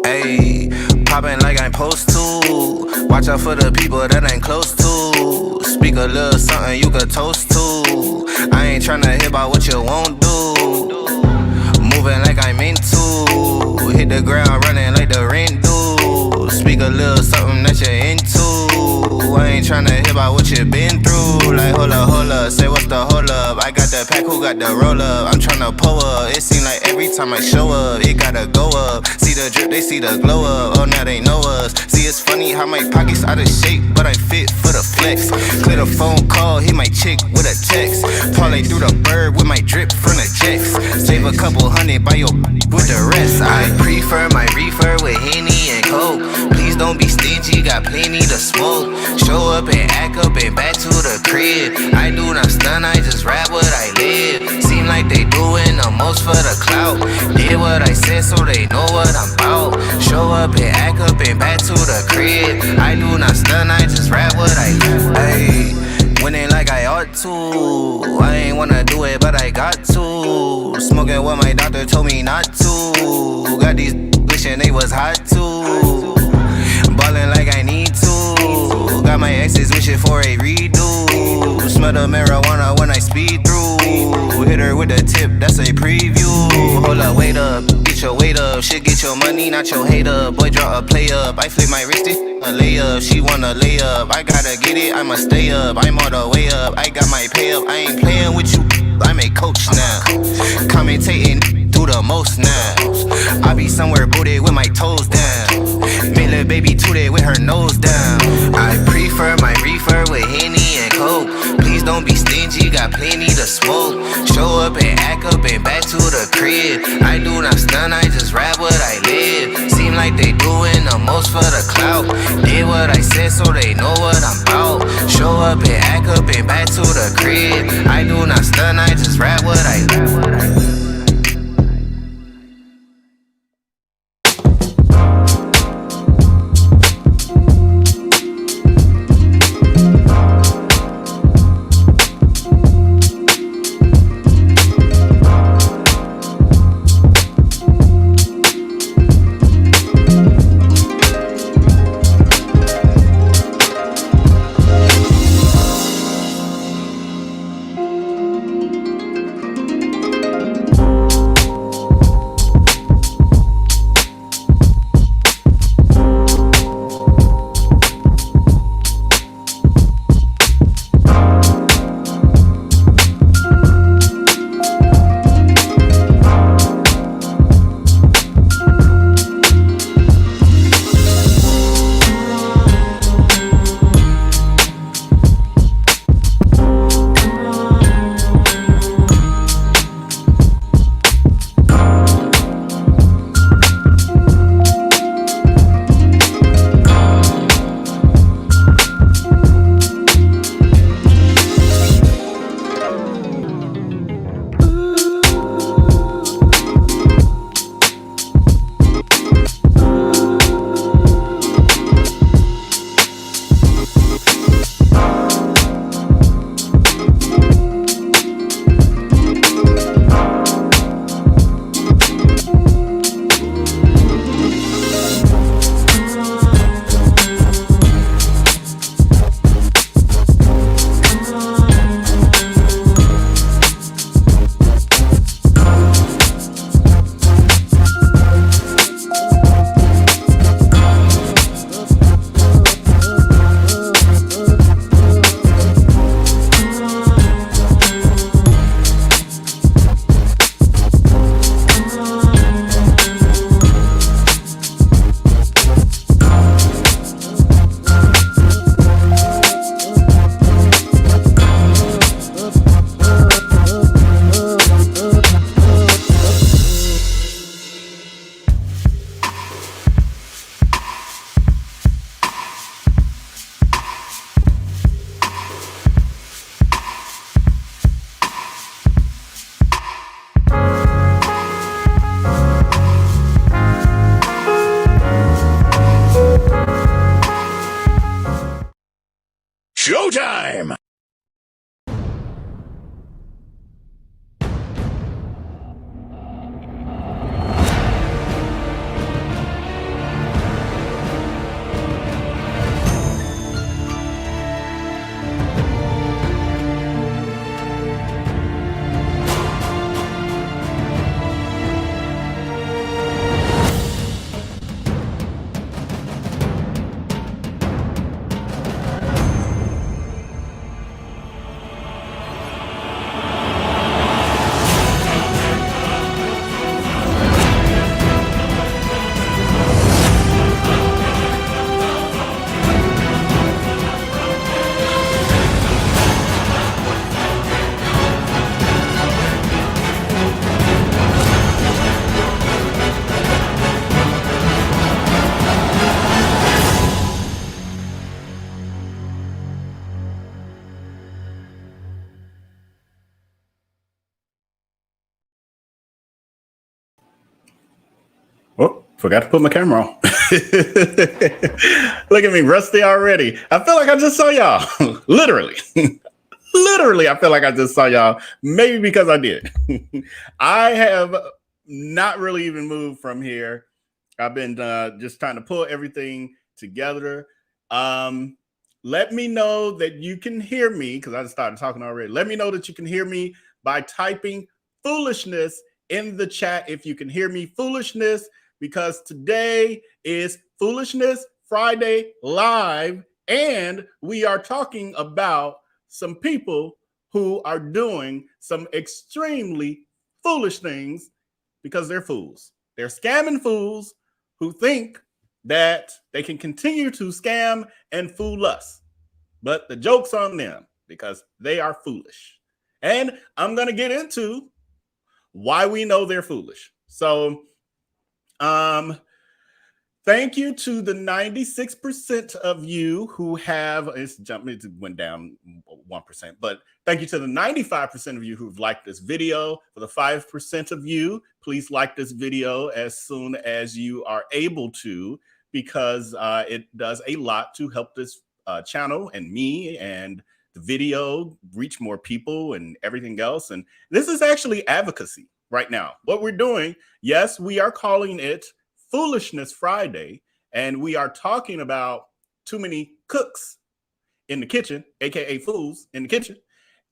Ayy, poppin' like I'm supposed to. Watch out for the people that ain't close to. Speak a little something you could toast to. I ain't tryna hear about what you won't do. Moving like I'm into. Hit the ground running like the rent do. Speak a little something that you're into. I ain't tryna hear about what you been through. Like hold up, say what's the hold up. I got the pack, who got the roll up? I'm tryna pull up. It seem like every time I show up, it gotta go up. See the drip, they see the glow up. Oh, now they know us. See, it's funny how my pockets out of shape, but I'm fit for the flex. Clear the phone call, hit my chick with a text. Parlay through the bird with my drip from the jets. Save a couple hundred by your with the rest. I prefer my reefer with Henny and Coke. Please don't be stingy, got plenty to smoke. Show up and act up and back to the crib. I do not stun, I just rap what I live. Seem like they doing the most for the clout. Did what I said so they know what I'm about. Show up and act up and back to the crib. I do not stun, I just rap what I live. Ayy, winning like I ought to. I ain't wanna do it, but I got to. Smoking what my doctor told me not to. Got these wishing they was hot too. Ballin' like I need to. Got my exes wishing for a redo. Smell the marijuana when I speed through. Hit her with a tip, that's a preview. Hold up, wait up, get your weight up. Shit, get your money, not your hater. Boy, draw a play up. I flip my wrist, a layup. She wanna lay up. I gotta get it, I'ma stay up. I'm all the way up, I got my pay up. I ain't playing with you, I'm a coach now. Commentating do the most now. I be somewhere booted with my toes down. Made little baby tooted with her nose down. I prefer my reefer with Henny and Coke. Please don't be stingy, got plenty to smoke. Show up and act up and back to the crib. I do not stun, I just rap what I live. Seem like they doing the most for the clout. Did what I said so they know what I'm about. Show up and act up and back to the crib. I do not stun, I just rap what I live. Forgot to put my camera on. Look at me, rusty already. I feel like I just saw y'all. Literally. Literally, I feel like I just saw y'all. Maybe because I did. I have not really even moved from here. I've been just trying to pull everything together. Let me know that you can hear me, because I just started talking already. Let me know that you can hear me by typing foolishness in the chat if you can hear me. Foolishness, because today is Foolishness Friday Live, and we are talking about some people who are doing some extremely foolish things because they're fools. They're scamming fools who think that they can continue to scam and fool us. But the joke's on them because they are foolish. And I'm going to get into why we know they're foolish. So, thank you to the 96% of you who have, it went down 1%, but thank you to the 95% of you who've liked this video. For the 5% of you, please like this video as soon as you are able to, because it does a lot to help this channel and me and the video reach more people and everything else. And this is actually advocacy right now. What we're doing, yes, we are calling it Foolishness Friday, and we are talking about too many cooks in the kitchen, aka fools in the kitchen.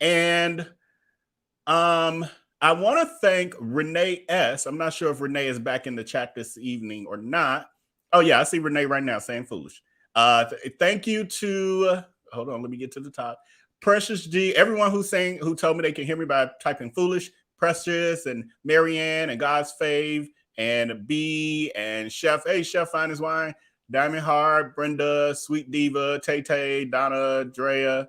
And I want to thank Renee S. I'm not sure if Renee is back in the chat this evening or not. Oh yeah, I see Renee right now saying foolish. Thank you to hold on, let me get to the top. Precious G, everyone who told me they can hear me by typing foolish, Precious and Marianne and God's Fave and B and Chef. Hey, Chef Fine as Wine, Diamond Heart, Brenda, Sweet Diva, Tay, Donna, Dre,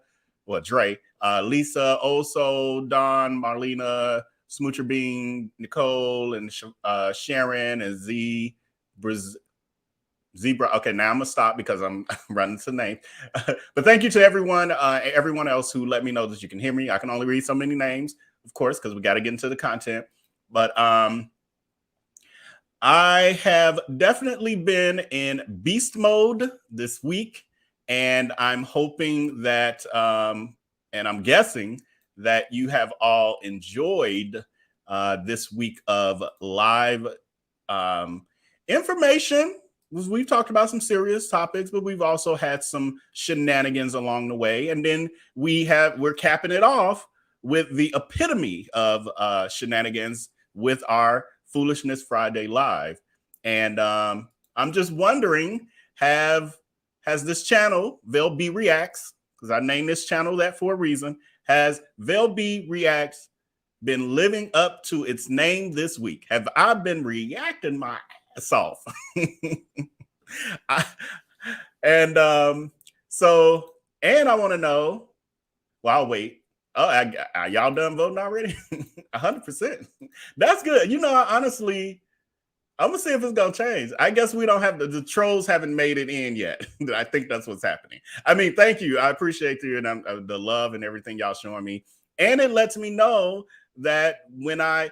Lisa, Oso, Don, Marlena, Smoocher Bean, Nicole, and Sharon and Zebra. Okay, now I'm gonna stop because I'm running to names. But thank you to everyone else who let me know that you can hear me. I can only read so many names, of course, because we got to get into the content. But I have definitely been in beast mode this week, and I'm hoping that, and I'm guessing that you have all enjoyed this week of live information. We've talked about some serious topics, but we've also had some shenanigans along the way. And then we're capping it off with the epitome of shenanigans with our Foolishness Friday Live. And I'm just wondering, has this channel, Vell B Reacts, because I named this channel that for a reason, has Vell B Reacts been living up to its name this week? Have I been reacting my ass off? And I want to know, well, I'll wait. Oh, y'all done voting already? 100%. That's good. You know, honestly, I'm gonna see if it's gonna change. I guess we don't have the trolls haven't made it in yet. I think that's what's happening. I mean, thank you. I appreciate you and the love and everything y'all showing me. And it lets me know that when I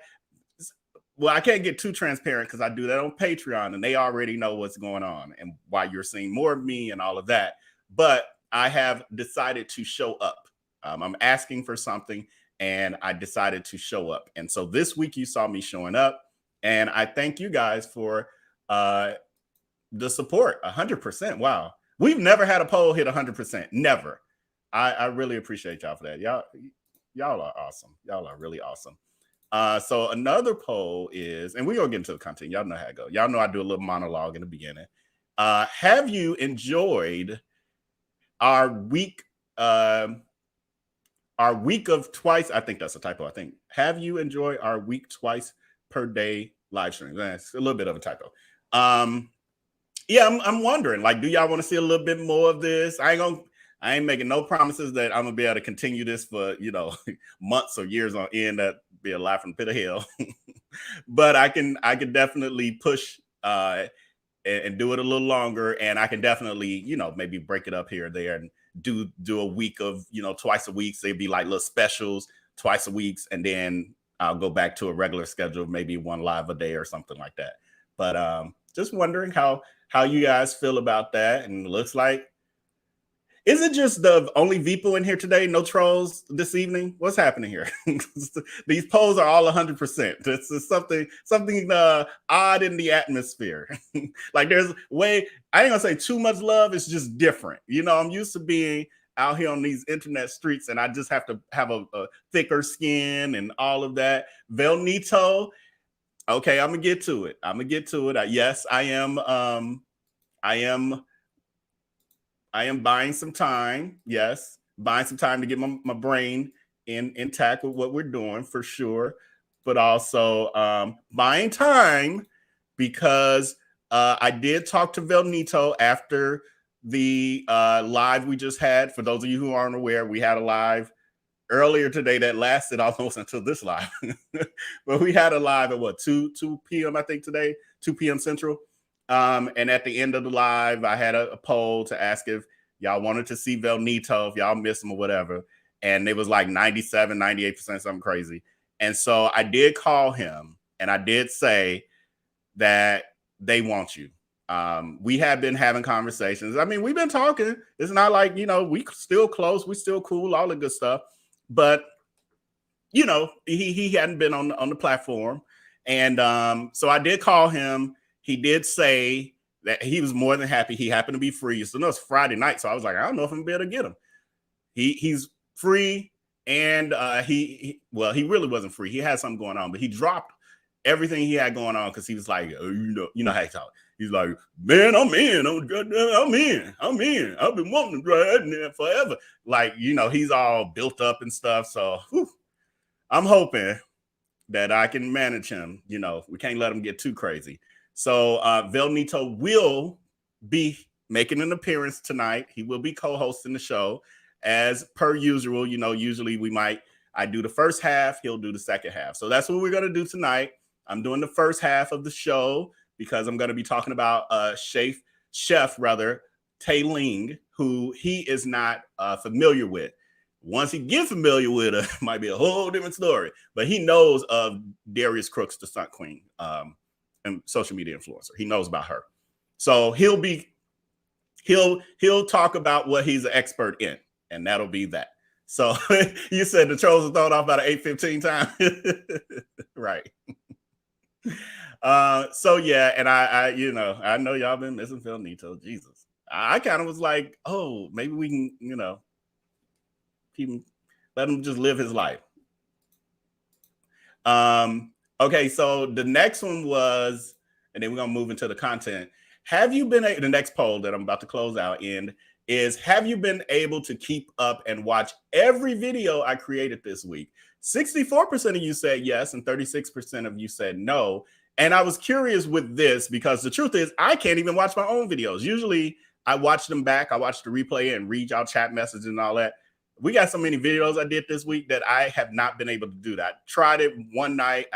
can't get too transparent because I do that on Patreon and they already know what's going on and why you're seeing more of me and all of that. But I have decided to show up. I'm asking for something and I decided to show up. And so this week you saw me showing up, and I thank you guys for the support. 100%. Wow. We've never had a poll hit 100%. Never. I really appreciate y'all for that. Y'all are awesome. Y'all are really awesome. So another poll is, and we're gonna get into the content. Y'all know how it goes. Y'all know I do a little monologue in the beginning. Have you enjoyed our week of twice? I think that's a typo. I think, have you enjoyed our week twice per day live stream? That's a little bit of a typo. Yeah, I'm wondering, like, do y'all want to see a little bit more of this? I ain't making no promises that I'm gonna be able to continue this for, months or years on end. That be a lie from the pit of hell. But I can definitely push and do it a little longer, and I can definitely, maybe break it up here or there and do a week of, twice a week. So it'd be like little specials twice a week, and then I'll go back to a regular schedule, maybe one live a day or something like that. But just wondering how you guys feel about that. And it looks like, is it just the only Vipo in here today? No trolls this evening? What's happening here? These polls are all 100%. This is something odd in the atmosphere. Like there's I ain't gonna say too much love. It's just different. You know, I'm used to being out here on these internet streets, and I just have to have a thicker skin and all of that. VellNito. Okay, I'm gonna get to it. Yes, I am buying some time. Yes, buying some time to get my brain intact with what we're doing for sure. But also buying time because I did talk to VellNito after the live we just had. For those of you who aren't aware, we had a live earlier today that lasted almost until this live. But we had a live at 2 p.m. I think today, 2 p.m. Central. And at the end of the live, I had a poll to ask if y'all wanted to see VellNito, if y'all miss him or whatever. And it was like 97, 98%, something crazy. And so I did call him and I did say that they want you. We have been having conversations. I mean, we've been talking. It's not like, you know, we still close, we still cool, all the good stuff. But, you know, he hadn't been on the platform. And so I did call him. He did say that he was more than happy. He happened to be free. So no, it's Friday night. So I was like, I don't know if I'm gonna be able to get him. He's free, and he really wasn't free. He had something going on, but he dropped everything he had going on because he was like, oh, you know how he talk. He's like, man, I'm in. I'm in. I've been wanting to ride in there forever. Like, you know, he's all built up and stuff. So I'm hoping that I can manage him. You know, we can't let him get too crazy. So VellNito will be making an appearance tonight. He will be co-hosting the show as per usual. You know, usually I do the first half, he'll do the second half. So that's what we're going to do tonight. I'm doing the first half of the show because I'm going to be talking about chef Tay Ling, who he is not familiar with. Once he gets familiar with her, it might be a whole different story. But he knows of Darius Crooks, the stunt queen. And social media influencer. He knows about her. So he'll talk about what he's an expert in, and that'll be that. So you said the trolls are thrown off by the 8:15 time. Right. So yeah, and I know y'all been missing VellNito. Jesus. I kind of was like, oh, maybe we can, you know, let him just live his life. Okay, so the next one was, and then we're going to move into the content. The next poll that I'm about to close out is, have you been able to keep up and watch every video I created this week? 64% of you said yes, and 36% of you said no. And I was curious with this because the truth is I can't even watch my own videos. Usually I watch them back. I watch the replay and read y'all chat messages and all that. We got so many videos I did this week that I have not been able to do that. I tried it one night.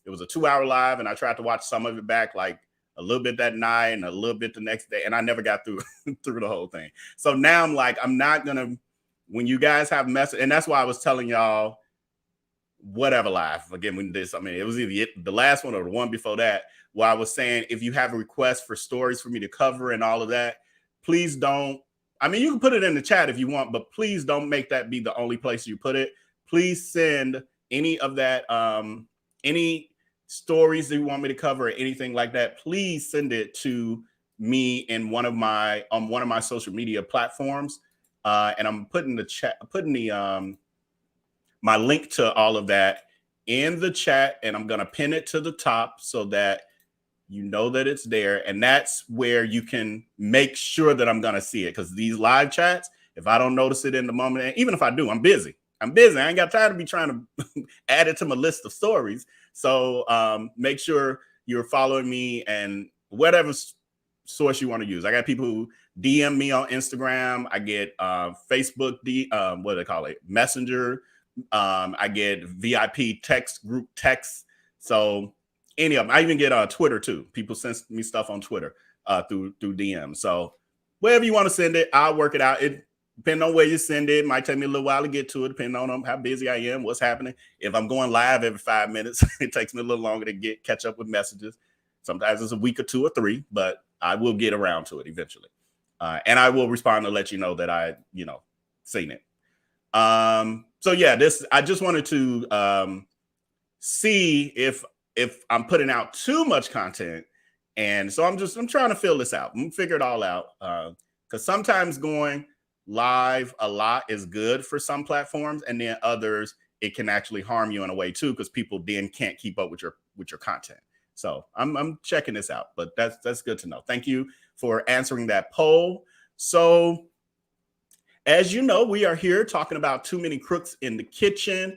It was a 2-hour live, and I tried to watch some of it back, like a little bit that night and a little bit the next day, and I never got through the whole thing. So now I'm like, I'm not gonna. When you guys have message, and that's why I was telling y'all, whatever live again when this. I mean, it was either the last one or the one before that, where I was saying if you have a request for stories for me to cover and all of that, please don't. I mean, you can put it in the chat if you want, but please don't make that be the only place you put it. Please send any of that, any stories that you want me to cover or anything like that. Please send it to me in one of my social media platforms. And I'm putting my link to all of that in the chat, and I'm going to pin it to the top so that you know that it's there. And that's where you can make sure that I'm going to see it. Because these live chats, if I don't notice it in the moment, and even if I do, I'm busy. I ain't got time to be trying to add it to my list of stories. So make sure you're following me and whatever source you want to use. I got people who DM me on Instagram. I get Facebook, what do they call it? Messenger. I get VIP text, group texts. So any of them. I even get Twitter too. People send me stuff on Twitter through DM. So wherever you want to send it, I'll work it out. It depending on where you send it, might take me a little while to get to it, depending on how busy I am, what's happening. If I'm going live every 5 minutes, it takes me a little longer to catch up with messages. Sometimes it's a week or 2 or 3, but I will get around to it eventually. And I will respond to let you know that I, seen it. So yeah, I just wanted to see if I'm putting out too much content. And so I'm trying to fill this out. I'm gonna figure it all out. Because sometimes going live a lot is good for some platforms, and then others it can actually harm you in a way too, because people then can't keep up with your content. So I'm checking this out, but that's good to know. Thank you for answering that poll. So as you know, we are here talking about too many crooks in the kitchen.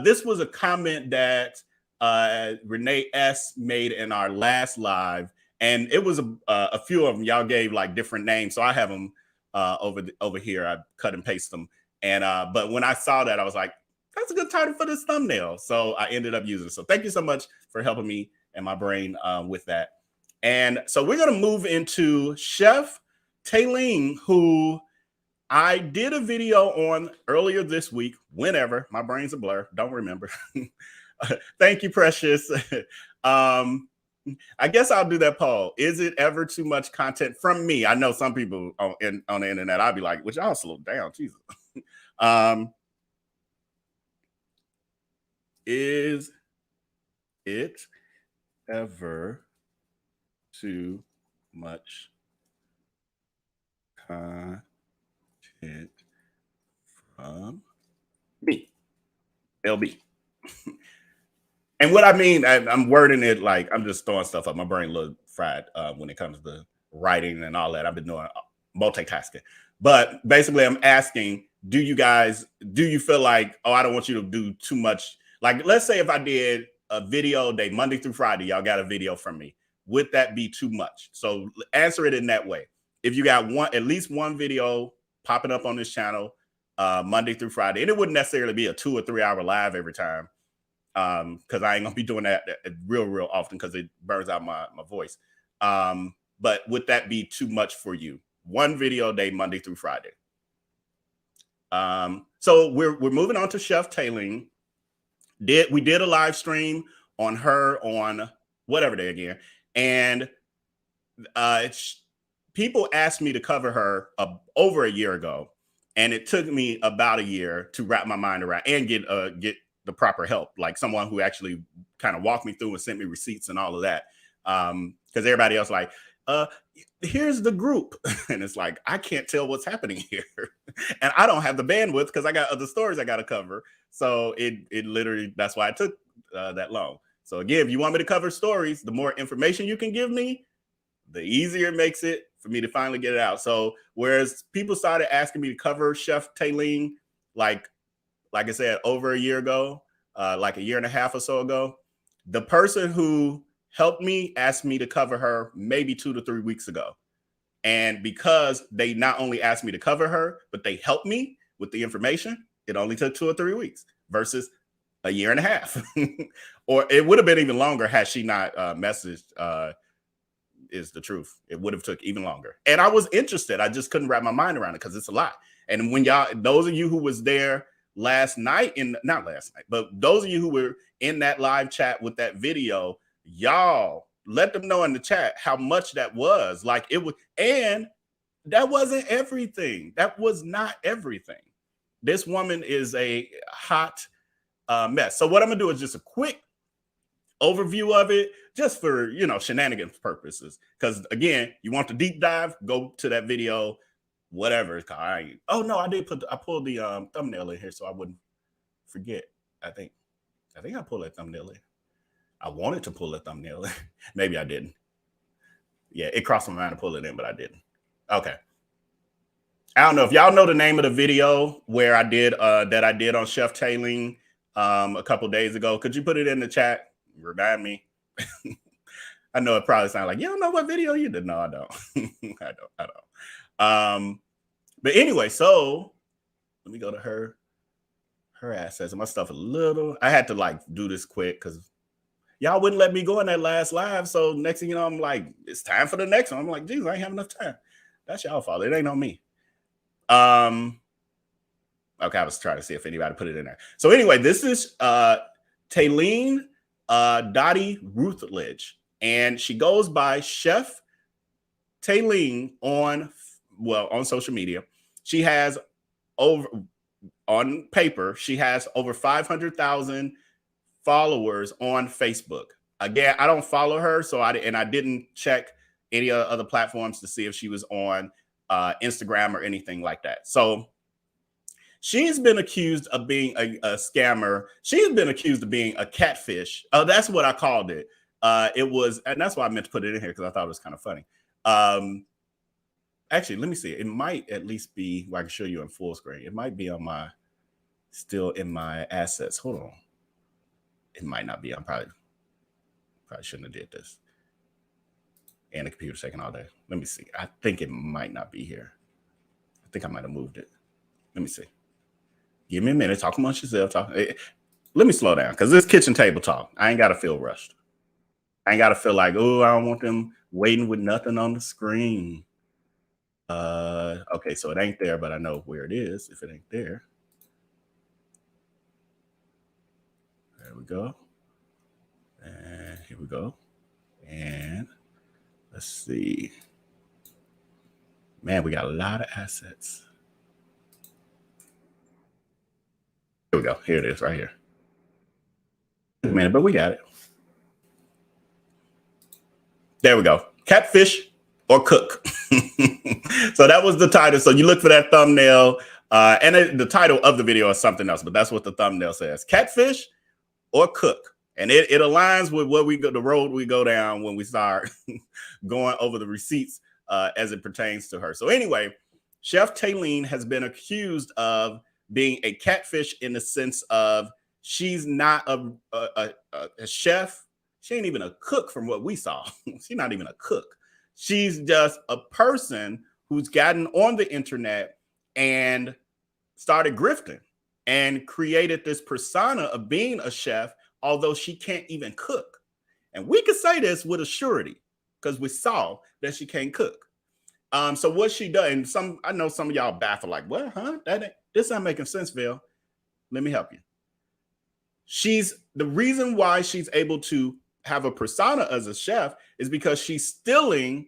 This was a comment that Renee S made in our last live, and it was a few of them. Y'all gave like different names, so I have them over here. I cut and paste them, and but when I saw that, I was like, that's a good title for this thumbnail, so I ended up using it. So thank you so much for helping me and my brain with that. And so we're gonna move into Chef Tayling, who I did a video on earlier this week. Whenever, my brain's a blur, don't remember. Thank you, Precious. I guess I'll do that poll. Is it ever too much content from me? I know some people on the internet, I'd be like, would y'all slow down? Jesus. Is it ever too much content from me? Vell B. And what I mean, I'm wording it like I'm just throwing stuff up. My brain a little fried when it comes to writing and all that. I've been doing multitasking. But basically, I'm asking, do you feel like, oh, I don't want you to do too much? Like, let's say if I did a video day, Monday through Friday, y'all got a video from me. Would that be too much? So answer it in that way. If you got at least one video popping up on this channel Monday through Friday, and it wouldn't necessarily be a 2 or 3 hour live every time, because I ain't gonna be doing that real often because it burns out my voice. But would that be too much for you? One video a day, Monday through Friday. So we're moving on to Chef Tayling. We did a live stream on her on whatever day again, and people asked me to cover her over a year ago, and it took me about a year to wrap my mind around and get the proper help, like someone who actually kind of walked me through and sent me receipts and all of that. Because everybody else like, here's the group. And it's like, I can't tell what's happening here. And I don't have the bandwidth because I got other stories I got to cover. So it literally, that's why it took that long. So again, if you want me to cover stories, the more information you can give me, the easier it makes it for me to finally get it out. So whereas people started asking me to cover Chef Tayling, like I said, over a year ago, like a year and a half or so ago, the person who helped me asked me to cover her maybe 2 to 3 weeks ago. And because they not only asked me to cover her, but they helped me with the information, it only took 2 or 3 weeks versus a year and a half. Or it would have been even longer had she not messaged, is the truth. It would have took even longer. And I was interested. I just couldn't wrap my mind around it because it's a lot. And when those of you who was there last night, not last night, but those of you who were in that live chat with that video, y'all let them know in the chat how much that was. Like it was, and that wasn't everything. That was not everything. This woman is a hot mess. So what I'm gonna do is just a quick overview of it, just for shenanigans purposes. Because again, you want the deep dive, go to that video, whatever it's called. Oh no, I pulled the thumbnail in here so I wouldn't forget. I think I pulled that thumbnail in. I wanted to pull that thumbnail in. Maybe I didn't. Yeah, it crossed my mind to pull it in, but I didn't. Okay. I don't know if y'all know the name of the video where I did on Chef Tayling a couple days ago. Could you put it in the chat? Remind me. I know it probably sounds like you don't know what video you did. No, I don't. I don't. But anyway, so let me go to her assets and my stuff a little. I had to like do this quick because y'all wouldn't let me go in that last live. So next thing you know, I'm like, it's time for the next one. I'm like, geez, I ain't have enough time. That's y'all fault. It ain't on me. Okay, I was trying to see if anybody put it in there. So anyway, this is Tayling Dottie Rutledge. and she goes by Chef Taylene on social media. She has on paper, she has over 500,000 followers on Facebook. Again, I don't follow her, so I didn't check any other platforms to see if she was on Instagram or anything like that. So she's been accused of being a scammer. She's been accused of being a catfish. Oh, that's what I called it. It was, and that's why I meant to put it in here because I thought it was kind of funny. Actually, let me see. It might at least be where I can show you in full screen. It might be on still in my assets. Hold on. It might not be. I'm probably shouldn't have did this. And the computer's taking all day. Let me see. I think it might not be here. I think I might have moved it. Let me see. Give me a minute. Talk amongst yourself. Let me slow down because this kitchen table talk. I ain't got to feel rushed. I ain't got to feel like, oh, I don't want them waiting with nothing on the screen. Okay, so it ain't there, but I know where it is if it ain't there. There we go. And here we go. And let's see. Man, we got a lot of assets. Here we go. Here it is right here. Wait a minute, but we got it. There we go. Catfish or cook. So that was the title. So you look for that thumbnail, and the title of the video is something else, but that's what the thumbnail says: catfish or cook. And it aligns with what the road we go down when we start going over the receipts as it pertains to her. So anyway, Chef Taylene has been accused of being a catfish in the sense of she's not a chef. She ain't even a cook from what we saw. She's not even a cook. She's just a person who's gotten on the internet and started grifting and created this persona of being a chef, although she can't even cook. And we could say this with a surety because we saw that she can't cook. So what she does, and I know some of y'all baffled, like, what, huh? This not making sense, Vell. Let me help you. The reason why she's able to have a persona as a chef is because she's stealing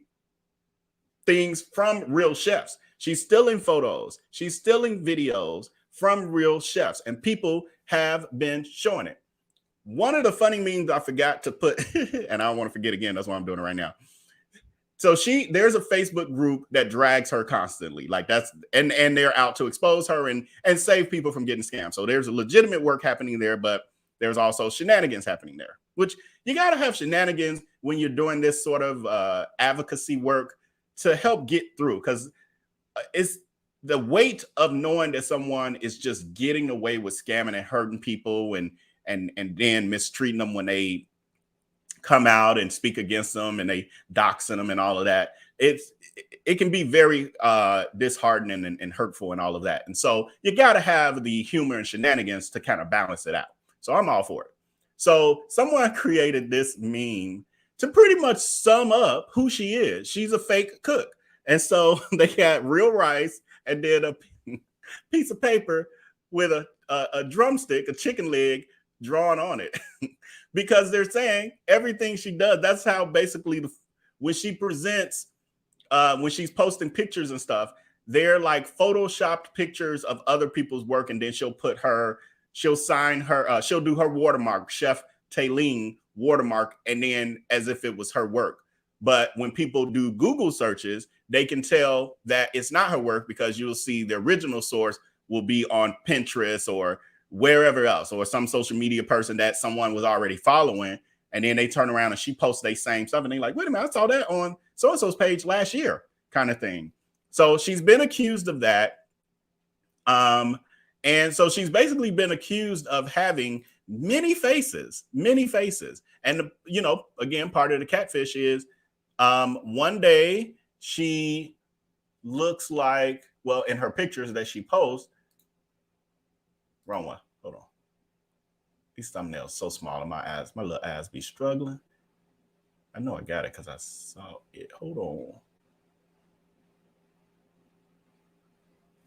things from real chefs. She's stealing photos. She's stealing videos from real chefs, and people have been showing it. One of the funny memes I forgot to put, and I don't want to forget again, that's why I'm doing it right now. So there's a Facebook group that drags her constantly, like and they're out to expose her and save people from getting scammed. So there's a legitimate work happening there, but there's also shenanigans happening there, which you got to have shenanigans when you're doing this sort of advocacy work to help get through, because it's the weight of knowing that someone is just getting away with scamming and hurting people and then mistreating them when they come out and speak against them and they doxing them and all of that. It can be very disheartening and hurtful and all of that. And so you got to have the humor and shenanigans to kind of balance it out. So I'm all for it. So someone created this meme to pretty much sum up who she is. She's a fake cook. And so they had real rice and then a piece of paper with a drumstick, a chicken leg drawn on it. Because they're saying everything she does, that's how basically when she presents, when she's posting pictures and stuff, they're like photoshopped pictures of other people's work. And then she'll sign her, she'll do her watermark, Chef Taylene watermark, and then as if it was her work. But when people do Google searches, they can tell that it's not her work because you'll see the original source will be on Pinterest or wherever else, or some social media person that someone was already following. And then they turn around and she posts the same stuff. And they're like, wait a minute, I saw that on so-and-so's page last year kind of thing. So she's been accused of that. And so she's basically been accused of having many faces. And, again, part of the catfish is one day she looks like, well, in her pictures that she posts, wrong one. Hold on. These thumbnails so small in my eyes. My little eyes be struggling. I know I got it because I saw it. Hold on.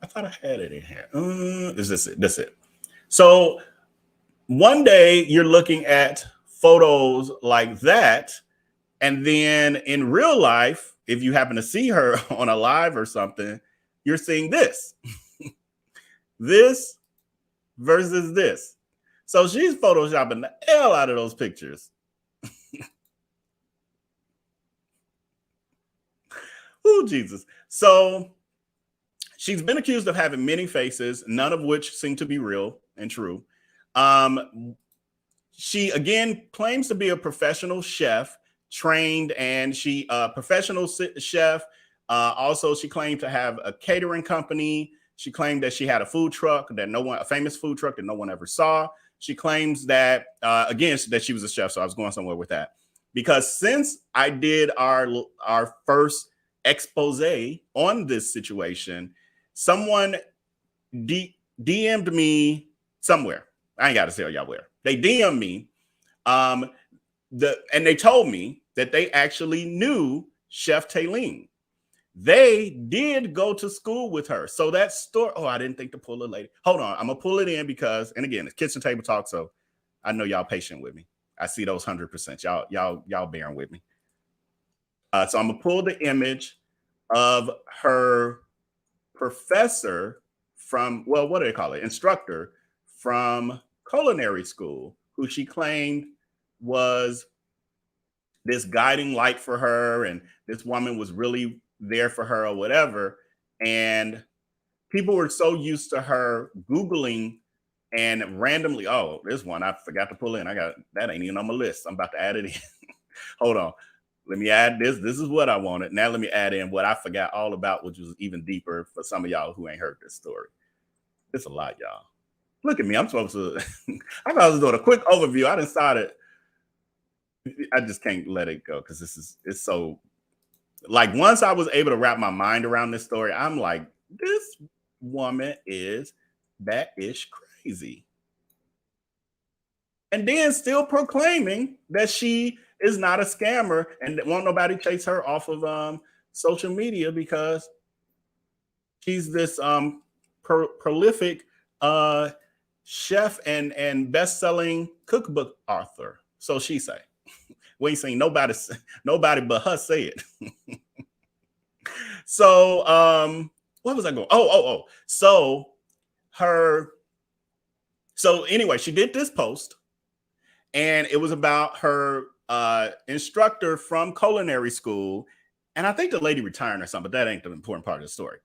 I thought I had it in here. Is this it? That's it. So one day you're looking at photos like that, And then in real life, if you happen to see her on a live or something, you're seeing this. This versus this. So she's photoshopping the hell out of those pictures. Oh, Jesus. So she's been accused of having many faces, none of which seem to be real and true. She, again, claims to be a professional chef, trained, and she professional chef. Also, she claimed to have a catering company. She claimed that she had a food truck a famous food truck that no one ever saw. She claims that, again, that she was a chef. So I was going somewhere with that. Because since I did our first expose on this situation, someone DM'd me somewhere. I ain't got to tell y'all where. They DM'd me, and they told me that they actually knew Chef Taylene. They did go to school with her. So that story, I didn't think to pull it later. Hold on, I'm gonna pull it in because, and again, it's kitchen table talk, so I know y'all patient with me. I see those 100%. Y'all bearing with me. So I'm gonna pull the image of her professor from, well, what do they call it? Instructor from culinary school, who she claimed was this guiding light for her, and this woman was really there for her or whatever. And people were so used to her Googling and randomly, this one I forgot to pull in. That ain't even on my list. I'm about to add it in. Hold on. Let me add this. This is what I wanted. Now let me add in what I forgot all about, which was even deeper for some of y'all who ain't heard this story. It's a lot, y'all. Look at me. I'm supposed to, I thought I was doing a quick overview. I decided I just can't let it go because it's so, like, once I was able to wrap my mind around this story, I'm like, this woman is that-ish crazy. And then still proclaiming that she is not a scammer and won't nobody chase her off of social media because she's this prolific chef and best-selling cookbook author. So she say. We ain't seen nobody but her say it. So what was I going? So anyway, she did this post, and it was about her instructor from culinary school. And I think the lady retired or something, but that ain't the important part of the story.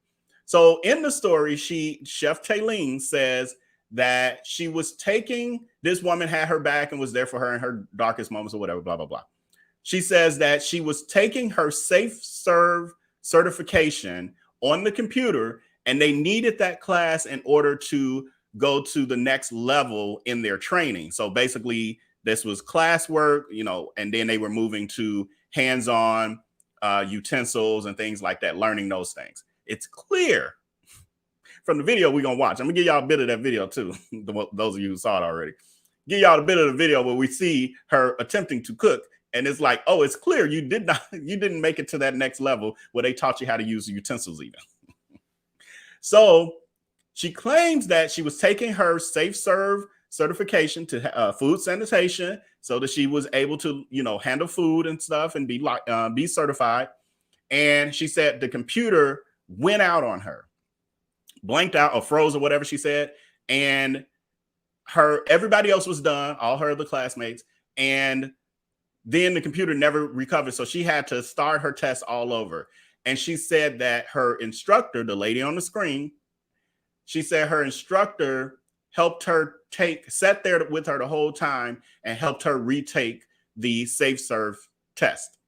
So in the story, Chef Taylene says that she was this woman had her back and was there for her in her darkest moments or whatever, blah, blah, blah. She says that she was taking her Safe Serve certification on the computer, and they needed that class in order to go to the next level in their training. So basically, this was classwork, and then they were moving to hands-on utensils and things like that, learning those things. It's clear from the video we're going to watch. I'm going to give y'all a bit of that video too. Those of you who saw it already. Give y'all a bit of the video where we see her attempting to cook. And it's like, it's clear you didn't make it to that next level where they taught you how to use utensils even. So she claims that she was taking her Safe Serve certification to food sanitation so that she was able to, handle food and stuff and be certified. And she said the computer went out on her, blanked out or froze or whatever she said. And everybody else was done, all her other classmates. And then the computer never recovered. So she had to start her test all over. And she said that her instructor, the lady on the screen, she said her instructor helped her sat there with her the whole time and helped her retake the Safe Serve test.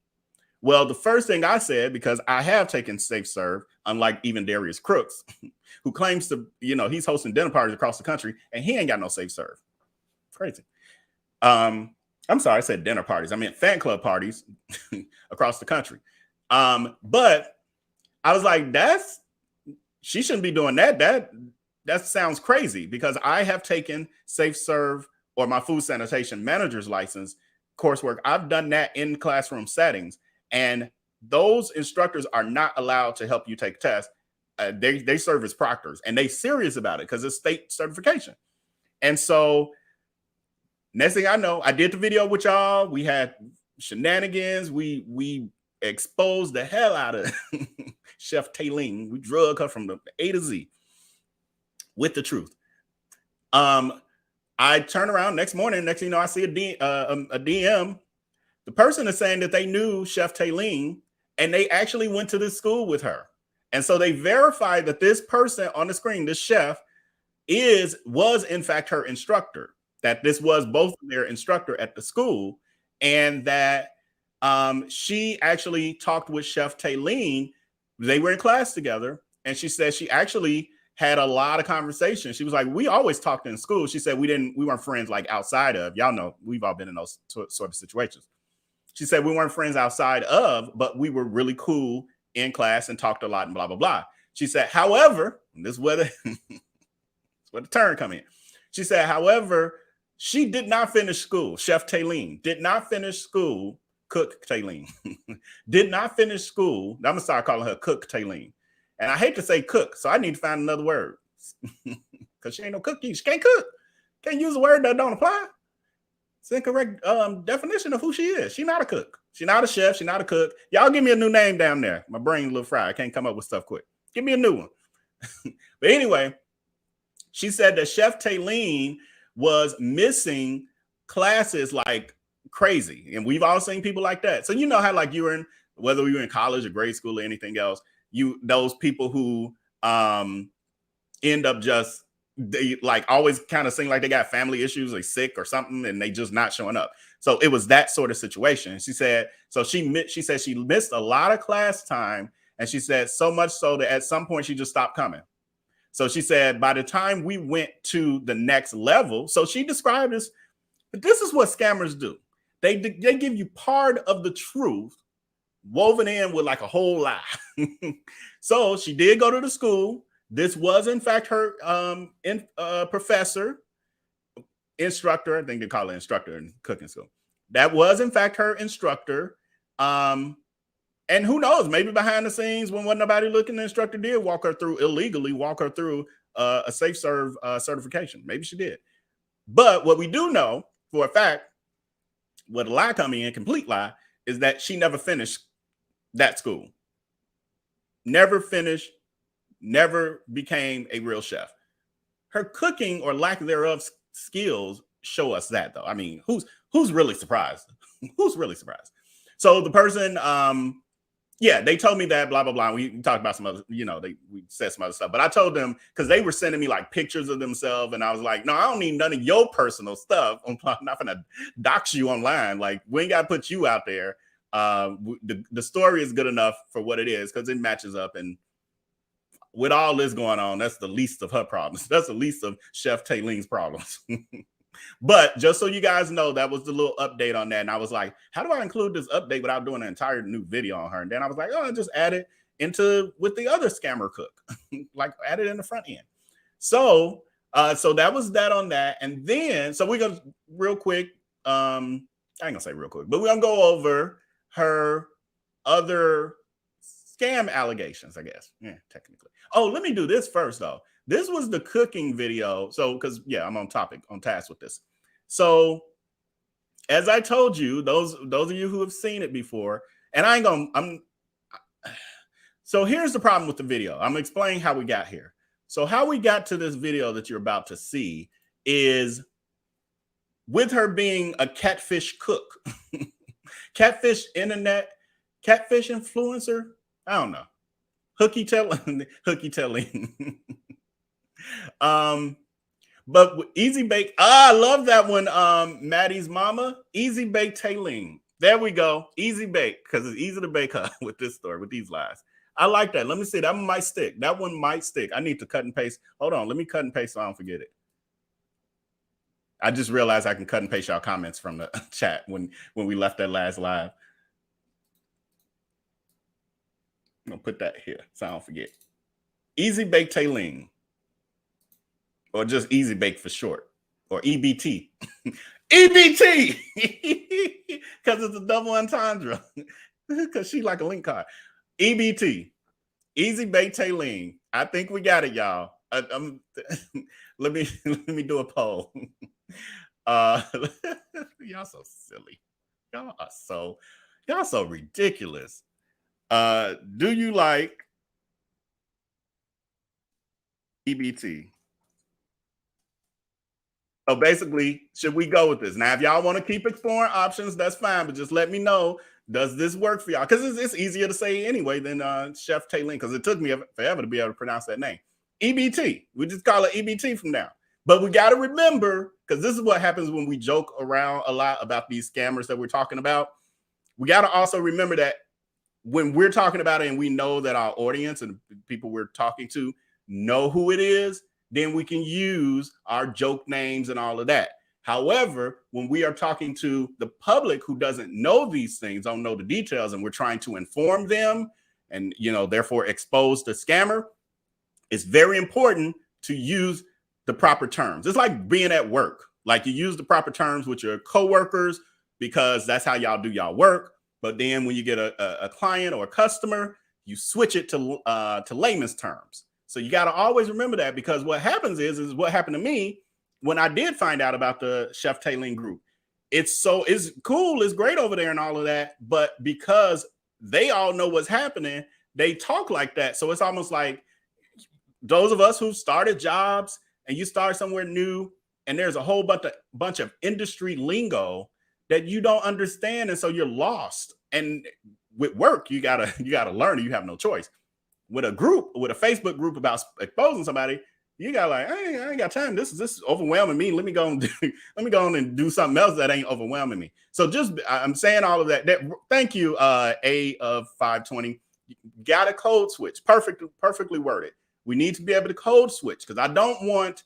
Well, the first thing I said, because I have taken Safe Serve, unlike even Darius Crooks, who claims to, he's hosting dinner parties across the country and he ain't got no Safe Serve. Crazy. I'm sorry, I said dinner parties. I meant fan club parties across the country. But I was like, she shouldn't be doing that. That sounds crazy because I have taken Safe Serve or my food sanitation manager's license coursework. I've done that in classroom settings, and those instructors are not allowed to help you take tests. They serve as proctors, and they serious about it because it's state certification. And so next thing I know, I did the video with y'all. We had shenanigans. We exposed the hell out of Chef Taylene. We drug her from the A to Z with the truth. I turn around next morning. Next thing you know, I see a DM. The person is saying that they knew Chef Taylene and they actually went to this school with her. And so they verified that this person on the screen, this chef, was in fact her instructor, that this was both their instructor at the school, and that she actually talked with Chef Taylene. They were in class together, and she said she actually had a lot of conversations. She was like, we always talked in school. She said we weren't friends like outside of, y'all know, we've all been in those sort of situations. She said we weren't friends outside of, but we were really cool in class and talked a lot and blah, blah, blah. She said, however, and this is where the turn come in. She said, however, she did not finish school. Chef Taylene did not finish school. Cook Taylene did not finish school. I'm gonna start calling her Cook Taylene. And I hate to say cook, so I need to find another word because she ain't no cookie. She can't cook. Can't use a word that don't apply. It's incorrect definition of who she is. She's not a cook. She's not a chef. She's not a cook. Y'all give me a new name down there. My brain's a little fried. I can't come up with stuff quick. Give me a new one. But anyway, she said that Chef Taylene was missing classes like crazy. And we've all seen people like that. So you know how like you were in, whether you were in college or grade school or anything else, those people who end up just they like always kind of seem like they got family issues, like sick or something, and they just not showing up. So it was that sort of situation. She said, so she said she missed a lot of class time, and she said so much so that at some point she just stopped coming. So she said by the time we went to the next level, so she described this, but this is what scammers do. They give you part of the truth woven in with like a whole lie. So she did go to the school. This was, in fact, her professor, instructor. I think they call it instructor in cooking school. That was, in fact, her instructor. And who knows, maybe behind the scenes when wasn't nobody looking, the instructor did walk her through a safe serve certification. Maybe she did. But what we do know for a fact, what a lie coming in, complete lie, is that she never finished that school. Never finished. Never became a real chef. Her cooking or lack thereof skills show us that, though. I mean, who's really surprised? Who's really surprised? So the person, yeah, they told me that, blah, blah, blah. We talked about some other, we said some other stuff. But I told them, because they were sending me like pictures of themselves. And I was like, no, I don't need none of your personal stuff. I'm not going to dox you online. Like, we ain't got to put you out there. The story is good enough for what it is because it matches up. And with all this going on, that's the least of her problems. That's the least of Chef Taylene's problems. But just so you guys know, that was the little update on that. And I was like, how do I include this update without doing an entire new video on her? And then I was like, oh, just add it with the other scammer cook, like add it in the front end. So that was that on that. And then, so we're going to real quick, I ain't gonna say real quick, but we're gonna go over her other scam allegations, I guess. Yeah, technically. Oh, let me do this first, though. This was the cooking video. So, because, yeah, I'm on task with this. So, as I told you, those of you who have seen it before, and so here's the problem with the video. I'm explaining how we got here. So, how we got to this video that you're about to see is with her being a catfish cook, catfish influencer. I don't know. Hooky telling. But Easy Bake. I love that one. Maddie's mama, Easy Bake Taylene. There we go. Easy Bake, because it's easy to bake her with this story, with these lies. I like that. Let me see. That one might stick. That one might stick. I need to cut and paste. Hold on. Let me cut and paste so I don't forget it. I just realized I can cut and paste y'all comments from the chat when we left that last live. I'm gonna put that here so I don't forget. Easy Bake Taylene, or just Easy Bake for short, or EBT. EBT, because it's a double entendre. Because she like a link card. EBT, Easy Bake Taylene. I think we got it, y'all. Let me do a poll. Y'all so silly. Y'all so ridiculous. Do you like EBT? So basically, should we go with this? Now, if y'all want to keep exploring options, that's fine, but just let me know, does this work for y'all? Because it's easier to say anyway than Chef Taylin, because it took me forever to be able to pronounce that name. EBT. We just call it EBT from now. But we got to remember, because this is what happens when we joke around a lot about these scammers that we're talking about. We got to also remember that when we're talking about it and we know that our audience and the people we're talking to know who it is, then we can use our joke names and all of that. However, when we are talking to the public who doesn't know these things, don't know the details, and we're trying to inform them and, therefore expose the scammer, it's very important to use the proper terms. It's like being at work. Like, you use the proper terms with your coworkers because that's how y'all do y'all work. But then when you get a client or a customer, you switch it to layman's terms. So you got to always remember that, because what happens is what happened to me when I did find out about the Chef Taylin group. It's cool, it's great over there and all of that, but because they all know what's happening, they talk like that. So it's almost like those of us who started jobs and you start somewhere new and there's a whole bunch of industry lingo that you don't understand, and so you're lost. And with work, you gotta learn, you have no choice. With a Facebook group about exposing somebody, you got like, hey, I ain't got time. This is overwhelming me. Let me go and do something else that ain't overwhelming me. So I'm saying all of that. Thank you, A of 520. You got a code switch. Perfectly worded. We need to be able to code switch, because I don't want,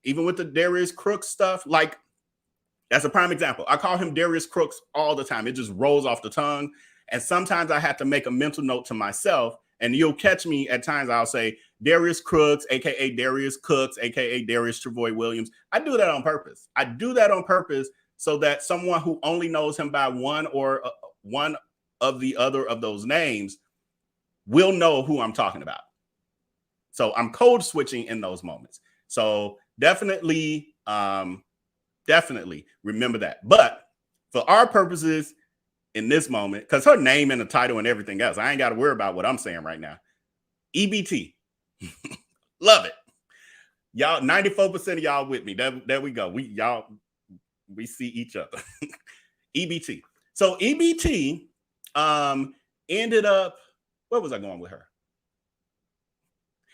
even with the Darius Crooks stuff, like, that's a prime example. I call him Darius Crooks all the time. It just rolls off the tongue. And sometimes I have to make a mental note to myself. And you'll catch me at times, I'll say Darius Crooks, aka Darius Cooks, aka Darius Travoy Williams. I do that on purpose. So that someone who only knows him by one of the other of those names will know who I'm talking about. So I'm code switching in those moments. So definitely remember that. But for our purposes, in this moment, because her name and the title and everything else, I ain't got to worry about what I'm saying right now. EBT. Love it. Y'all, 94% of y'all with me. There we go. We see each other. EBT. So EBT ended up, where was I going with her?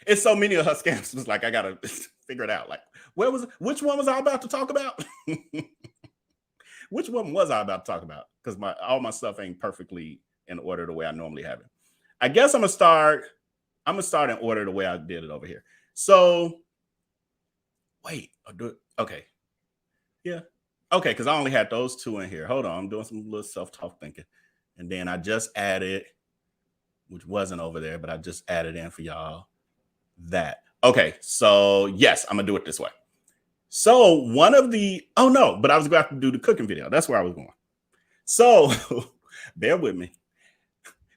It's so many of her scams. It's like, I got to figure it out. Like, which one was I about to talk about? Which one was I about to talk about? Because all my stuff ain't perfectly in order the way I normally have it. I guess I'm gonna start in order the way I did it over here. So wait, I'll do it. Okay. Yeah. Okay, because I only had those two in here. Hold on, I'm doing some little self-talk thinking. And then I just added, which wasn't over there, but I just added in for y'all that. Okay, so yes, I'm gonna do it this way. So but I was going to have to do the cooking video. That's where I was going. So bear with me.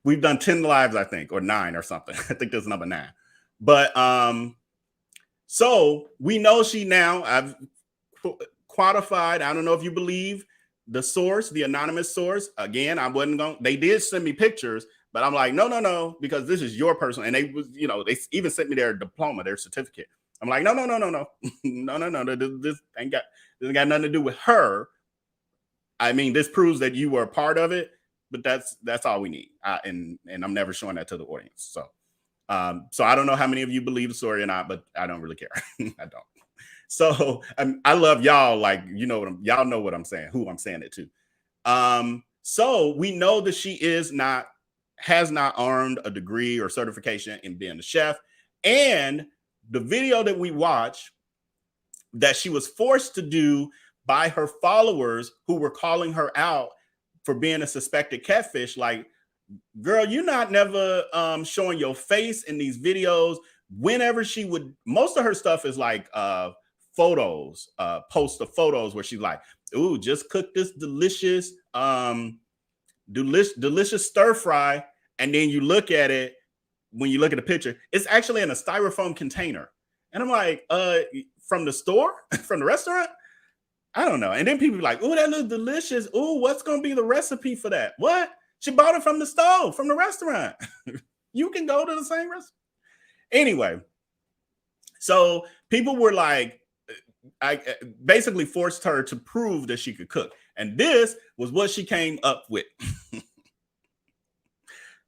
We've done 10 lives, I think, or 9 or something. I think there's number 9. But so we know I've quantified. I don't know if you believe the source, the anonymous source. Again, they did send me pictures, but I'm like, no, because this is your personal. And they even sent me their diploma, their certificate. I'm like, no. This ain't got nothing to do with her. I mean, this proves that you were a part of it, but that's all we need. And I'm never showing that to the audience. So I don't know how many of you believe the story or not, but I don't really care. I don't. So I love y'all. Like, y'all know what I'm saying, who I'm saying it to. So we know that she has not earned a degree or certification in being a chef. And the video that we watch that she was forced to do by her followers who were calling her out for being a suspected catfish. Like, girl, you're not never showing your face in these videos. Whenever most of her stuff is like photos, post of photos where she's like, ooh, just cook this delicious stir fry. And then you look at it, when you look at the picture, it's actually in a styrofoam container. And I'm like, from the store, from the restaurant? I don't know. And then people be like, oh, that looks delicious. Oh, what's going to be the recipe for that? What? She bought it from the stove, from the restaurant. You can go to the same restaurant. Anyway, so people were like, I basically forced her to prove that she could cook. And this was what she came up with.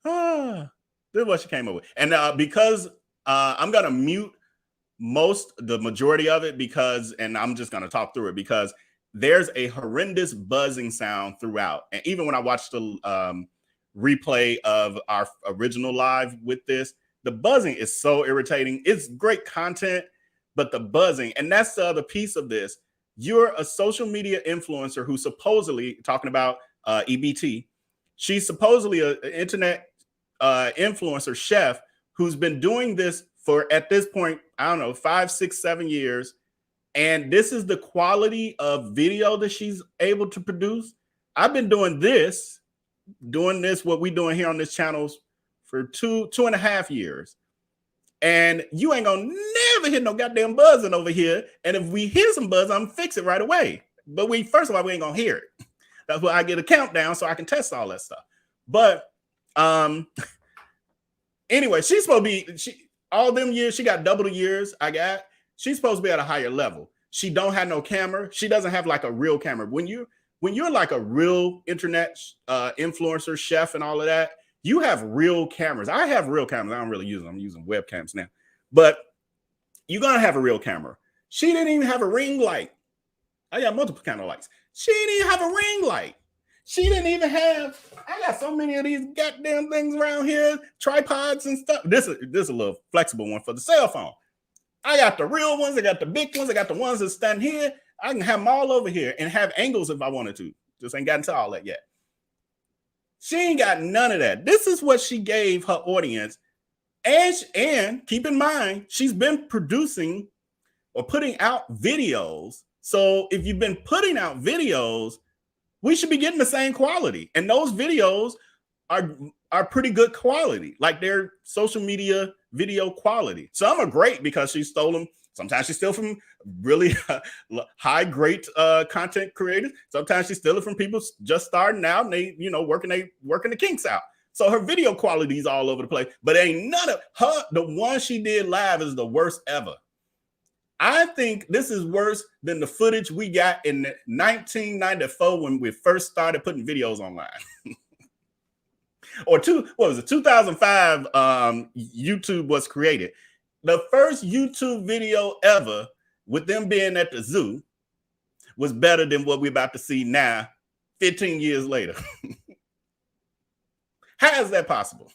This is what she came up with. And because I'm going to mute the majority of it because, and I'm just going to talk through it because there's a horrendous buzzing sound throughout. And even when I watched the replay of our original live with this, the buzzing is so irritating. It's great content, but the buzzing, and that's the other piece of this. You're a social media influencer who's supposedly talking about EBT. She's supposedly an internet influencer chef who's been doing this for, at this point, I don't know, 5, 6, 7 years. And this is the quality of video that she's able to produce. I've been doing this, what we're doing here on this channel for 2.5 years. And you ain't gonna never hear no goddamn buzzing over here. And if we hear some buzz, I'm gonna fix it right away. But first of all, we ain't gonna hear it. That's why I get a countdown so I can test all that stuff. But anyway, she's supposed to be, all them years, she got double the years I got. She's supposed to be at a higher level. She don't have no camera. She doesn't have like a real camera. When you're like a real internet influencer, chef, and all of that, you have real cameras. I have real cameras. I don't really use them. I'm using webcams now. But you're going to have a real camera. She didn't even have a ring light. I got multiple kind of lights. She didn't even have a ring light. She didn't even have, I got so many of these goddamn things around here, tripods and stuff. This is a little flexible one for the cell phone. I got the real ones. I got the big ones. I got the ones that stand here. I can have them all over here and have angles if I wanted to. Just ain't gotten to all that yet. She ain't got none of that. This is what she gave her audience. And keep in mind, she's been producing or putting out videos. So if you've been putting out videos, we should be getting the same quality. And those videos are pretty good quality. Like they're social media video quality. Some are great because she stole them. Sometimes she steals from really high, great content creators. Sometimes she steals it from people just starting out and they, working the kinks out. So her video quality is all over the place. But ain't none of her. The one she did live is the worst ever. I think this is worse than the footage we got in 1994 when we first started putting videos online. Or 2005 YouTube was created. The first YouTube video ever with them being at the zoo was better than what we're about to see now, 15 years later. How is that possible?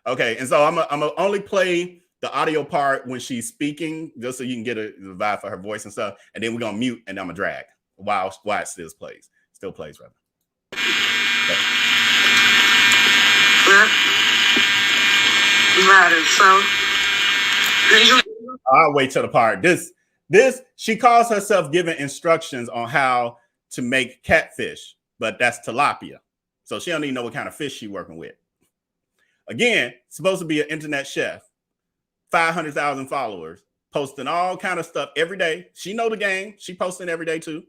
Okay, and so I'm gonna only play the audio part when she's speaking, just so you can get a vibe for her voice and stuff. And then we're gonna mute and I'm gonna drag while it still plays. Still plays, rather. Matters, so I'll wait till the part. This she calls herself giving instructions on how to make catfish, but that's tilapia. So she don't even know what kind of fish she's working with. Again, supposed to be an internet chef, 500,000 followers, posting all kind of stuff every day. She know the game. She posting every day too.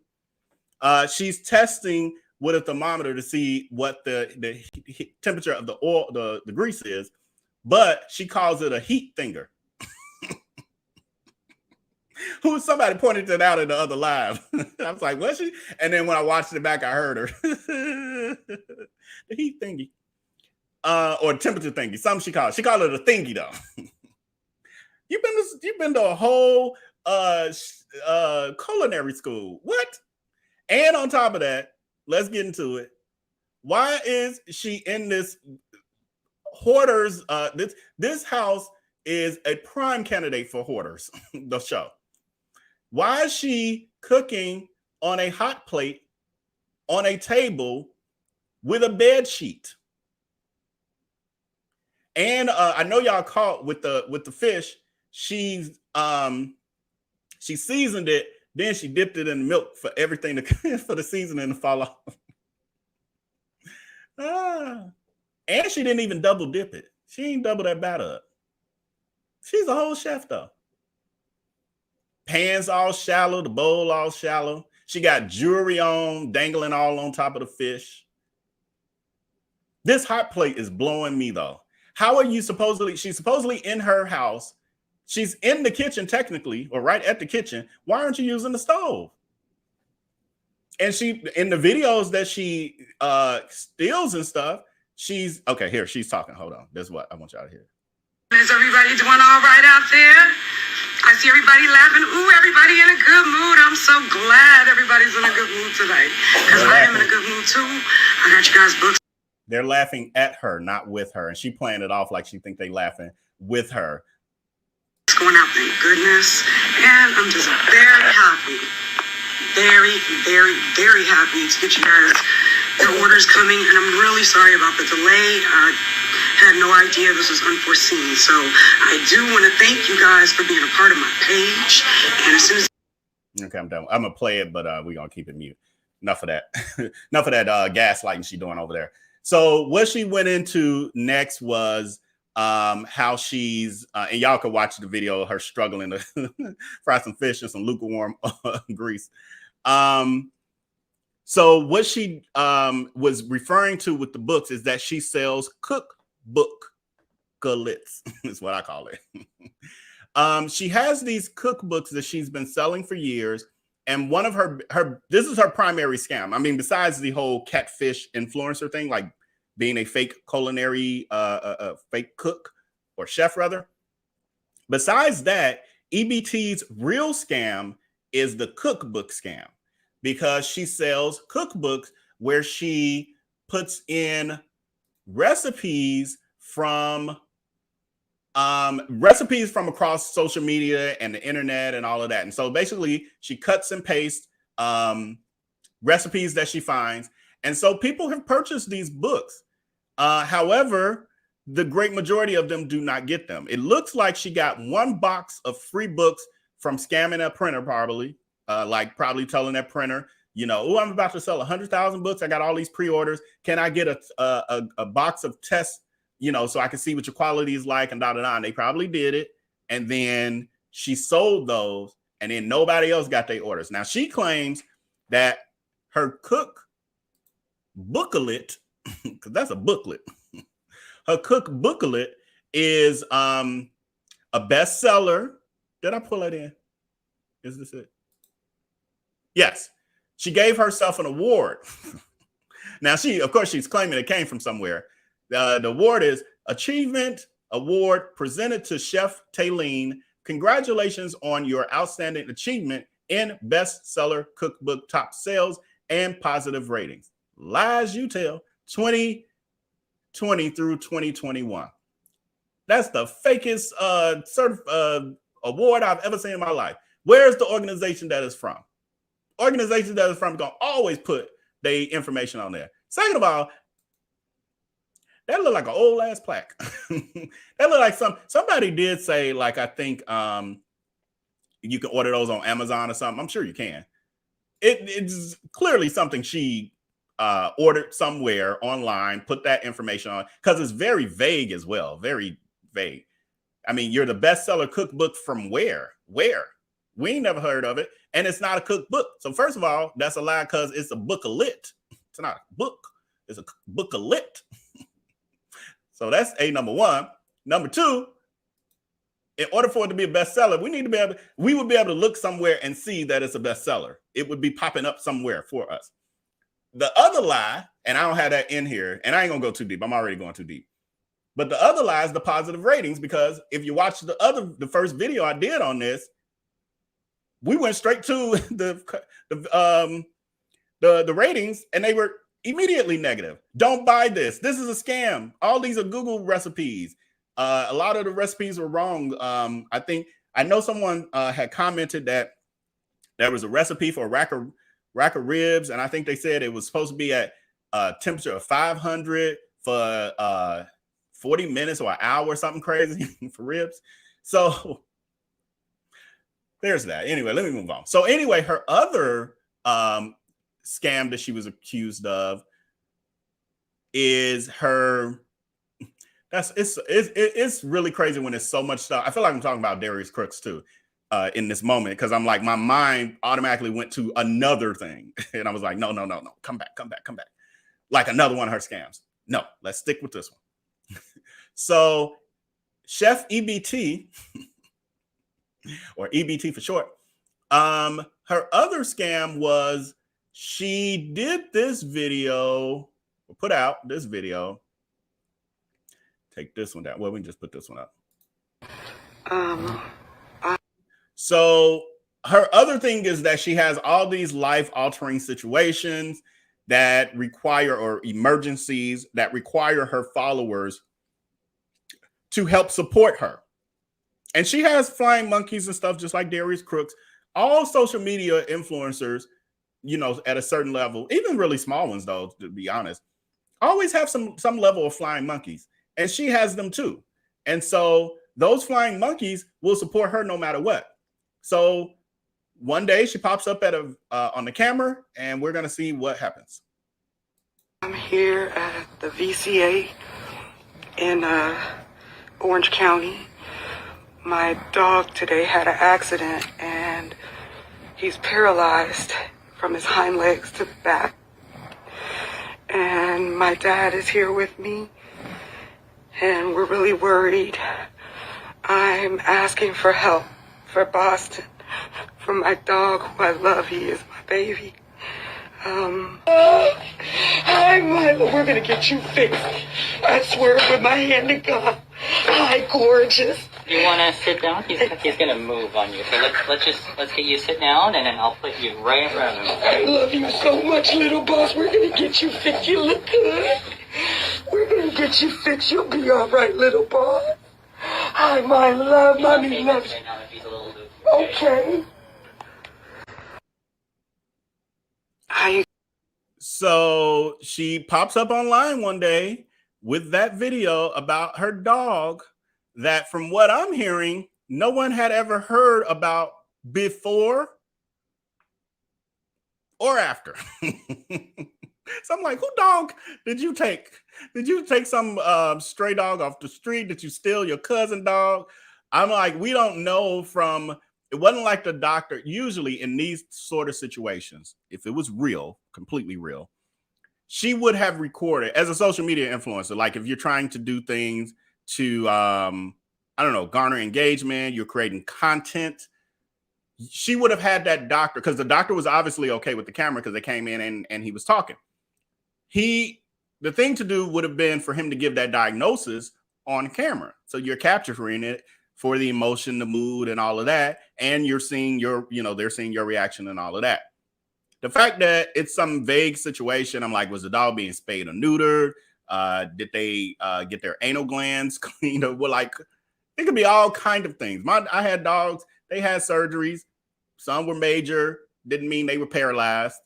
She's testing with a thermometer to see what the temperature of the oil, the grease is, but she calls it a heat finger. Somebody pointed that out in the other live. I was like, was she? And then when I watched it back, I heard her. The heat thingy. Or temperature thingy. Something she called it a thingy though. You've been to a whole culinary school. What? And on top of that, let's get into it. Why is she in this hoarders? This house is a prime candidate for hoarders, the show. Why is she cooking on a hot plate on a table with a bed sheet? And I know y'all caught with the fish. She seasoned it, then she dipped it in the milk for everything for the seasoning to fall off. And she didn't even double dip it. She ain't double that batter up. She's a whole chef though. Pans all shallow, the bowl all shallow. She got jewelry on, dangling all on top of the fish. This hot plate is blowing me though. How are you she's supposedly in her house. She's in the kitchen technically, or right at the kitchen. Why aren't you using the stove? And she, in the videos that she steals and stuff, she's, okay, here, she's talking. Hold on. This is what I want y'all to hear. Is everybody doing all right out there? I see everybody laughing. Ooh, everybody in a good mood. I'm so glad everybody's in a good mood tonight, because I am in a good mood too. I got you guys books. They're laughing at her, not with her. And she playing it off like she think they laughing with her. It's going out, thank goodness. And I'm just very happy. Very, very, very happy to get you guys your orders coming. And I'm really sorry about the delay. I had no idea this was unforeseen. So I do want to thank you guys for being a part of my page. And as soon as... Okay, I'm done. I'm going to play it, but we're going to keep it mute. Enough of that. Enough of that gaslighting she's doing over there. So what she went into next was how she's, and y'all can watch the video of her struggling to fry some fish in some lukewarm grease. So what she was referring to with the books is that she sells cookbooklets, is what I call it. She has these cookbooks that she's been selling for years. And one of her this is her primary scam. I mean, besides the whole catfish influencer thing, like being a fake culinary, fake cook or chef rather. Besides that, EBT's real scam is the cookbook scam, because she sells cookbooks where she puts in recipes from across social media and the internet and all of that. And so basically she cuts and pastes recipes that she finds. And so people have purchased these books. However, the great majority of them do not get them. It looks like she got one box of free books from scamming that printer, probably telling that printer, you know, oh, I'm about to sell 100,000 books. I got all these pre-orders. Can I get a box of tests, you know, so I can see what your quality is like and da-da-da. And they probably did it. And then she sold those, and then nobody else got their orders. Now she claims that her cook booklet, because that's a booklet, her cook booklet is a bestseller. Did I pull that in? Is this it? Yes. She gave herself an award. Now of course, she's claiming it came from somewhere. The award is Achievement Award presented to Chef Taylene. Congratulations on your outstanding achievement in bestseller cookbook top sales and positive ratings. Lies you tell, 2020 through 2021. That's the fakest award I've ever seen in my life. Where's the organization that is from? Organization that is from gonna always put their information on there. Second of all, that look like an old ass plaque. That look like somebody did say, like, I think you can order those on Amazon or something. I'm sure you can. It's clearly something she ordered somewhere online, put that information on, because it's very vague as well. Very vague. I mean, you're the bestseller cookbook from where? Where? We ain't never heard of it. And it's not a cookbook. So first of all, that's a lie, because it's a booklet. It's not a book. It's a booklet. So that's number one. Number two, in order for it to be a bestseller, we would be able to look somewhere and see that it's a bestseller. It would be popping up somewhere for us. The other lie, and I don't have that in here, and I ain't gonna go too deep. I'm already going too deep. But the other lie is the positive ratings, because if you watch the first video I did on this, we went straight to the ratings, and they were immediately negative. Don't buy this. This is a scam. All these are Google recipes. A lot of the recipes were wrong. I know someone had commented that there was a recipe for a rack of ribs, and I think they said it was supposed to be at a temperature of 500 for 40 minutes or an hour or something crazy for ribs. So there's that. Anyway, let me move on. So anyway, her other scam that she was accused of is it's really crazy when there's so much stuff. I feel like I'm talking about Darius Crooks too. in this moment, because I'm like, my mind automatically went to another thing. And I was like, no, come back. Like another one of her scams. No, let's stick with this one. So Chef EBT, or EBT for short, her other scam was she did this video, or put out this video. Take this one down. Well, we can just put this one up. So her other thing is that she has all these life-altering situations that require, or emergencies that require her followers to help support her. And she has flying monkeys and stuff, just like Darius Crooks. All social media influencers, you know, at a certain level, even really small ones, though, to be honest, always have some level of flying monkeys. And she has them too. And so those flying monkeys will support her no matter what. So one day she pops up at on the camera, and we're going to see what happens. I'm here at the VCA in Orange County. My dog today had an accident, and he's paralyzed from his hind legs to the back. And my dad is here with me, and we're really worried. I'm asking for help for Boston, for my dog who I love. He is my baby. We're gonna get you fixed. I swear with my hand to God. Hi, gorgeous. You want to sit down? He's gonna move on you. So let's get you sit down, and then I'll put you right in front of him. I love you so much, little boss. We're gonna get you fixed. You look good. We're gonna get you fixed. You'll be all right, little boss. Hi, my love. Mommy loves you. Okay. So she pops up online one day with that video about her dog that, from what I'm hearing, no one had ever heard about before or after. So I'm like, who dog did you take? Did you take some stray dog off the street? Did you steal your cousin dog? I'm like, we don't know from... It wasn't like the doctor. Usually in these sort of situations, if it was real, completely real, she would have recorded as a social media influencer. Like if you're trying to do things to, I don't know, garner engagement, you're creating content, she would have had that doctor, because the doctor was obviously okay with the camera because they came in and he was talking. The thing to do would have been for him to give that diagnosis on camera. So you're capturing it for the emotion, the mood, and all of that. And you're seeing they're seeing your reaction and all of that. The fact that it's some vague situation, I'm like, was the dog being spayed or neutered? Did they get their anal glands cleaned? Well, like, it could be all kind of things. I had dogs, they had surgeries. Some were major, didn't mean they were paralyzed.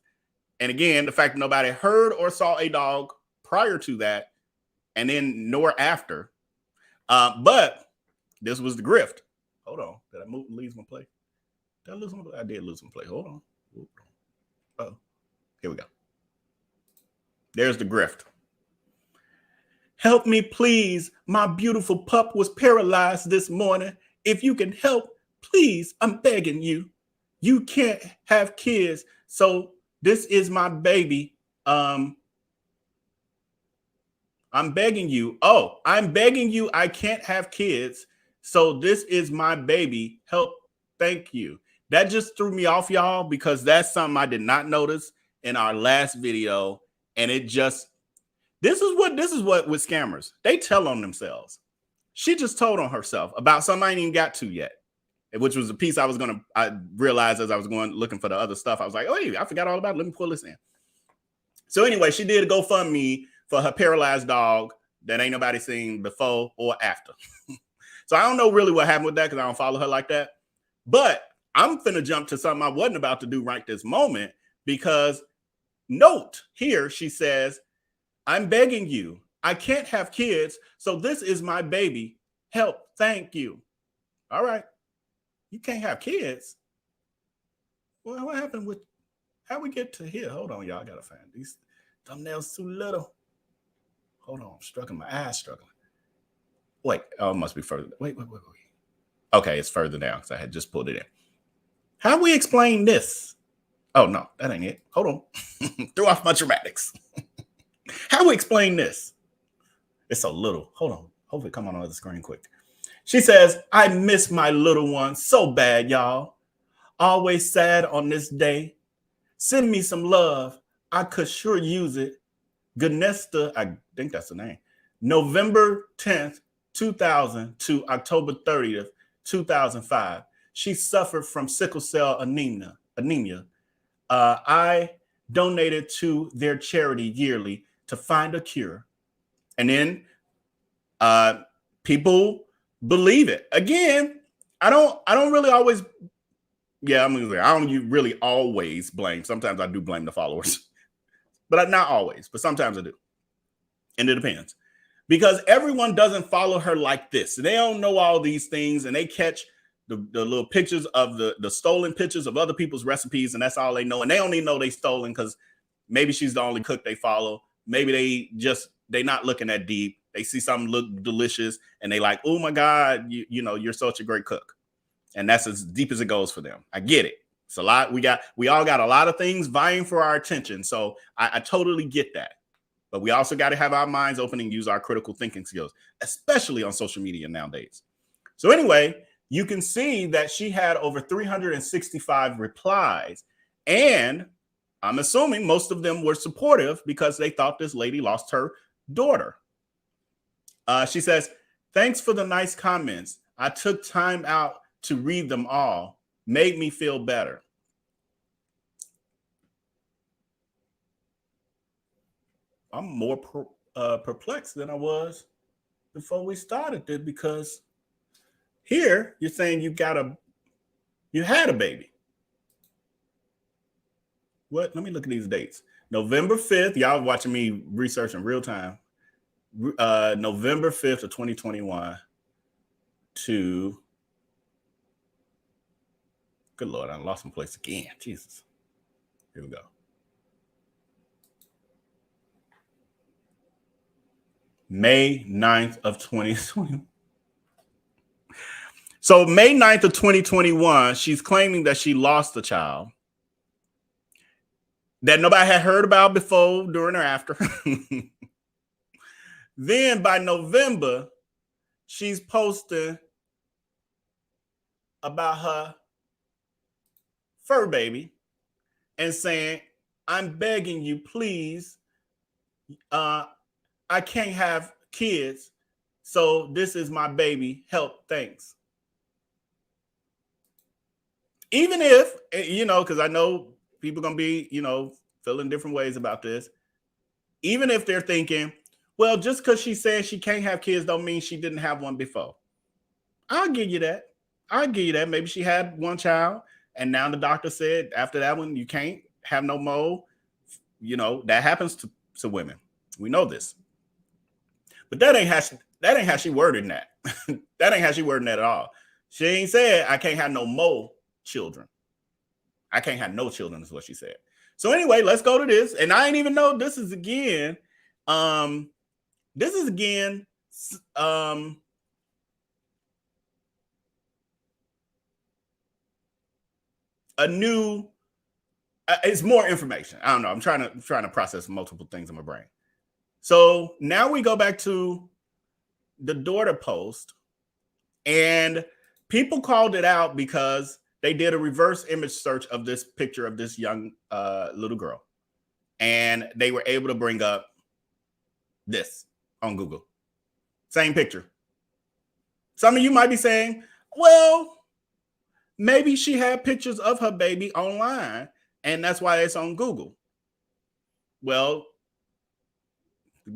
And again, the fact that nobody heard or saw a dog prior to that, and then nor after. But this was the grift. Hold on. Did I lose my play? Did I lose my play? I did lose my play. Hold on. Oh, here we go. There's the grift. Help me, please. My beautiful pup was paralyzed this morning. If you can help, please, I'm begging you. You can't have kids. So this is my baby. I'm begging you. Oh, I'm begging you. I can't have kids. So this is my baby. Help. Thank you. That just threw me off, y'all, because that's something I did not notice in our last video. And it just, this is what with scammers, they tell on themselves. She just told on herself about something I ain't even got to yet, which was a piece I realized as I was going looking for the other stuff. I was like, oh, hey, I forgot all about it. Let me pull this in. So anyway, she did a GoFundMe for her paralyzed dog that ain't nobody seen before or after. So I don't know really what happened with that because I don't follow her like that. But I'm finna jump to something I wasn't about to do right this moment, because note here, she says, I'm begging you. I can't have kids. So this is my baby. Help. Thank you. All right. You can't have kids. Well, what happened with how we get to here? Hold on, y'all. I gotta find these thumbnails too little. Hold on. I'm struggling. My eyes struggling. Wait. Oh, it must be further. Wait. Okay, it's further down because I had just pulled it in. How do we explain this? Oh, no, that ain't it. Hold on. Threw off my dramatics. How do we explain this? It's so little. Hold on. Hopefully come on the screen quick. She says, I miss my little one so bad, y'all. Always sad on this day. Send me some love. I could sure use it. Ganesta, I think that's the name. November 10th, 2000 to October 30th, 2005. She suffered from sickle cell anemia. I donated to their charity yearly to find a cure. And then people believe it. Again, I don't really always, I don't really always blame. Sometimes I do blame the followers, but not always, but sometimes I do. And it depends. Because everyone doesn't follow her like this. They don't know all these things, and they catch the little pictures of the stolen pictures of other people's recipes, and that's all they know. And they only know they stolen because maybe she's the only cook they follow. Maybe they not looking that deep. They see something look delicious, and they like, oh my God, you know, you're such a great cook. And that's as deep as it goes for them. I get it. It's a lot. We all got a lot of things vying for our attention. So I totally get that. But we also got to have our minds open and use our critical thinking skills, especially on social media nowadays. So anyway, you can see that she had over 365 replies. And I'm assuming most of them were supportive because they thought this lady lost her daughter. She says, thanks for the nice comments. I took time out to read them all. Made me feel better. I'm more perplexed than I was before we started this, because here you're saying you had a baby. What? Let me look at these dates. November 5th. Y'all watching me research in real time. November 5th of 2021 to, good Lord, I lost my place again. Jesus. Here we go. May 9th of 2020. So May 9th of 2021, she's claiming that she lost a child that nobody had heard about before, during, or after. Then by November, she's posting about her fur baby and saying, I'm begging you, please. I can't have kids, so this is my baby. Help, thanks. Even if, you know, because I know people are going to be, you know, feeling different ways about this. Even if they're thinking, well, just because she's saying she can't have kids don't mean she didn't have one before. I'll give you that. Maybe she had one child, and now the doctor said after that one, you can't have no more. You know, that happens to women. We know this. But that ain't how she worded that. That ain't how she worded that at all. She ain't said, I can't have no more children. I can't have no children is what she said. So anyway, let's go to this. And I ain't even know this is again a new, it's more information. I don't know. I'm trying to process multiple things in my brain. So now we go back to the daughter post, and people called it out because they did a reverse image search of this picture of this young little girl, and they were able to bring up this on Google. Same picture. Some of you might be saying, well, maybe she had pictures of her baby online, and that's why it's on Google. Well,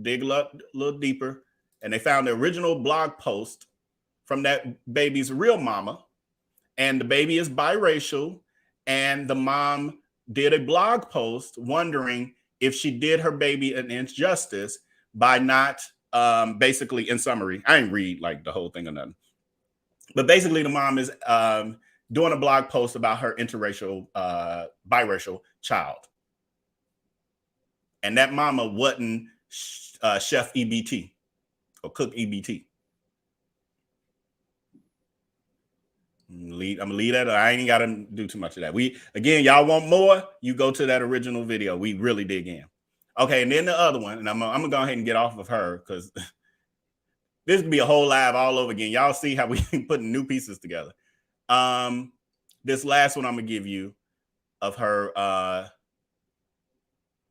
dig a little deeper, and they found the original blog post from that baby's real mama, and the baby is biracial, and the mom did a blog post wondering if she did her baby an injustice by not, basically, in summary, I didn't read like the whole thing or nothing, but basically the mom is doing a blog post about her interracial, biracial child, and that mama wasn't Chef EBT or Cook EBT. I'm gonna leave that. I ain't gotta do too much of that. Again, y'all want more? You go to that original video. We really dig in. Okay, and then the other one, and I'm gonna go ahead and get off of her because this could be a whole live all over again. Y'all see how we putting new pieces together. This last one I'm gonna give you of her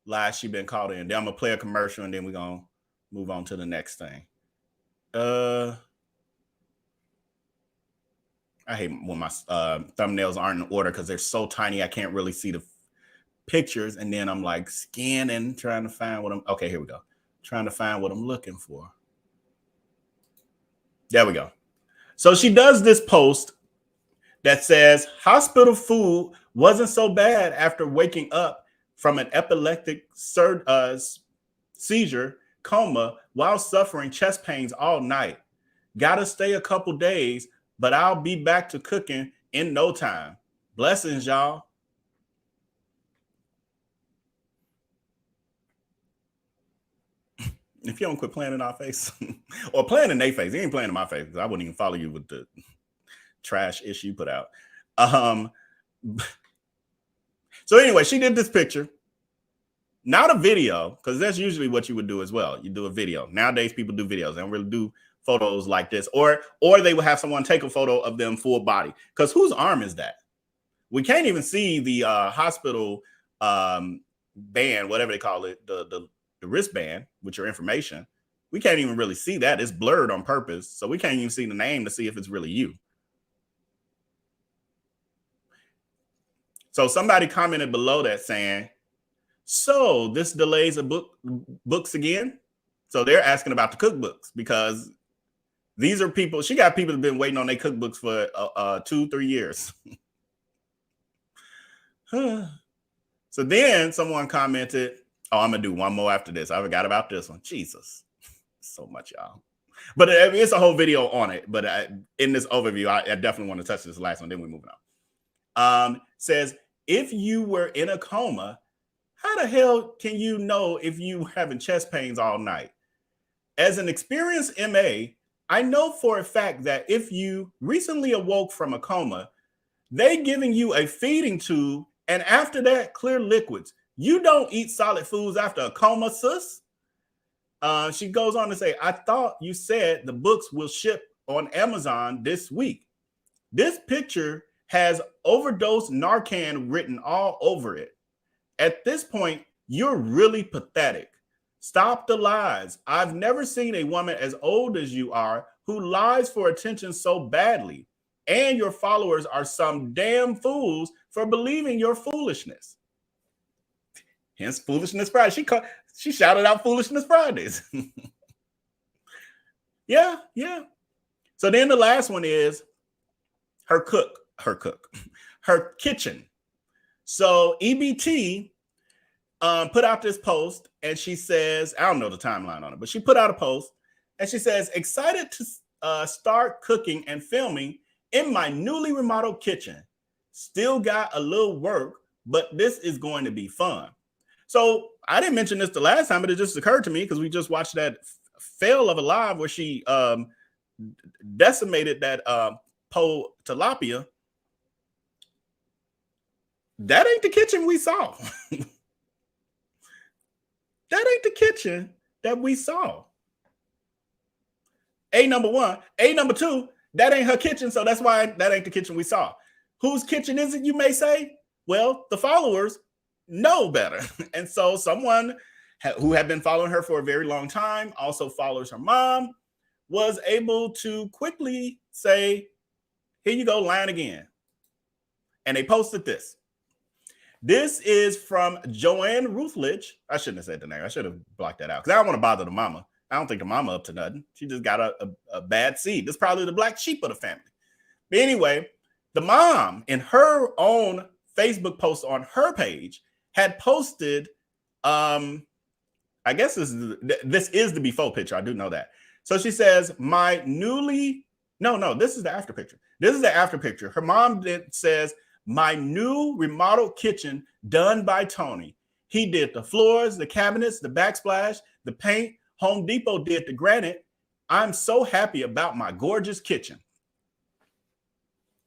lies she been caught in. Then I'm gonna play a commercial and then we're gonna move on to the next thing. I hate when my thumbnails aren't in order because they're so tiny I can't really see the pictures, and then I'm like scanning, trying to find what I'm. Okay, here we go. Trying to find what I'm looking for. There we go. So she does this post that says hospital food wasn't so bad after waking up from an epileptic seizure coma while suffering chest pains all night. Gotta stay a couple days, but I'll be back to cooking in no time. Blessings, y'all. If you don't quit playing in our face or playing in their face, you ain't playing in my face because I wouldn't even follow you with the trash issue you put out. So anyway, she did this picture, not a video, because that's usually what you would do as well. You do a video. Nowadays, people do videos. They don't really do photos like this, or they will have someone take a photo of them full body. Because whose arm is that? We can't even see the hospital band, whatever they call it, the wristband with your information. We can't even really see that. It's blurred on purpose, so we can't even see the name to see if it's really you. So somebody commented below that saying, so this delays a books again. So they're asking about the cookbooks because these are people, she got people that have been waiting on their cookbooks for 2-3 years. So then someone commented, oh, I'm going to do one more after this. I forgot about this one. Jesus. So much, y'all. But it's a whole video on it. But in this overview, I definitely want to touch this last one. Then we're moving on. Says, if you were in a coma, how the hell can you know if you having chest pains all night? As an experienced MA, I know for a fact that if you recently awoke from a coma, they giving you a feeding tube, and after that, clear liquids. You don't eat solid foods after a coma, sis. She goes on to say, I thought you said the books will ship on Amazon this week. This picture has overdose Narcan written all over it. At this point, you're really pathetic. Stop the lies. I've never seen a woman as old as you are who lies for attention so badly. And your followers are some damn fools for believing your foolishness. Hence Foolishness Friday. She shouted out Foolishness Fridays. Yeah. So then the last one is her kitchen. So EBT put out this post and she says, I don't know the timeline on it, but she put out a post and she says, excited to start cooking and filming in my newly remodeled kitchen. Still got a little work, but this is going to be fun. So I didn't mention this the last time, but it just occurred to me because we just watched that fail of a live where she decimated that po tilapia. That ain't the kitchen we saw. That ain't the kitchen that we saw. A number one. A number two, that ain't her kitchen, so that's why that ain't the kitchen we saw. Whose kitchen is it, you may say? Well, the followers know better. And so someone who had been following her for a very long time, also follows her mom, was able to quickly say, here you go, lying again. And they posted this. This is from Joanne Ruthledge. I shouldn't have said the name. I should have blocked that out because I don't want to bother the mama. I don't think the mama up to nothing. She just got a bad seed. This is probably the black sheep of the family. But anyway, the mom in her own Facebook post on her page had posted, I guess this is the before picture. I do know that. So she says, this is the after picture. This is the after picture. Her mom says, my new remodeled kitchen done by Tony. He did the floors, the cabinets, the backsplash, the paint. Home Depot did the granite. I'm so happy about my gorgeous kitchen.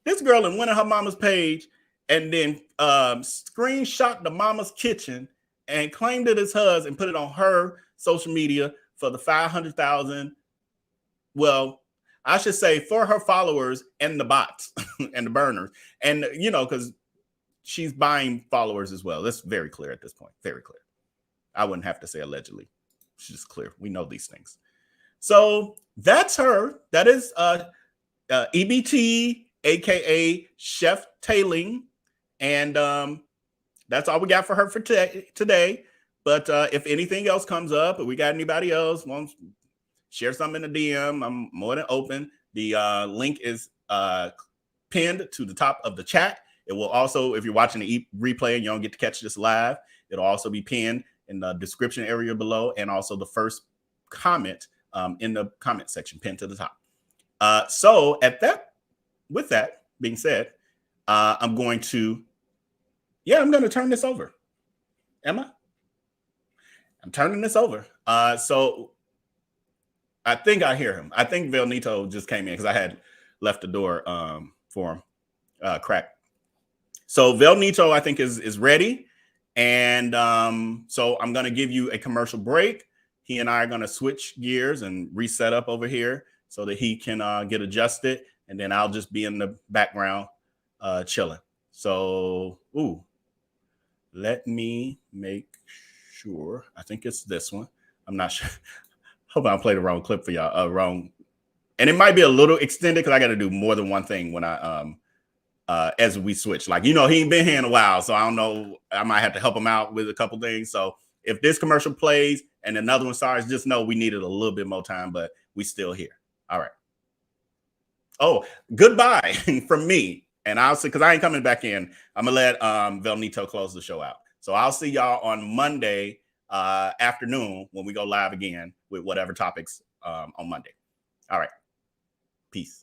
This girl went on her mama's page and then screenshot the mama's kitchen and claimed it as hers and put it on her social media for the 500,000. Well, I should say for her followers and the bots and the burners. And, you know, because she's buying followers as well. That's very clear at this point. Very clear. I wouldn't have to say allegedly. It's just clear. We know these things. So that's her. That is EBT, aka Chef Tailing. And that's all we got for her for today. But if anything else comes up, or we got anybody else wants to share something in the DM, I'm more than open. The link is pinned to the top of the chat. It will also, if you're watching the replay and you don't get to catch this live, it'll also be pinned in the description area below, and also the first comment in the comment section pinned to the top. So with that being said, I'm going to turn this over. Am I? I'm turning this over. So I think I hear him. I think VellNito just came in because I had left the door for him cracked. So VellNito, I think, is ready. And so I'm going to give you a commercial break. He and I are going to switch gears and reset up over here so that he can get adjusted. And then I'll just be in the background chilling. So, let me make sure. I think it's this one. I'm not sure. Hope I don't play the wrong clip for y'all. Wrong. And it might be a little extended because I got to do more than one thing when I as we switch. Like, you know, he ain't been here in a while, so I don't know. I might have to help him out with a couple things. So if this commercial plays and another one starts, just know we needed a little bit more time, but we still here. All right. Oh, goodbye from me. And I'll see, because I ain't coming back in. I'm gonna let VellNito close the show out. So I'll see y'all on Monday afternoon when we go live again with whatever topics on Monday. All right. Peace.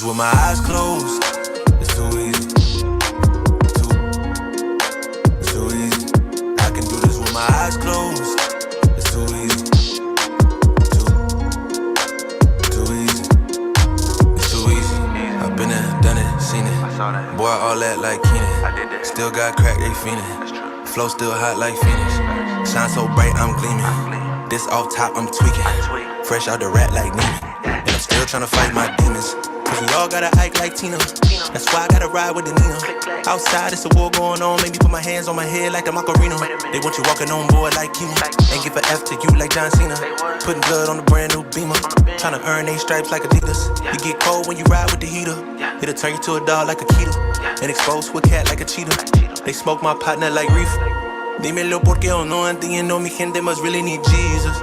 With my eyes closed, it's too easy. It's too easy. I can do this with my eyes closed. It's too easy. Too easy. It's too easy. I've been there, done it, seen it. Boy, all that like Keenan. Still got crack, they fiendin'. Flow still hot like Phoenix. Shine so bright, I'm gleaming. This off top, I'm tweaking. Fresh out the rat like Neiman. And I'm still tryna fight my demons. We all gotta act like Tina. That's why I gotta ride with the Nina. Outside, it's a war going on. Maybe put my hands on my head like the Macarena. They want you walking on board like Kima. Ain't give a F to you like John Cena. Putting blood on the brand new Beamer. Tryna earn they stripes like Adidas. You get cold when you ride with the heater. It'll turn you to a dog like a keto. And expose to a cat like a cheetah. They smoke my partner like reefer. Dímelo porque yo no entiendo. Mi gente must really need Jesus.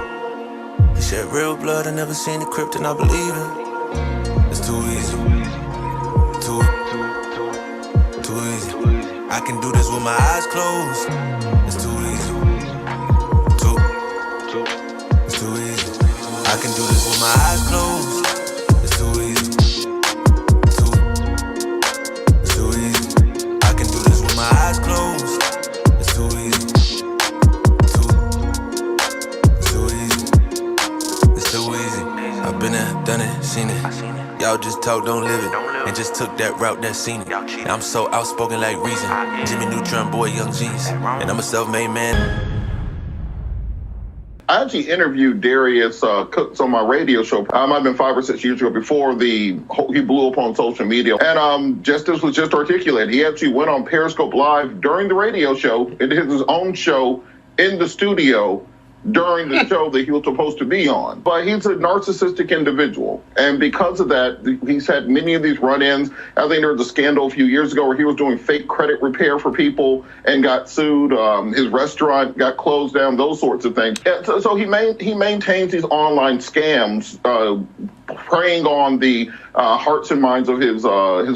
They shed real blood. I never seen the crypt and I believe it. It's too easy. Too easy. I can do this with my eyes closed. It's too easy. It's too easy. I can do this with my eyes closed. It's too easy. It's too easy. I can do this with my eyes closed. It's too easy. It's too easy. It's too easy. I've been there, done it, seen it. Y'all just talk, don't live it. And just took that route, that seen it. Now I'm so outspoken like Reason. Jimmy Neutron, boy, Young G's. And I'm a self-made man. I actually interviewed Darius Crooks on my radio show. I've been 5 or 6 years ago before he blew up on social media. And just as was just articulated, he actually went on Periscope Live during the radio show and did his own show in the studio during the show that he was supposed to be on. But he's a narcissistic individual. And because of that, he's had many of these run-ins. I think there was a scandal a few years ago where he was doing fake credit repair for people and got sued. His restaurant got closed down, those sorts of things. So he maintains these online scams, preying on the hearts and minds of his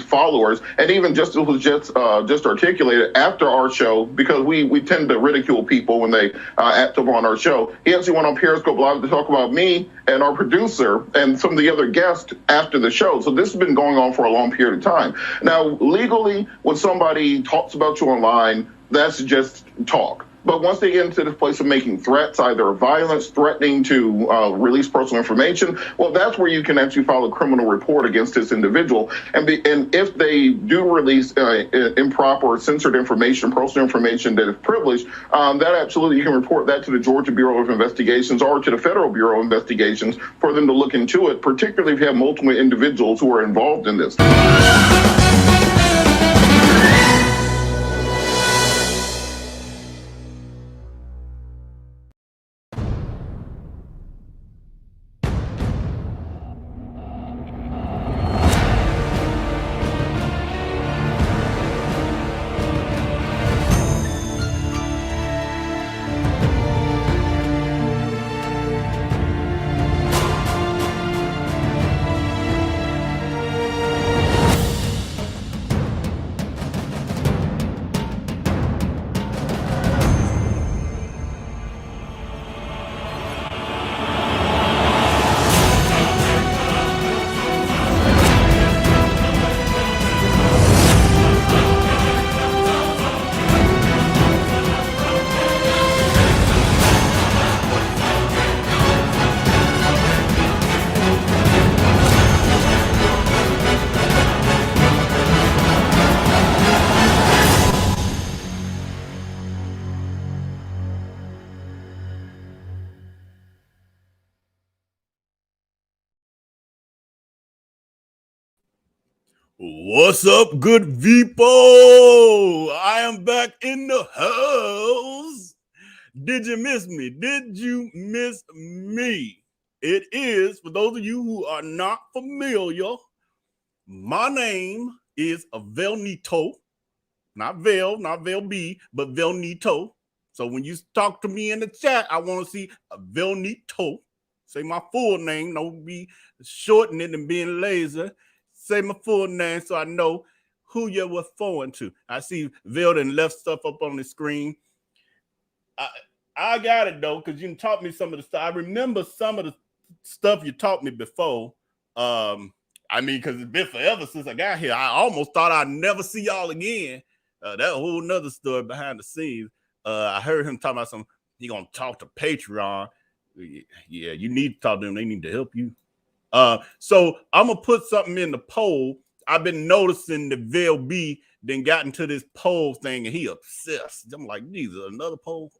followers. And even just articulated after our show, because we tend to ridicule people when they act up on our show. He actually went on Periscope Live to talk about me and our producer and some of the other guests after the show. So this has been going on for a long period of time. Now, legally, when somebody talks about you online, that's just talk. But once they get into the place of making threats, either violence, threatening to release personal information, well, that's where you can actually file a criminal report against this individual. And if they do release improper or censored information, personal information that is privileged, that absolutely you can report that to the Georgia Bureau of Investigations or to the Federal Bureau of Investigations for them to look into it, particularly if you have multiple individuals who are involved in this. What's up, good people? I am back in the house. Did you miss me? Did you miss me? It is, for those of you who are not familiar, my name is VellNito. Not Vell B, but VellNito. So when you talk to me in the chat, I want to see VellNito. Say my full name. Don't be shortening it and being lazy. Say my full name so I know who you were forwarding to. I see Vell and left stuff up on the screen. I got it though, because you taught me some of the stuff. I remember some of the stuff you taught me before. I mean, because it's been forever since I got here. I almost thought I'd never see y'all again. That whole nother story behind the scenes. I heard him talking about he gonna talk to Patreon. Yeah, you need to talk to them. They need to help you. So I'm gonna put something in the poll. I've been noticing that Vell B then got into this poll thing and he obsessed. I'm like, Jesus, another poll,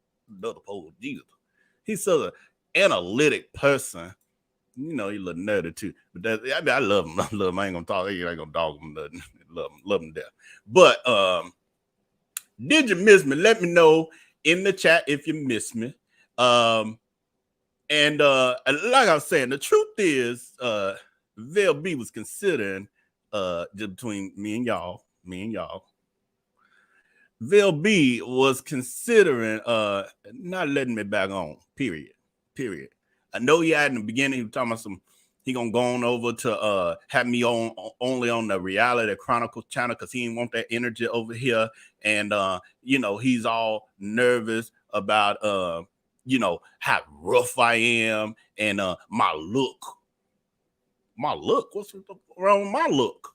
Jesus. He's such an analytic person. You know, he a little nerdy too. But I love him. I love him. I ain't gonna talk. I ain't gonna dog him nothing. Love him to death. But did you miss me? Let me know in the chat if you missed me. And like I was saying, the truth is, Vell B was considering, just between me and y'all, Vell B was considering not letting me back on, period. I know he had in the beginning, he was talking about he gonna go on over to have me on only on the Reality Chronicles channel because he didn't want that energy over here. And you know, he's all nervous about you know, how rough I am and my look. What's wrong with my look?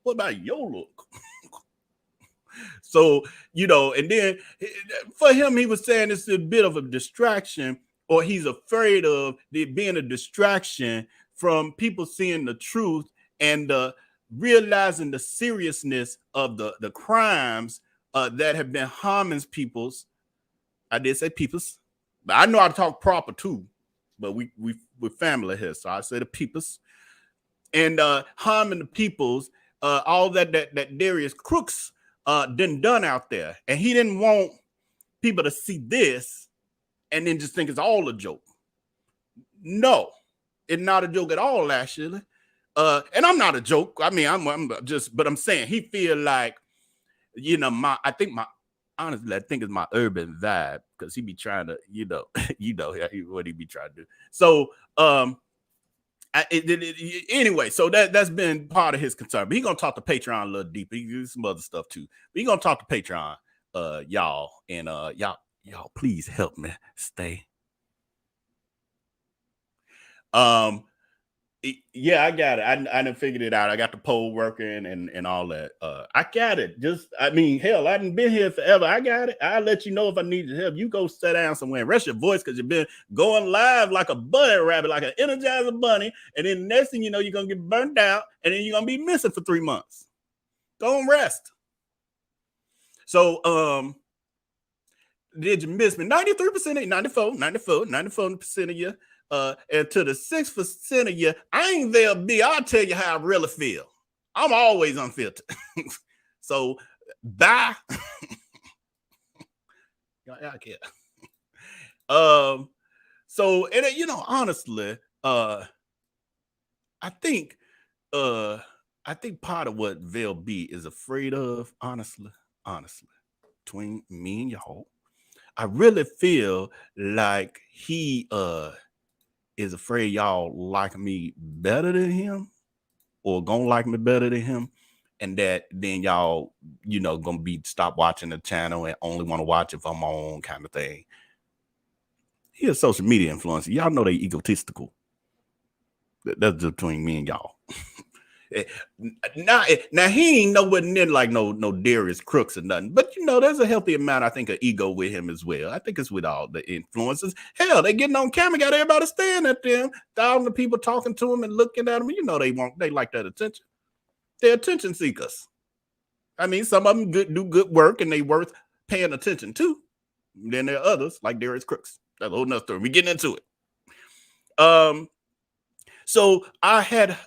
What about your look? So, you know, and then for him, he was saying it's a bit of a distraction, or he's afraid of it being a distraction from people seeing the truth and realizing the seriousness of the crimes that have been harming people's. I did say people's. But I know how to talk proper too. But we're family here, so I say the peoples and harming the peoples. All that Darius Crooks done out there, and he didn't want people to see this and then just think it's all a joke. No, it's not a joke at all, actually. And I'm not a joke. I mean, I'm just, but I'm saying he feel like, you know, honestly, I think it's my urban vibe because he be trying to, what he be trying to do. So, anyway, so that's been part of his concern. But he's gonna talk to Patreon a little deeper. He do some other stuff too. But he's gonna talk to Patreon, y'all, and y'all, please help me stay. Yeah, I got it. I done figured it out. I got the poll working and all that. I got it. I hell, I done been here forever. I got it. I'll let you know if I need your help. You go sit down somewhere and rest your voice because you've been going live like a bunny rabbit, like an Energizer bunny. And then the next thing you know, you're going to get burnt out and then you're going to be missing for 3 months. Go and rest. So, did you miss me? 93%, 94% of you. And to the 6% of you, I ain't Vell B. I'll tell you how I really feel. I'm always unfiltered. So, bye. I care. So, and honestly, I think part of what Vell B is afraid of, honestly, between me and y'all, I really feel like he is afraid y'all like me better than him or gonna like me better than him, and that then y'all, gonna stop watching the channel and only want to watch if I'm on kind of thing. He a social media influencer. Y'all know they egotistical. That's just between me and y'all. Now he ain't nowhere near like no Darius Crooks or nothing, but there's a healthy amount, I think, of ego with him as well. I think it's with all the influencers. Hell, they getting on camera, got everybody staring at them, thousands of people talking to them and looking at them. They like that attention. They're attention seekers. I mean, some of them do good work and they worth paying attention to. Then there are others like Darius Crooks. That's a whole nother story. We getting into it. So I had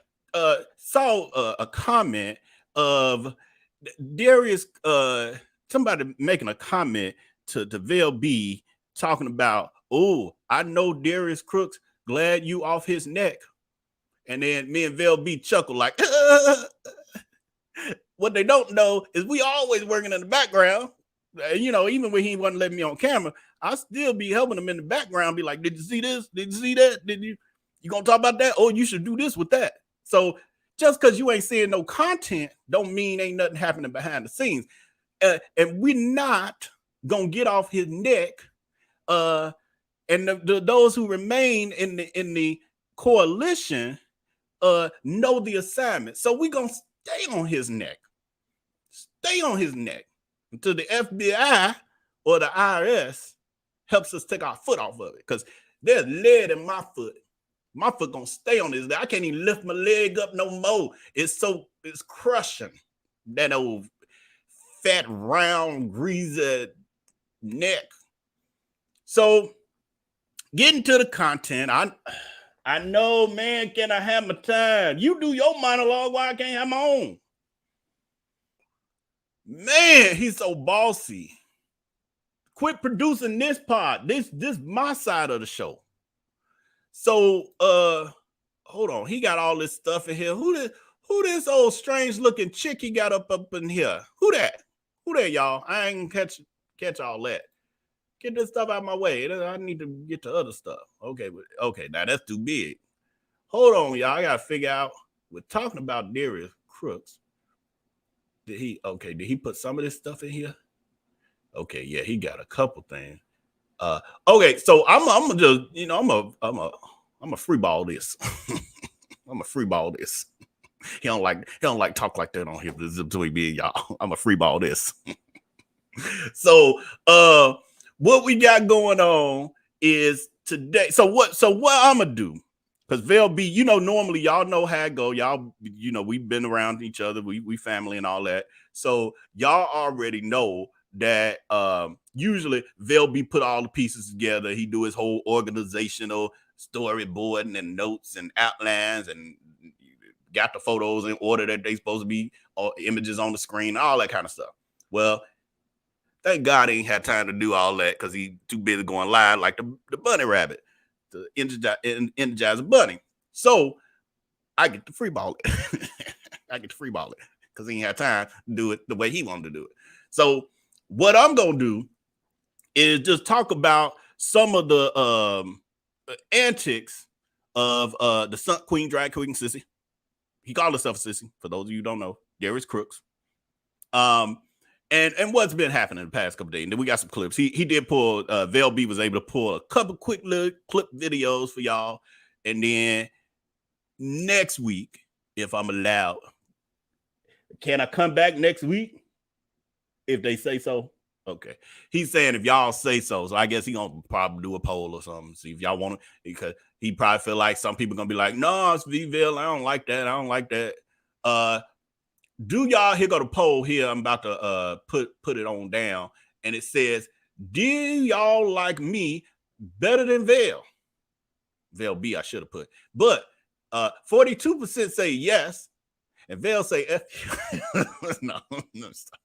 saw a comment of Darius, somebody making a comment to Vell B talking about, oh, I know Darius Crooks, glad you off his neck. And then me and Vell B chuckle like, what they don't know is we always working in the background. Even when he wasn't letting me on camera, I still be helping him in the background, be like, did you see this? Did you see that? You gonna talk about that? Oh, you should do this with that. So just because you ain't seeing no content don't mean ain't nothing happening behind the scenes. And we're not gonna get off his neck. And those who remain in the coalition know the assignment. So we're gonna stay on his neck. Stay on his neck until the FBI or the IRS helps us take our foot off of it. Because there's lead in my foot. My foot gonna stay on this. I can't even lift my leg up no more. It's crushing that old fat, round, greasy neck. So getting to the content, I know, man, can I have my time? You do your monologue, why I can't have my own? Man, he's so bossy. Quit producing this part. This my side of the show. So, hold on. He got all this stuff in here. Who this old strange looking chick he got up in here? Who that, y'all? I ain't catch all that. Get this stuff out of my way. I need to get to other stuff. Okay, now that's too big. Hold on, y'all. I gotta figure out. We're talking about Darius Crooks. Did he put some of this stuff in here? Okay, yeah, he got a couple things. Okay, so I'm just, I'm a freeball this. I'm a freeball this. He don't like talk like that on here. This is between me and y'all. I'm a freeball this. So what we got going on is today. So what I'm gonna do? Because Vell B, normally y'all know how it go. Y'all, we've been around each other. We family and all that. So y'all already know that usually Vell B put all the pieces together. He do his whole organizational storyboarding and notes and outlines and got the photos in order that they supposed to be, or images on the screen, all that kind of stuff. Well, thank God he ain't had time to do all that because he too busy going live like the bunny rabbit, the Energizer bunny. So I get to freeball it. I get to freeball it because he ain't had time to do it the way he wanted to do it. So what I'm gonna do is just talk about some of the antics of the stunt queen, drag queen, sissy. He called himself a sissy, for those of you who don't know, Darius Crooks. And what's been happening in the past couple of days. And then we got some clips. He did pull, Vell B was able to pull a couple quick little clip videos for y'all. And then next week, if I'm allowed, can I come back next week? If they say so. Okay. He's saying if y'all say so. So I guess he gonna probably do a poll or something. See if y'all want to, because he probably feel like some people gonna be like, no, it's VVille. I don't like that. I don't like that. Do y'all, here go the poll here. I'm about to put it on down. And it says, do y'all like me better than Vell? Vell B, I should have put. But 42% say yes. And Vell say F you. No, stop.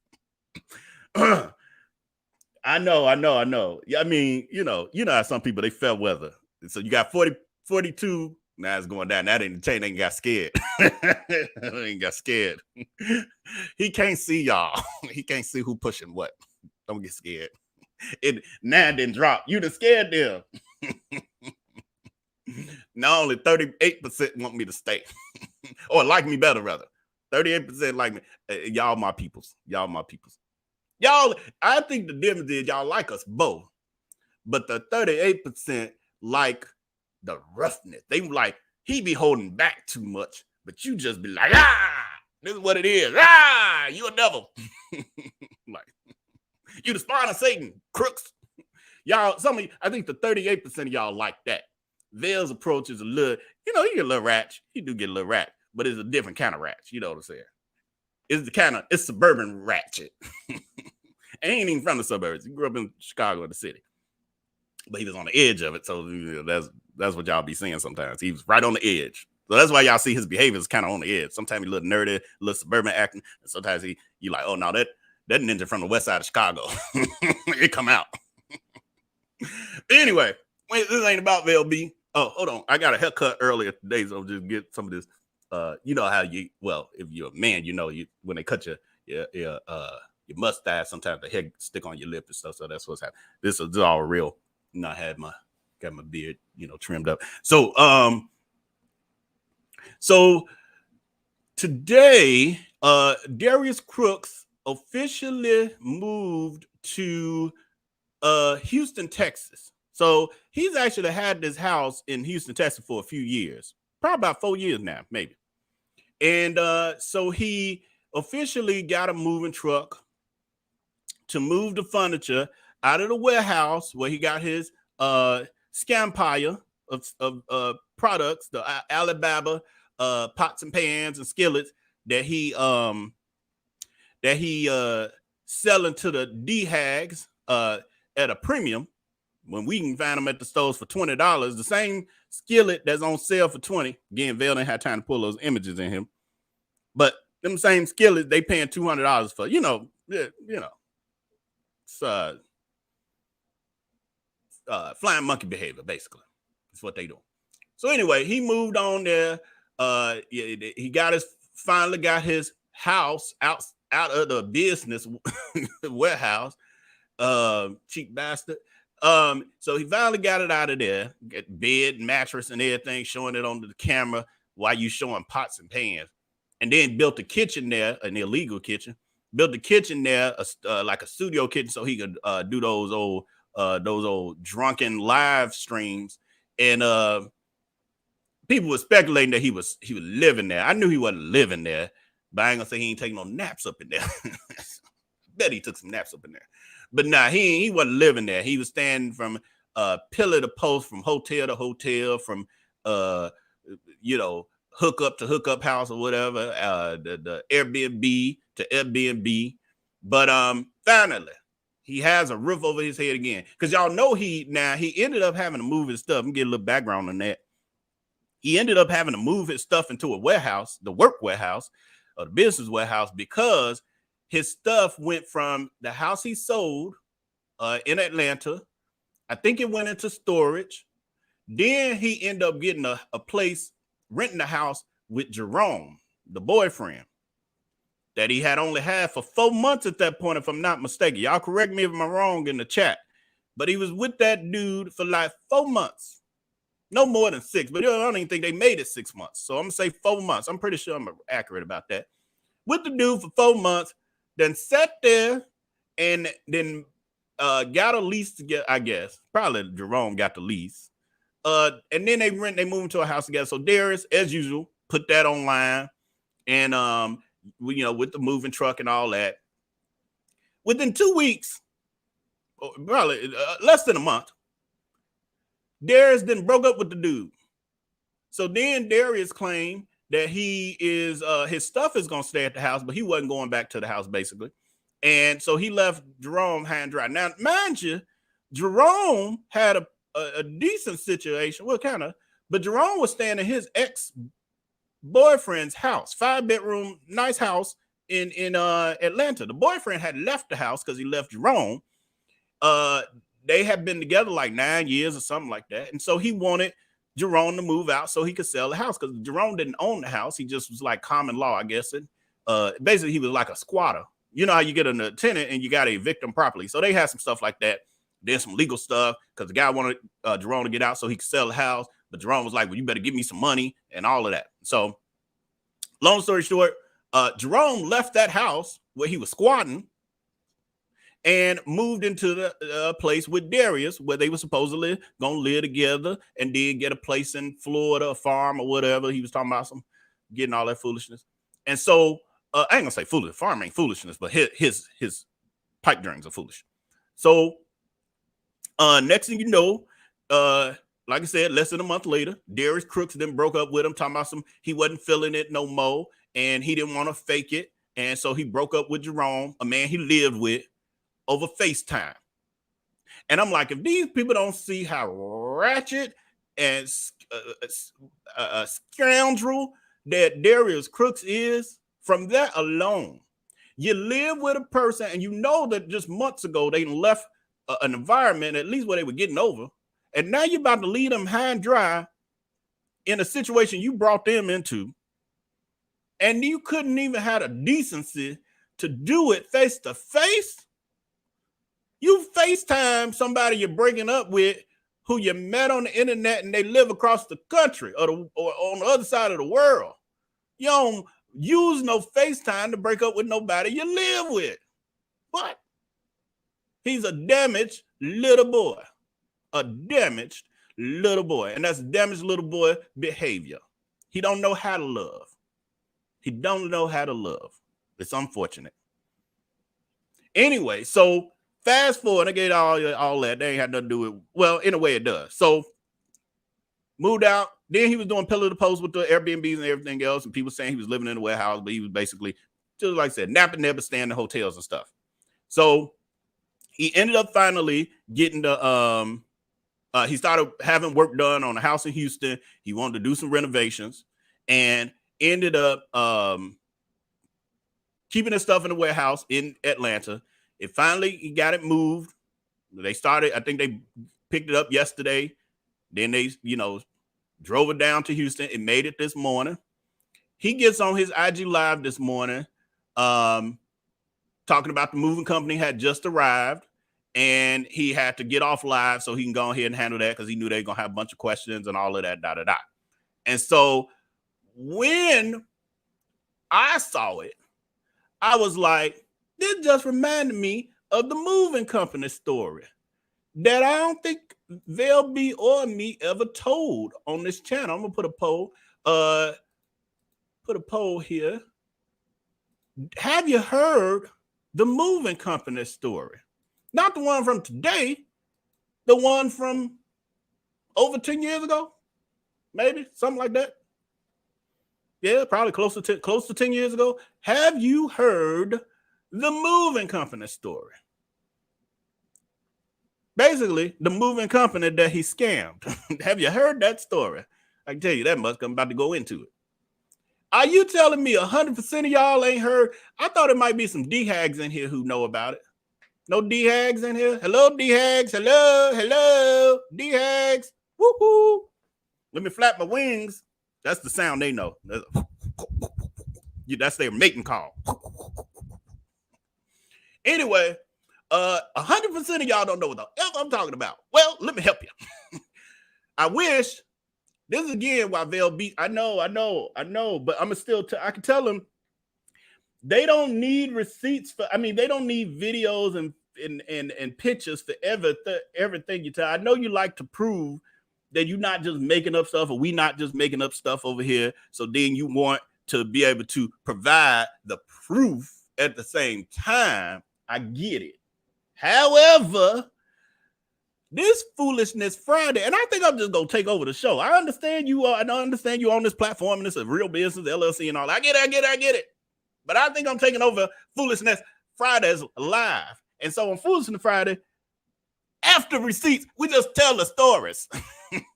I know. Yeah, I mean, you know how some people, they fell weather. So you got 42. Now it's going down. That ain't got scared. Ain't got scared. He can't see y'all. He can't see who pushing what. Don't get scared. It now didn't drop. You done scared them. Now only 38% want me to stay. Or like me better, rather. 38% like me. Y'all my peoples. Y'all my peoples. Y'all, I think the difference is y'all like us both. But the 38% like the roughness. They like, he be holding back too much. But you just be like, this is what it is. You a devil. Like, you the spawn of Satan, crooks. Y'all, I think the 38% of y'all like that. Vell's approach is a little, he get a little ratchet. He do get a little ratchet, but it's a different kind of ratchet. You know what I'm saying? It's suburban ratchet. Ain't even from the suburbs. He grew up in Chicago, the city. But he was on the edge of it. So that's what y'all be seeing sometimes. He was right on the edge. So that's why y'all see his behavior is kind of on the edge. Sometimes he a little nerdy, a little suburban acting. And sometimes you like, oh, no, that ninja from the west side of Chicago. It come out. Anyway, this ain't about Vell B. Oh, hold on. I got a haircut earlier today, so I'll just get some of this. You know how if you're a man, when they cut your mustache, sometimes the hair stick on your lip and stuff. So that's what's happening. This is all real. I had got my beard, trimmed up. So today, Darius Crooks officially moved to Houston, Texas. So he's actually had this house in Houston, Texas for a few years, probably about 4 years now, maybe. And so he officially got a moving truck to move the furniture out of the warehouse where he got his scampire of products, the Alibaba pots and pans and skillets that he selling to the D-hags at a premium when we can find them at the stores for $20. The same skillet that's on sale for $20. Again, Vell didn't have time to pull those images in him, but them same skillets they paying $200 for. It's flying monkey behavior, basically. That's what they do. So anyway, he moved on there. He finally got his house out of the business warehouse. Cheap bastard. So he finally got it out of there. Get bed, mattress, and everything, showing it on the camera while you showing pots and pans. And then built a kitchen there, an illegal kitchen. Built a kitchen there, like a studio kitchen, so he could do those old drunken live streams. And people were speculating that he was living there. I knew he wasn't living there, but I ain't gonna say he ain't taking no naps up in there. Bet he took some naps up in there. But nah, he wasn't living there. He was standing from pillar to post, from hotel to hotel, from hookup to hookup house or whatever, the Airbnb to Airbnb. But finally, He has a roof over his head again. Because y'all know he ended up having to move his stuff. I'm getting a little background on that. He ended up having to move his stuff into a warehouse, the work warehouse or the business warehouse, because his stuff went from the house he sold in Atlanta. I think it went into storage. Then he ended up getting a place, renting a house with Jerome, the boyfriend, that he had only had for 4 months at that point, if I'm not mistaken. Y'all correct me if I'm wrong in the chat. But he was with that dude for like 4 months. No more than 6, but I don't even think they made it 6 months. So I'm going to say 4 months. I'm pretty sure I'm accurate about that. With the dude for 4 months, then sat there and then got a lease together, I guess. Probably Jerome got the lease. And then they moved into a house together. So Darius, as usual, put that online. And with the moving truck and all that. Within 2 weeks, probably less than a month, Darius then broke up with the dude. So then Darius claimed that he is his stuff is gonna stay at the house, but he wasn't going back to the house, basically. And so he left Jerome high and dry. Now, mind you, Jerome had a decent situation, well, kind of, but Jerome was staying in his ex-boyfriend's house, 5-bedroom, nice house in Atlanta. The boyfriend had left the house because he left Jerome. They had been together like 9 years or something like that. And so he wanted Jerome to move out so he could sell the house, because Jerome didn't own the house. He just was like common law, I guess. And basically, he was like a squatter. You know how you get a tenant and you got to evict them properly. So they had some stuff like that. There's some legal stuff because the guy wanted Jerome to get out so he could sell the house. But Jerome was like, well, you better give me some money and all of that. So long story short, Jerome left that house where he was squatting and moved into the place with Darius, where they were supposedly going to live together, and did get a place in Florida, a farm or whatever. He was talking about getting all that foolishness. And so I ain't gonna say foolish. Farm ain't foolishness, but his pipe dreams are foolish. So next thing you know, like I said, less than a month later, Darius Crooks then broke up with him, talking about he wasn't feeling it no more, and he didn't want to fake it. And so he broke up with Jerome, a man he lived with, over FaceTime. And I'm like, if these people don't see how ratchet and scoundrel that Darius Crooks is, from that alone, you live with a person and you know that just months ago they left an environment at least where they were getting over, and now you're about to leave them high and dry in a situation you brought them into, and you couldn't even have the decency to do it face to face. You FaceTime somebody you're breaking up with who you met on the internet and they live across the country or on the other side of the world. You don't use no FaceTime to break up with nobody you live with. What? He's a damaged little boy. A damaged little boy. And that's damaged little boy behavior. He don't know how to love. He don't know how to love. It's unfortunate. Anyway, so fast forward, I get all that. They ain't had nothing to do with, well, in a way it does. So moved out. Then he was doing pillar to post with the Airbnbs and everything else, and people saying he was living in a warehouse, but he was basically, just like I said, napping there, but staying in the hotels and stuff. So he ended up finally getting the, he started having work done on a house in Houston. He wanted to do some renovations and ended up keeping his stuff in the warehouse in Atlanta. He got it moved. They started, I think they picked it up yesterday. Then they, drove it down to Houston. It made it this morning. He gets on his IG Live this morning, talking about the moving company had just arrived and he had to get off live so he can go ahead and handle that because he knew they were going to have a bunch of questions and all of that, And so when I saw it, I was like, this just reminded me of the moving company story that I don't think Vell B or me ever told on this channel. I'm gonna put a poll here. Have you heard the moving company story? Not the one from today, the one from over 10 years ago, maybe something like that. Yeah, probably close to 10 years ago. Have you heard the moving company story? basically the moving company that he scammed. Have you heard that story? I can tell you that much. I'm about to go into it. Are you telling me 100% of y'all ain't heard? I thought it might be some D-hags in here who know about it. No D-hags in here? Hello, D-hags. Hello, D-hags. Woo-hoo. Let me flap my wings. That's the sound they know. That's their mating call. Anyway, 100% of y'all don't know what the hell I'm talking about. Well, let me help you. I wish. This is again why Vell B. I know, but I'm still. I can tell them they don't need receipts for. I mean, they don't need videos and pictures for everything you tell. I know you like to prove that you're not just making up stuff, or we not just making up stuff over here. So then you want to be able to provide the proof at the same time. I get it. However, this Foolishness Friday, and I think I'm just gonna take over the show. I understand you are, and I understand you on this platform, and it's a real business, LLC, and all. I get it. But I think I'm taking over Foolishness Fridays live. And so on Foolishness Friday, after receipts, we just tell the stories.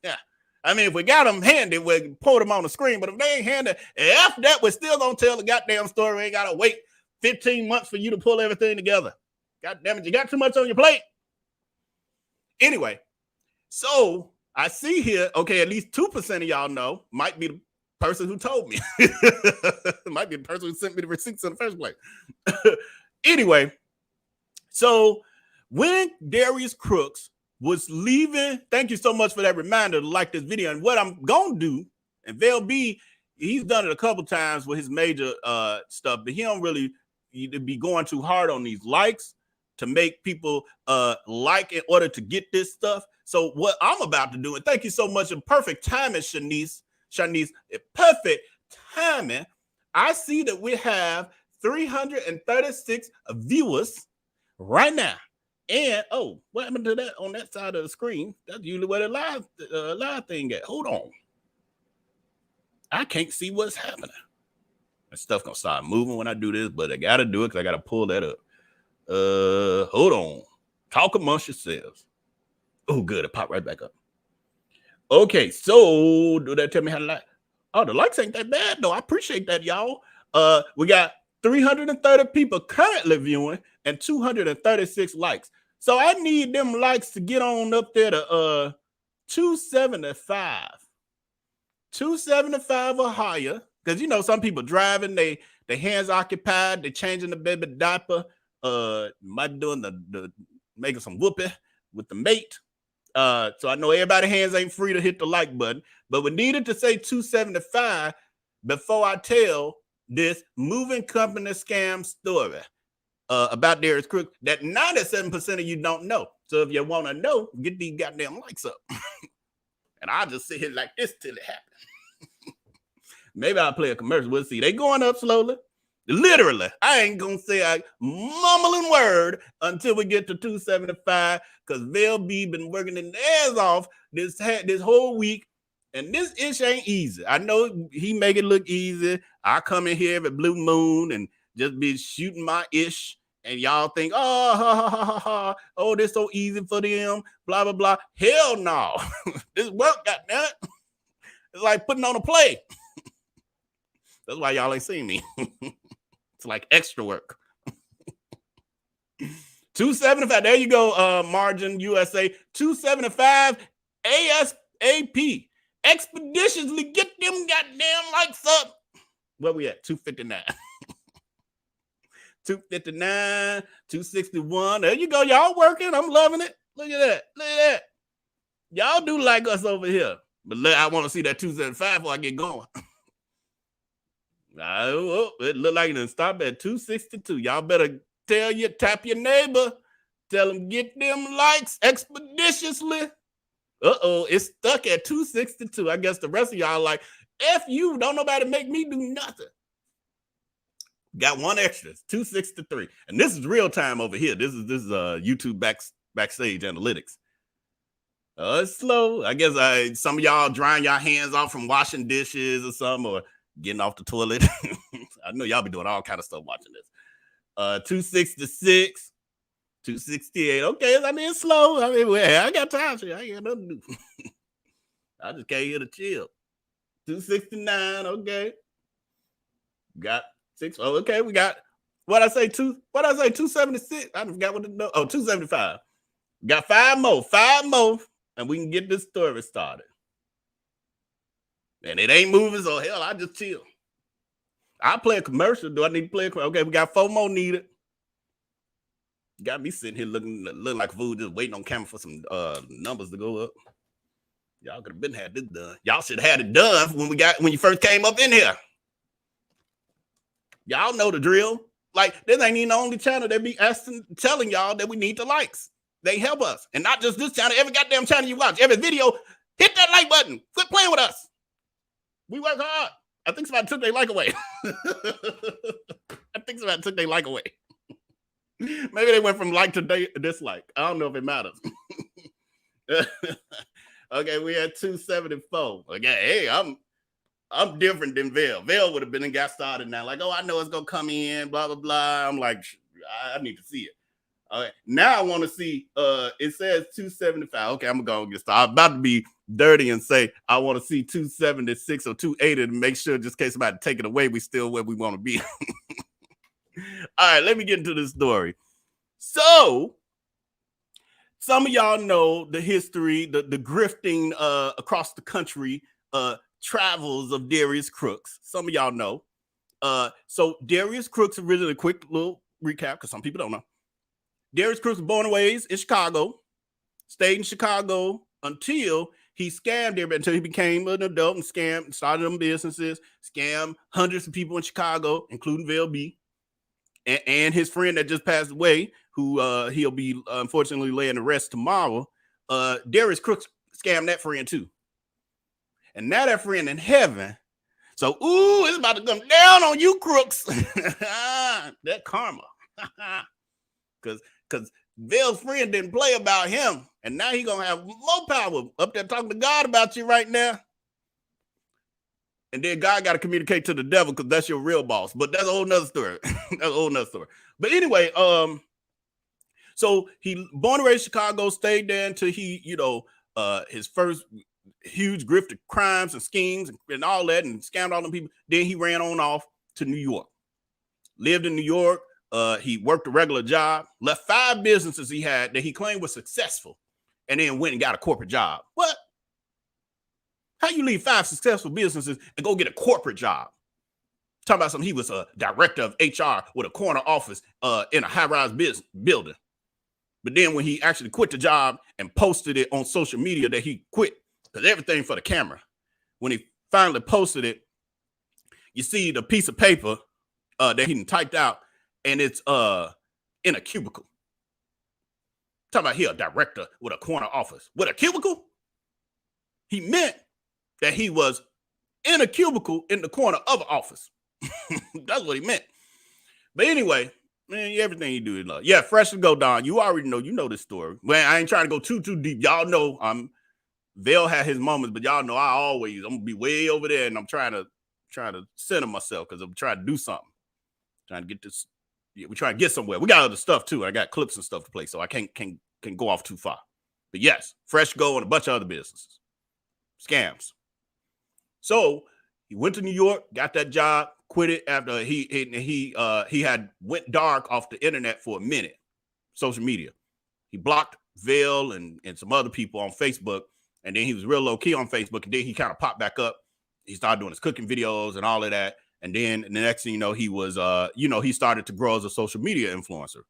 Yeah. I mean, if we got them handy, we put them on the screen. But if they ain't handy, after that, we're still gonna tell the goddamn story. We ain't gotta wait 15 months for you to pull everything together. God damn it, you got too much on your plate. Anyway, so I see here, okay, at least 2% of y'all know, might be the person who told me. Might be the person who sent me the receipts in the first place. Anyway, so when Darius Crooks was leaving, thank you so much for that reminder to like this video. And what I'm going to do, and Vell B, he's done it a couple times with his major stuff, but he don't really be going too hard on these likes to make people like in order to get this stuff. So what I'm about to do, and thank you so much, in perfect timing, Shanice, perfect timing. I see that we have 336 viewers right now. And oh, what happened to that on that side of the screen? That's usually where the live thing at. Hold on. I can't see what's happening. That stuff gonna start moving when I do this, but I gotta do it because I gotta pull that up. Hold on. Talk amongst yourselves. Oh, good. It popped right back up. Okay, so do that tell me how to like? Oh, the likes ain't that bad though. I appreciate that, y'all. We got 330 people currently viewing and 236 likes. So I need them likes to get on up there to 275. 275 or higher. Because you know, some people driving, they hands occupied, they changing the baby diaper, might be doing the making some whoopee with the mate. So I know everybody's hands ain't free to hit the like button, but we needed to say 275 before I tell this moving company scam story about Darius Crooks that 97% of you don't know. So if you want to know, get these goddamn likes up. And I'll just sit here like this till it happens. Maybe I'll play a commercial. We'll see. They going up slowly. Literally, I ain't gonna say a mumbling word until we get to 275, because Vell B been working his ass off this whole week, and this ish ain't easy. I know he make it look easy. I come in here every blue moon and just be shooting my ish, and y'all think, oh, this so easy for them, blah blah blah. Hell no, this work, goddammit. It's like putting on a play. That's why y'all ain't seen me. It's like extra work. 275. There you go, Margin USA. 275 ASAP. Expeditiously get them goddamn likes up. Where we at? 259. 259, 261. There you go. Y'all working. I'm loving it. Look at that. Look at that. Y'all do like us over here. But I want to see that 275 before I get going. It look like it stop at 262. Y'all better tap your neighbor. Tell them get them likes expeditiously. It's stuck at 262. I guess the rest of y'all like, F you, don't nobody make me do nothing. Got one extra, 263. And this is real time over here. This is YouTube backstage analytics. It's slow. I guess some of y'all drying your hands off from washing dishes or something, or getting off the toilet. I know y'all be doing all kind of stuff watching this. 266, 268. Okay, I mean, it's slow. I mean, well, I got time. I ain't got nothing to do. I just came here to chill. 269. Okay. Got 6. Oh, okay. We got what I say 276. I forgot what the 275. Got 5 more, and we can get this story started. And it ain't moving, so hell, I just chill. I'll play a commercial. Do I need to play a commercial? Okay, we got 4 more needed. Got me sitting here looking like a fool, just waiting on camera for some numbers to go up. Y'all could have been had this done. Y'all should have had it done when you first came up in here. Y'all know the drill. Like, this ain't even the only channel that be telling y'all that we need the likes. They help us. And not just this channel, every goddamn channel you watch, every video, hit that like button. Quit playing with us. We work hard. I think somebody took their like away. Maybe they went from like to dislike. I don't know if it matters. Okay, we had 274. Okay, hey, I'm different than Vell. Vell would have been and got started now. Like, oh, I know it's gonna come in, blah blah blah. I'm like, I need to see it. Okay, now I want to see. It says 275. Okay, I'm gonna get started. I'm about to be dirty and say I want to see 276 or 280 to make sure, just in case somebody take it away, we still where we want to be. All right, let me get into this story. So, some of y'all know the history, the grifting across the country travels of Darius Crooks. Some of y'all know. So Darius Crooks, originally, a quick little recap, because some people don't know. Darius Crooks was born and raised in Chicago, stayed in Chicago until he scammed everybody, until he became an adult and started them businesses, scammed hundreds of people in Chicago, including Vell B. And his friend that just passed away, who he'll be unfortunately laying to rest tomorrow, Darius Crooks scammed that friend too. And now that friend in heaven. So, it's about to come down on you, Crooks. That karma. Because Vell's friend didn't play about him. And now he going to have more power up there talking to God about you right now. And then God got to communicate to the devil because that's your real boss. But that's a whole nother story. But anyway, so he born and raised in Chicago, stayed there until he, his first huge grift of crimes and schemes and all that, and scammed all them people. Then he ran on off to New York. Lived in New York. He worked a regular job, left 5 businesses he had that he claimed was successful, and then went and got a corporate job. What? How you leave 5 successful businesses and go get a corporate job? Talking about something. He was a director of HR with a corner office in a high-rise building. But then when he actually quit the job and posted it on social media that he quit, because everything for the camera, when he finally posted it, you see the piece of paper that he typed out, and it's in a cubicle. Talking about he a director with a corner office with a cubicle. He meant that he was in a cubicle in the corner of an office. That's what he meant. But anyway, man, everything you do is love. Yeah, fresh to go, Don. You already know this story. Man, I ain't trying to go too deep. Y'all know Vell had his moments, but y'all know I'm gonna be way over there, and I'm trying to center myself because I'm trying to do something. Trying to get this. Yeah, we try to get somewhere. We got other stuff too. I got clips and stuff to play, so I can't go off too far. But yes, fresh go and a bunch of other businesses. Scams. So he went to New York, got that job, quit it after he had went dark off the internet for a minute, social media. He blocked Vell and some other people on Facebook, and then he was real low key on Facebook, and then he kind of popped back up. He started doing his cooking videos and all of that, and then the next thing you know, he was he started to grow as a social media influencer,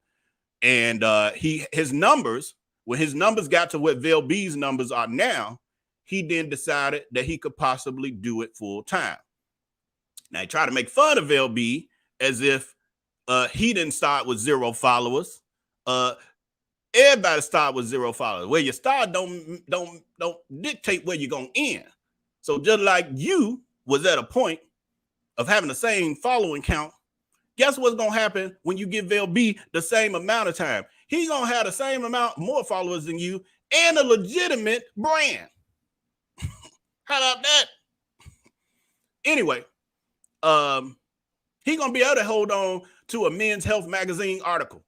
and his numbers, when his numbers got to what Vell B's numbers are now, he then decided that he could possibly do it full time. Now, he tried to make fun of Vell B as if he didn't start with 0 followers. Everybody start with 0 followers. Where you start don't dictate where you're going to end. So just like you was at a point of having the same following count, guess what's going to happen when you give Vell B the same amount of time? He's going to have the same amount more followers than you and a legitimate brand. How about that? Anyway, he's gonna be able to hold on to a Men's Health magazine article.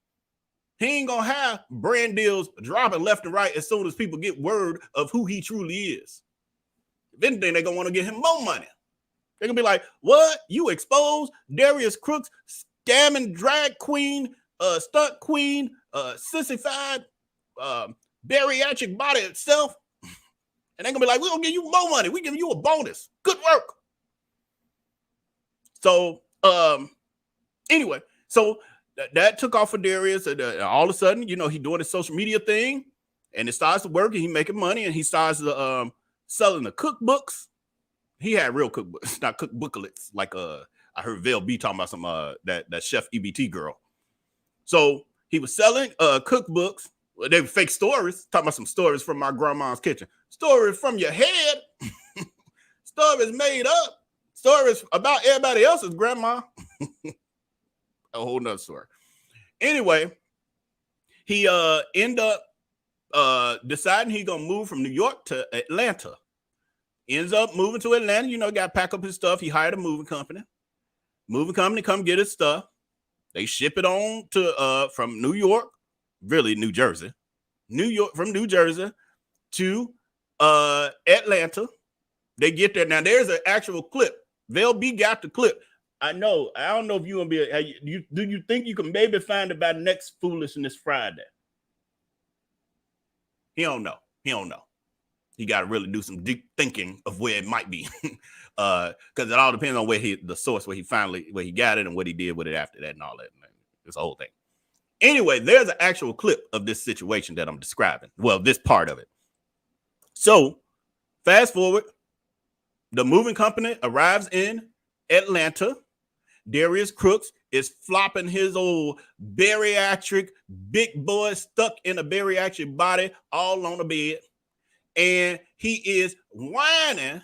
He ain't gonna have brand deals dropping left and right as soon as people get word of who he truly is. If anything, they're gonna want to give him more money. They're gonna be like, what? You exposed Darius Crooks, scamming drag queen, stunt queen, sissified, bariatric body itself. And they're gonna be like, we're gonna give you more money. We give you a bonus. Good work. So anyway, so that took off for Darius, and all of a sudden, you know, he doing his social media thing, and it starts to work, and he making money, and he starts selling the cookbooks. He had real cookbooks, not cookbooklets, like I heard Vell B talking about some that chef EBT girl. So he was selling cookbooks. Well, they were fake stories, talking about some stories from my grandma's kitchen. Stories from your head, stories made up, stories about everybody else's grandma. A whole nother story. Anyway, he ended up deciding he's gonna move from New York to Atlanta. Ends up moving to Atlanta, you know, got to pack up his stuff. He hired a moving company. Moving company come get his stuff. They ship it on to from New York, really New Jersey. From New Jersey to Atlanta. They get there. Now there's an actual clip. Vell B got the clip. I know. I don't know if you gonna be. Do you think you can maybe find it by next Foolishness Friday? He don't know. He don't know. He got to really do some deep thinking of where it might be, because it all depends on where the source where he got it and what he did with it after that and all that. This whole thing. Anyway, there's an actual clip of this situation that I'm describing. Well, this part of it. So, fast forward, the moving company arrives in Atlanta. Darius Crooks is flopping his old bariatric big boy stuck in a bariatric body all on the bed. And he is whining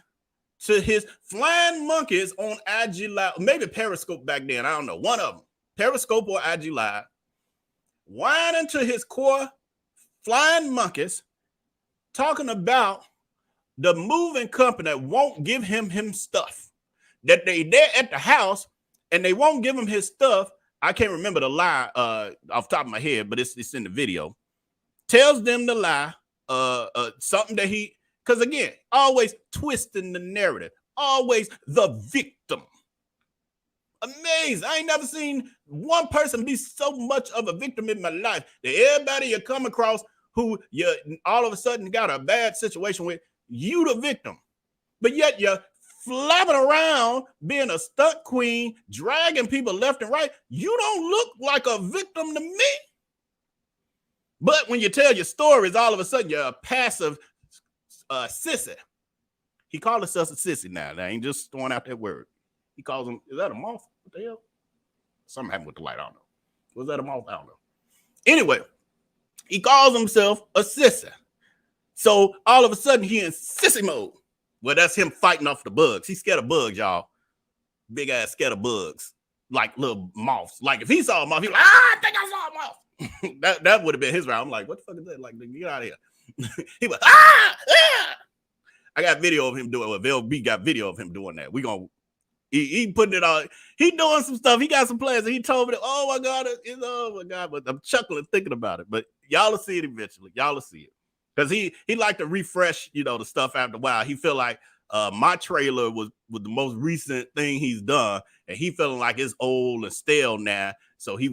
to his flying monkeys on IG Live, maybe Periscope back then. I don't know. One of them, Periscope or IG Live, whining to his core flying monkeys, talking about the moving company that won't give him stuff. That they there at the house and they won't give him his stuff. I can't remember the lie off the top of my head, but it's in the video. Tells them the lie. Something that because again, always twisting the narrative, always the victim. Amazing. I ain't never seen one person be so much of a victim in my life. That everybody you come across who you all of a sudden got a bad situation with, you the victim. But yet you're flapping around being a stunt queen, dragging people left and right. You don't look like a victim to me. But when you tell your stories, all of a sudden you're a passive sissy. He calls himself a sissy now. I ain't just throwing out that word. He calls him, is that a moth? What the hell? Something happened with the light. I don't know. Was that a moth? I don't know. Anyway, he calls himself a sissy. So all of a sudden he in sissy mode. Well, that's him fighting off the bugs. He's scared of bugs, y'all. Big ass scared of bugs. Like little moths. Like if he saw a moth, he'd be like, I think I saw a moth. that would have been his round. I'm like, what the fuck is that? Like, get out of here. He was, I got video of him doing what Vell B got video of him doing that. He putting it on. He doing some stuff. He got some plans. And he told me, oh my God. But I'm chuckling thinking about it. But y'all will see it eventually. Y'all will see it. Because he like to refresh, the stuff after a while. He feel like my trailer was the most recent thing he's done. And he feeling like it's old and stale now. So he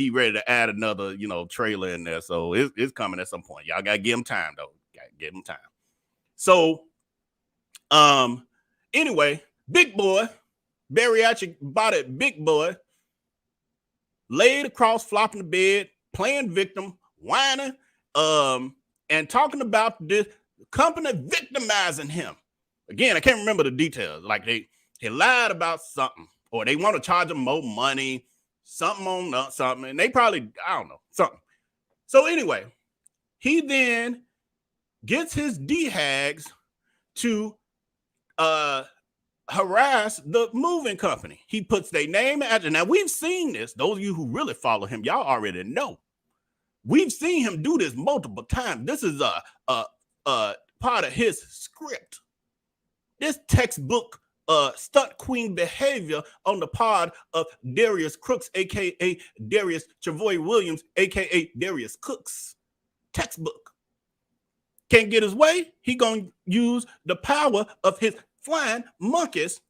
ready to add another, trailer in there. So it's coming at some point. Y'all got to give him time, though. Got to give him time. So, anyway, big boy, bariatric body, big boy, laid across, flopping the bed, playing victim, whining, and talking about this company victimizing him. Again, I can't remember the details. Like he lied about something, or they want to charge him more money. Something on something, and they probably, I don't know, something. So anyway, he then gets his D-hags to harass the moving company. He puts their name out. Now, we've seen this. Those of you who really follow him, y'all already know. We've seen him do this multiple times. This is a part of his script. This textbook stunt queen behavior on the part of Darius Crooks, aka Darius Travoy Williams, aka Darius Cooks. Textbook. Can't get his way, he gonna use the power of his flying monkeys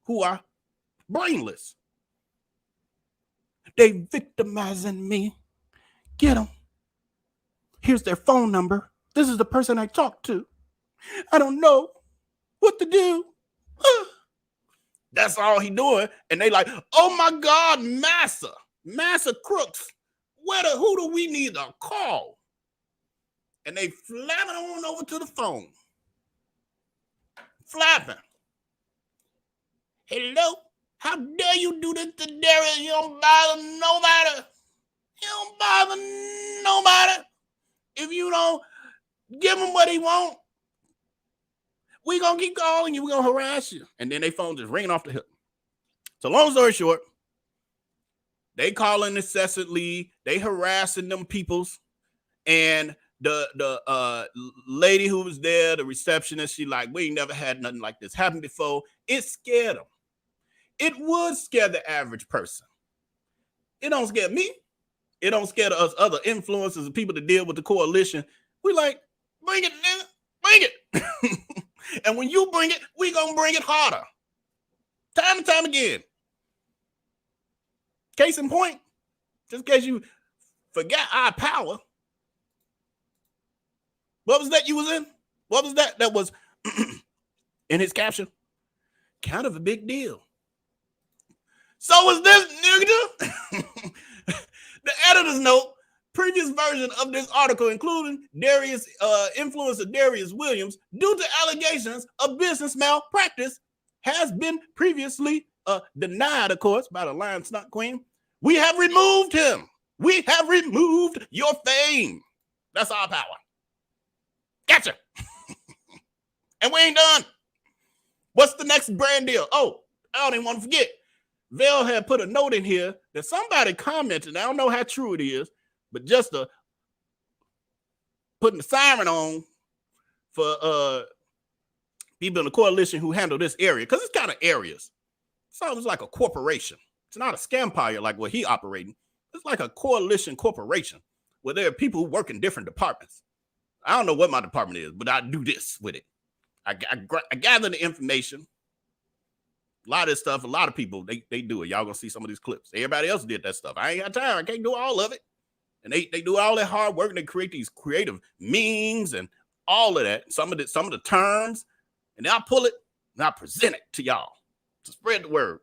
who are brainless. They victimizing me. Get them. Here's their phone number. This is the person I talked to. I don't know what to do. That's all he doing. And they like, oh my God, Massa Crooks. Who do we need to call? And they flapping on over to the phone. Flapping. Hello? How dare you do this to Darius? You don't bother nobody. You don't bother nobody. If you don't give him what he want, we gonna keep calling you. We gonna harass you. And then they phone just ringing off the hook. So long story short, they calling incessantly. They harassing them peoples. And the lady who was there, the receptionist, she like, we ain't never had nothing like this happen before. It scared them. It would scare the average person. It don't scare me. It don't scare us other influencers and people that deal with the coalition. We like, bring it, nigga, bring it. And when you bring it, we gonna bring it harder. Time and time again. Case in point, just in case you forgot our power. What was that you was in? What was that? That was in his caption. Kind of a big deal. So was this, nigga. The editor's note, previous version of this article, including Darius, influencer Darius Williams, due to allegations of business malpractice, has been previously denied, of course, by the Lion Stunt Queen. We have removed him. We have removed your fame. That's our power. Gotcha. And we ain't done. What's the next brand deal? Oh, I don't even want to forget. Vell had put a note in here that somebody commented. I don't know how true it is, but just putting the siren on for people in the coalition who handle this area, because it's kind of areas. Sounds like a corporation. It's not a scampire like what he operating. It's like a coalition corporation where there are people who work in different departments. I don't know what my department is, but I do this with it. I gather the information. A lot of this stuff, a lot of people, they do it. Y'all gonna see some of these clips. Everybody else did that stuff. I ain't got time. I can't do all of it. And they do all that hard work and they create these creative memes and all of that. Some of the terms, and then I pull it and I present it to y'all to spread the word.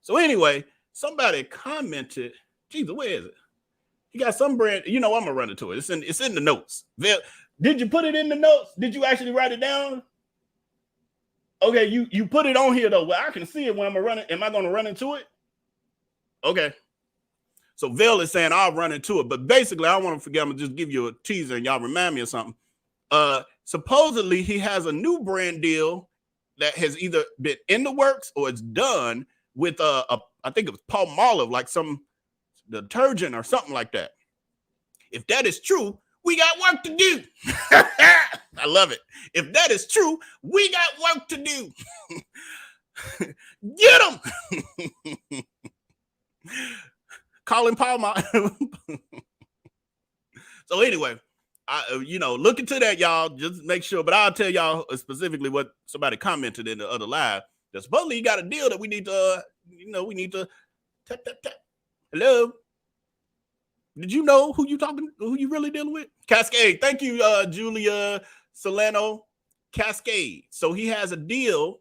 So anyway, somebody commented, Jesus, where is it? You got some brand, I'm gonna run into it. It's in the notes. Did you put it in the notes? Did you actually write it down? Okay, you put it on here though. Well, I can see it when I'm running. Am I gonna run into it? Okay. So Vell is saying I'll run into it, but basically I want to forget. I'm gonna just give you a teaser and y'all remind me of something. Supposedly he has a new brand deal that has either been in the works or it's done with I think it was Palmolive, like some detergent or something like that. If that is true, we got work to do. I love it. If that is true, we got work to do. Get them. Colin Palmer. So anyway, look into that, y'all. Just make sure. But I'll tell y'all specifically what somebody commented in the other live. That supposedly you got a deal that we need to, we need to tap. Hello. Did you know who you really dealing with? Cascade. Thank you, Julia Solano. Cascade. So he has a deal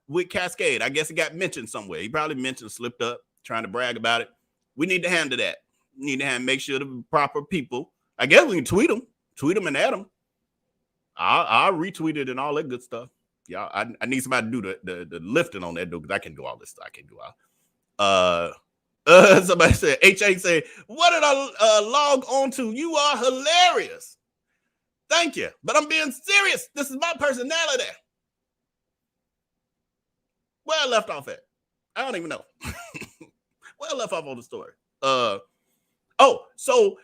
with Cascade. I guess it got mentioned somewhere. He probably slipped up, trying to brag about it. We need to handle that. We need to make sure the proper people. I guess we can tweet them and add them. I'll retweet it and all that good stuff. Yeah, I need somebody to do the lifting on that, because I can do all this stuff. I can't do all. Somebody said, HA said, what did I log on to? You are hilarious. Thank you. But I'm being serious. This is my personality. Where I left off at? I don't even know. Where I left off on the story. So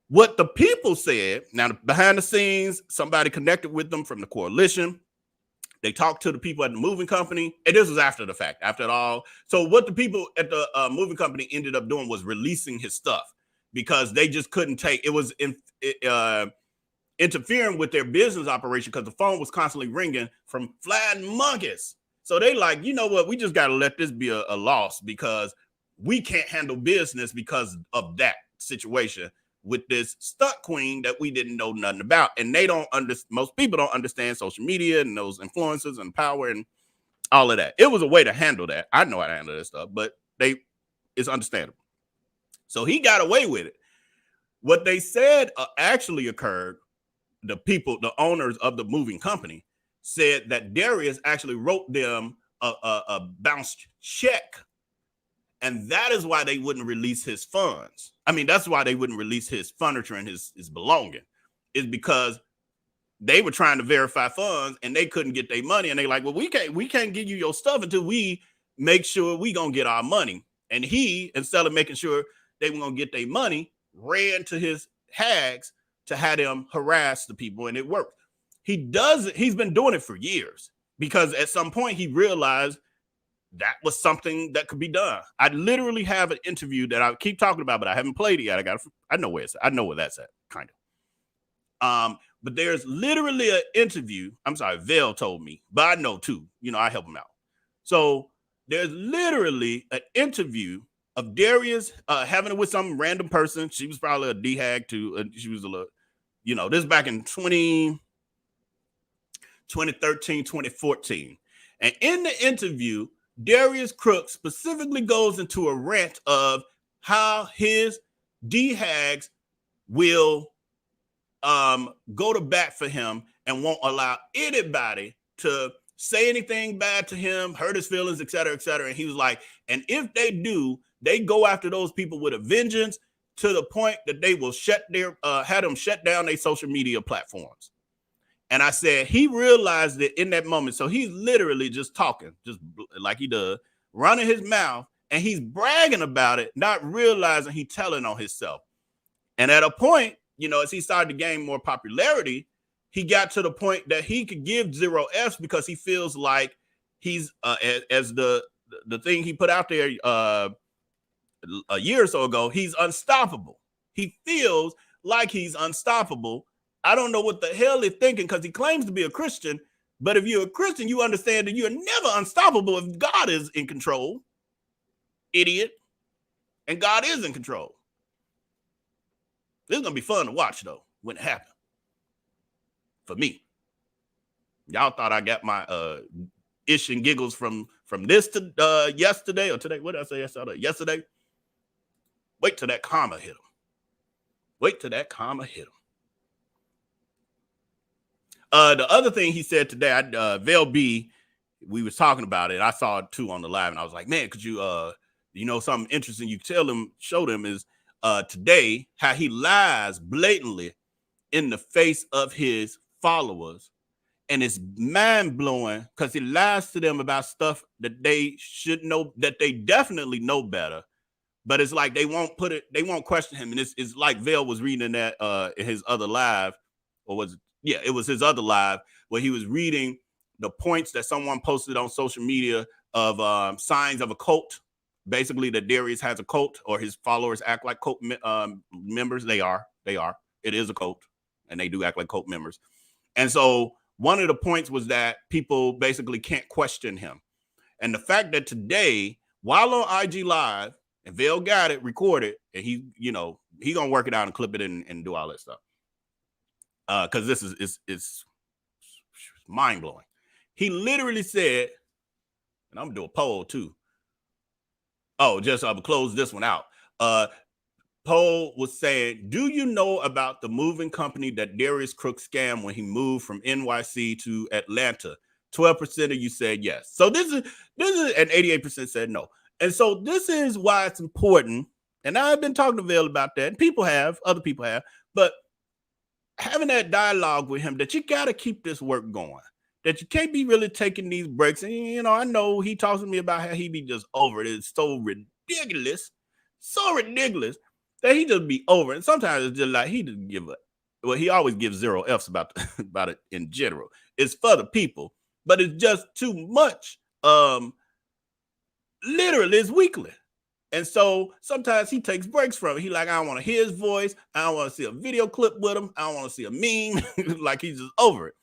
what the people said, now behind the scenes, somebody connected with them from the coalition. They talked to the people at the moving company, and this was after the fact, after it all. So what the people at the moving company ended up doing was releasing his stuff because they just couldn't take it. Was interfering with their business operation because the phone was constantly ringing from flying monkeys. So they like, you know what? We just got to let this be a loss because we can't handle business because of that situation with this stunt queen that we didn't know nothing about. And they don't most people don't understand social media and those influencers and power and all of that. It was a way to handle that. I know how to handle this stuff, but it's understandable. So he got away with it. What they said actually occurred, the owners of the moving company said that Darius actually wrote them a bounced check. And that is why they wouldn't release his funds. I mean, that's why they wouldn't release his furniture and his belonging, is because they were trying to verify funds and they couldn't get their money. And they like, well, we can't give you your stuff until we make sure we gonna get our money. And he, instead of making sure they were gonna get their money, ran to his hags to have them harass the people, and it worked. He's been doing it for years because at some point he realized that was something that could be done. I literally have an interview that I keep talking about, but I haven't played it yet. I know where it's at. I know where that's at, kind of. But there's literally an interview. I'm sorry, Vell told me, but I know too. You know, I help him out. So there's literally an interview of Darius having it with some random person. She was probably a D-hag too. She was a little, you know, this is back in 2013, 2014. And in the interview, Darius Crooks specifically goes into a rant of how his D-hags will go to bat for him and won't allow anybody to say anything bad to him, hurt his feelings, et cetera, et cetera. And he was like, and if they do, they go after those people with a vengeance to the point that they will have them shut down their social media platforms. And I said, he realized it in that moment. So he's literally just talking, just like he does, running his mouth, and he's bragging about it, not realizing he's telling on himself. And at a point, you know, as he started to gain more popularity, he got to the point that he could give 0 Fs because he feels like he's, as the thing he put out there a year or so ago, he's unstoppable. He feels like he's unstoppable. I don't know what the hell he's thinking because he claims to be a Christian. But if you're a Christian, you understand that you're never unstoppable if God is in control, idiot. And God is in control. This is going to be fun to watch, though, when it happens. For me. Y'all thought I got my ish and giggles from this to yesterday or today. What did I say yesterday? Wait till that comma hit him. Wait till that comma hit him. The other thing he said today, Vell B, we was talking about it. I saw it too on the live, and I was like, man, could you, you know, something interesting you show them is today how he lies blatantly in the face of his followers, and it's mind blowing because he lies to them about stuff that they should know, that they definitely know better. But it's like they won't question him, and it's like Vell was reading in that in his other live, or was it? Yeah, it was his other live where he was reading the points that someone posted on social media of signs of a cult. Basically, that Darius has a cult, or his followers act like cult members. They are. It is a cult, and they do act like cult members. And so one of the points was that people basically can't question him. And the fact that today, while on IG Live, and Vell got it recorded, and he gonna work it out and clip it and do all that stuff. Because this is mind-blowing. He literally said, and I'm gonna do a poll too. Oh, just I'll close this one out. Poll was saying, do you know about the moving company that Darius Crooks scammed when he moved from NYC to Atlanta? 12% of you said yes. So this is and 88% said no. And so this is why it's important. And I've been talking to Vell about that, and other people have, but having that dialogue with him, that you got to keep this work going, that you can't be really taking these breaks. And, you know, I know he talks to me about how he be just over it. It's so ridiculous that he just be over it. And sometimes it's just like he just give up. Well, he always gives 0 Fs about it in general. It's for the people. but it's just too much. Literally, it's weekly. And so sometimes he takes breaks from it. He like, I don't want to hear his voice. I don't want to see a video clip with him. I don't want to see a meme. Like he's just over it.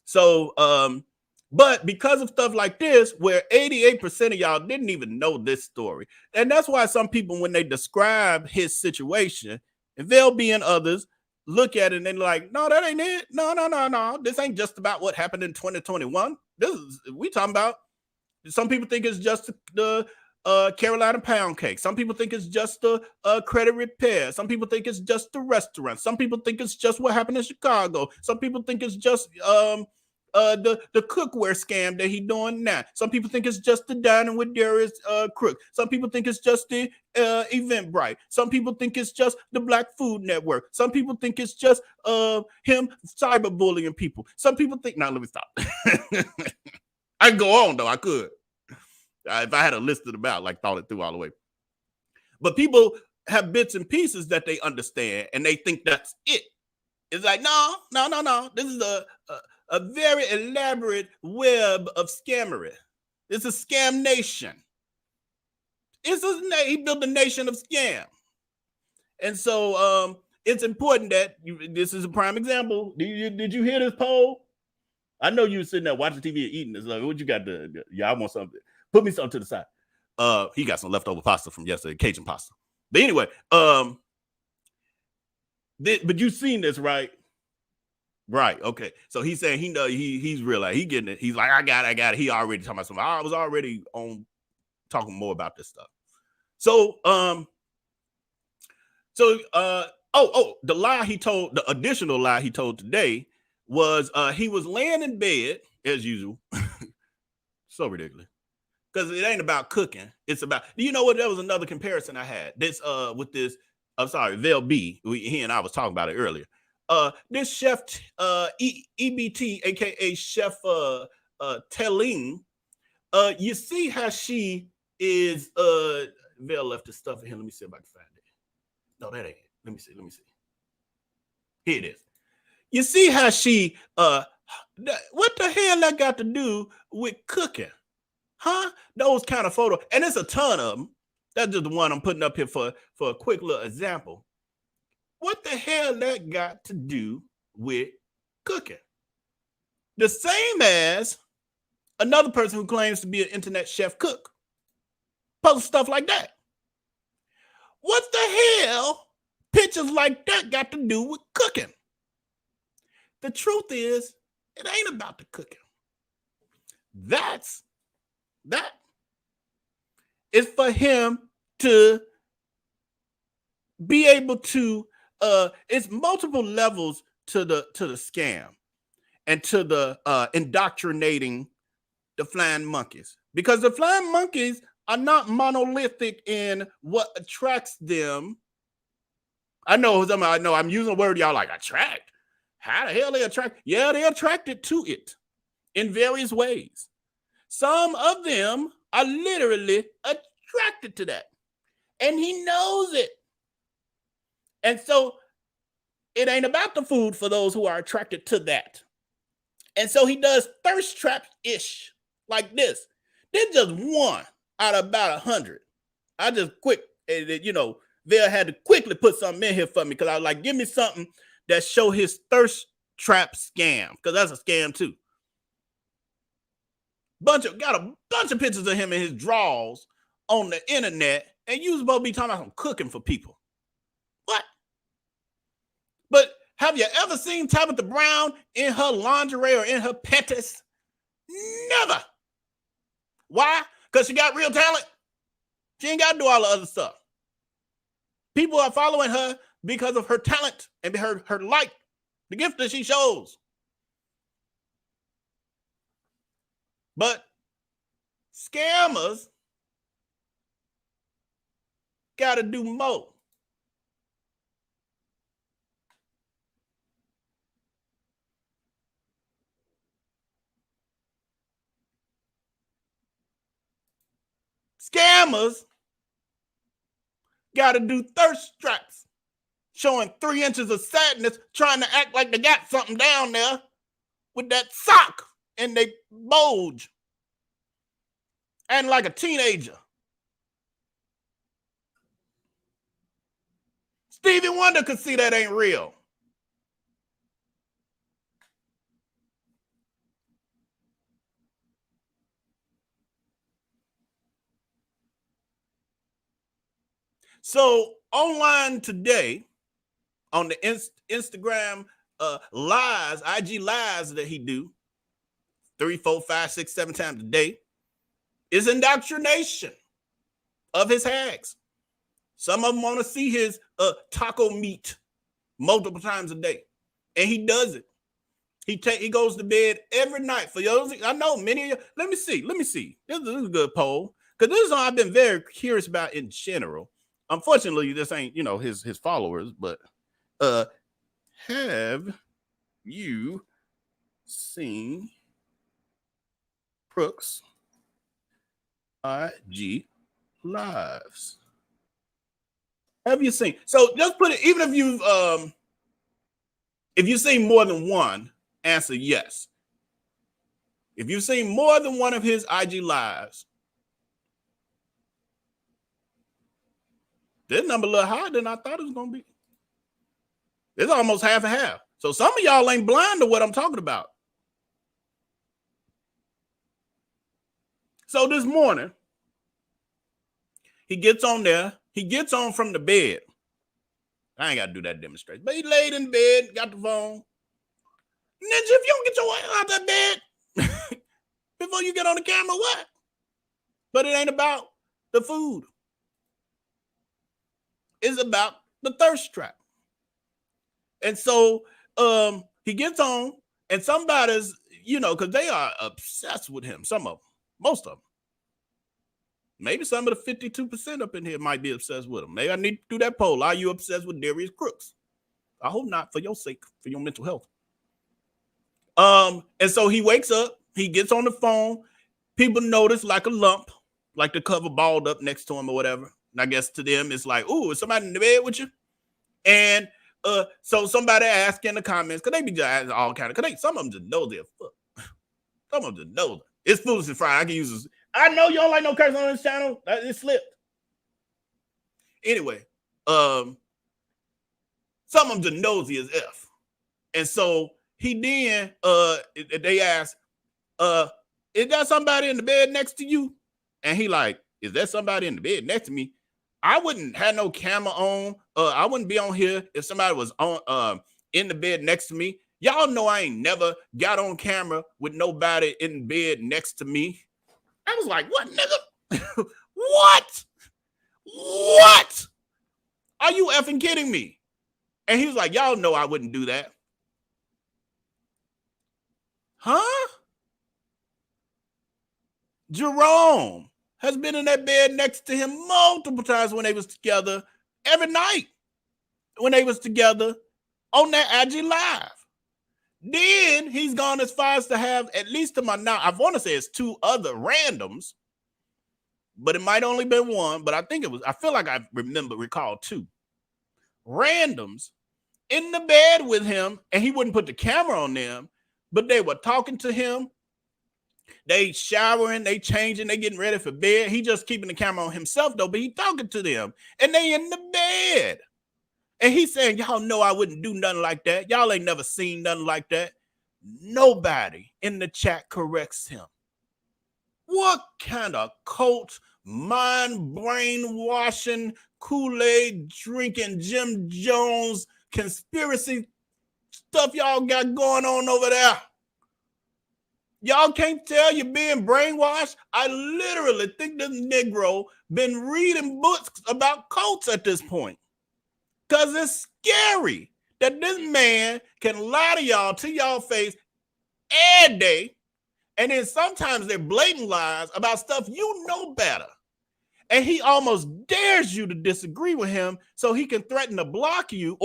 So, but because of stuff like this, where 88% of y'all didn't even know this story. And that's why some people, when they describe his situation, and Vell B and others look at it and they're like, no, that ain't it. No. This ain't just about what happened in 2021. We talking about, some people think it's just the Carolina pound cake. Some people think it's just the credit repair. Some people think it's just the restaurant. Some people think it's just what happened in Chicago. Some people think it's just the cookware scam that he doing now. Some people think it's just the dining with Darius Crooks. Some people think it's just the Eventbrite. Some people think it's just the Black Food Network. Some people think it's just him cyberbullying people. Some people think, now let me stop. I can go on though, I could. If I had a list of them out, like thought it through all the way. But people have bits and pieces that they understand and they think that's it. It's like, no. This is a very elaborate web of scammery. It's a scam nation. He built a nation of scam. And so it's important that this is a prime example. Did you hear this poll? I know you were sitting there watching TV and eating this. Like, what you got to, yeah, I want something. Put me something to the side. He got some leftover pasta from yesterday, Cajun pasta. But anyway, but you've seen this, right? Right. Okay. So he's saying he's realized he getting it. He's like, I got it. He already talking about something. I was already on talking more about this stuff. So the additional lie he told today was he was laying in bed as usual. So ridiculous. Because it ain't about cooking. It's about, you know what? That was another comparison I had. This with this, I'm sorry, Vell B. He and I was talking about it earlier. This chef EBT, aka Chef Telling, you see how she is Vell left this stuff in here. Let me see if I can find it. No, that ain't it. Let me see. Here it is. You see how she what the hell that got to do with cooking? Huh? Those kind of photos. And it's a ton of them. That's just the one I'm putting up here for a quick little example. What the hell that got to do with cooking? The same as another person who claims to be an internet chef cook. Post stuff like that. What the hell pictures like that got to do with cooking? The truth is, it ain't about the cooking. That is for him to be able to it's multiple levels to the scam and to the indoctrinating the flying monkeys, because the flying monkeys are not monolithic in what attracts them. I know I'm using a word y'all like, attract. How the hell they attract? Yeah, they attracted to it in various ways. Some of them are literally attracted to that. And he knows it. And so it ain't about the food for those who are attracted to that. And so he does thirst trap-ish like this. This just one out of about 100. I just Vell had to quickly put something in here for me because I was like, give me something that show his thirst trap scam, because that's a scam too. Got a bunch of pictures of him in his drawers on the internet, and you supposed to be talking about some cooking for people. What? But have you ever seen Tabitha Brown in her lingerie or in her panties? Never. Why? Because she got real talent. She ain't got to do all the other stuff. People are following her because of her talent and her light, the gift that she shows. But scammers got to do more. Scammers got to do thirst traps, showing 3 inches of sadness, trying to act like they got something down there with that sock and they bulge. And like a teenager. Stevie Wonder could see that ain't real. So online today, on the Instagram lives, IG lives that he do 3, 4, 5, 6, 7 times a day, is indoctrination of his hags. Some of them want to see his taco meat multiple times a day, and he does it. He goes to bed every night. For those, I know many of you. Let me see. This is a good poll, because this is something I've been very curious about in general. Unfortunately, this ain't his followers, but have you seen Crooks IG lives? Have you seen? So just put it, even if you've seen more than one, answer yes. If you've seen more than one of his IG lives, this number a little higher than I thought it was gonna be. It's almost half and half. So some of y'all ain't blind to what I'm talking about. So this morning, he gets on there. He gets on from the bed. I ain't got to do that demonstration. But he laid in bed, got the phone. Ninja, if you don't get your ass out that bed before you get on the camera, what? But it ain't about the food. It's about the thirst trap. And so he gets on, and somebody's, because they are obsessed with him. Some of them, most of them. Maybe some of the 52% up in here might be obsessed with him. Maybe I need to do that poll. Are you obsessed with Darius Crooks? I hope not, for your sake, for your mental health. And so he wakes up, he gets on the phone. People notice like a lump, like the cover balled up next to him or whatever. And I guess to them, it's like, ooh, is somebody in the bed with you? And so somebody asked in the comments, because they be just all kind of, because some of them just know their fuck. Some of them just know. It's foolish and fried. I can use this. I know you don't like no curse on this channel. It slipped. Anyway, some of them just nosy as F. And so he then, they asked, is there somebody in the bed next to you? And he like, is there somebody in the bed next to me? I wouldn't have no camera on. I wouldn't be on here if somebody was on in the bed next to me. Y'all know I ain't never got on camera with nobody in bed next to me. I was like, what, nigga? What? What? Are you effing kidding me? And he was like, y'all know I wouldn't do that. Huh? Jerome has been in that bed next to him multiple times when they was together, every night when they was together on that IG Live. Then he's gone as far as to have, at least to my now, I want to say it's 2 other randoms, but it might only been one, but I think it was, I feel like I recall 2 randoms in the bed with him, and he wouldn't put the camera on them, but they were talking to him. They showering, they changing, they getting ready for bed. He just keeping the camera on himself though, but he talking to them, and they in the bed. And he's saying, y'all know I wouldn't do nothing like that. Y'all ain't never seen nothing like that. Nobody in the chat corrects him. What kind of cult, mind brainwashing, Kool-Aid drinking, Jim Jones conspiracy stuff y'all got going on over there? Y'all can't tell you're being brainwashed? I literally think this Negro been reading books about cults at this point. Because it's scary that this man can lie to y'all to y'all face every day. And then sometimes they're blatant lies about stuff you know better. And he almost dares you to disagree with him so he can threaten to block you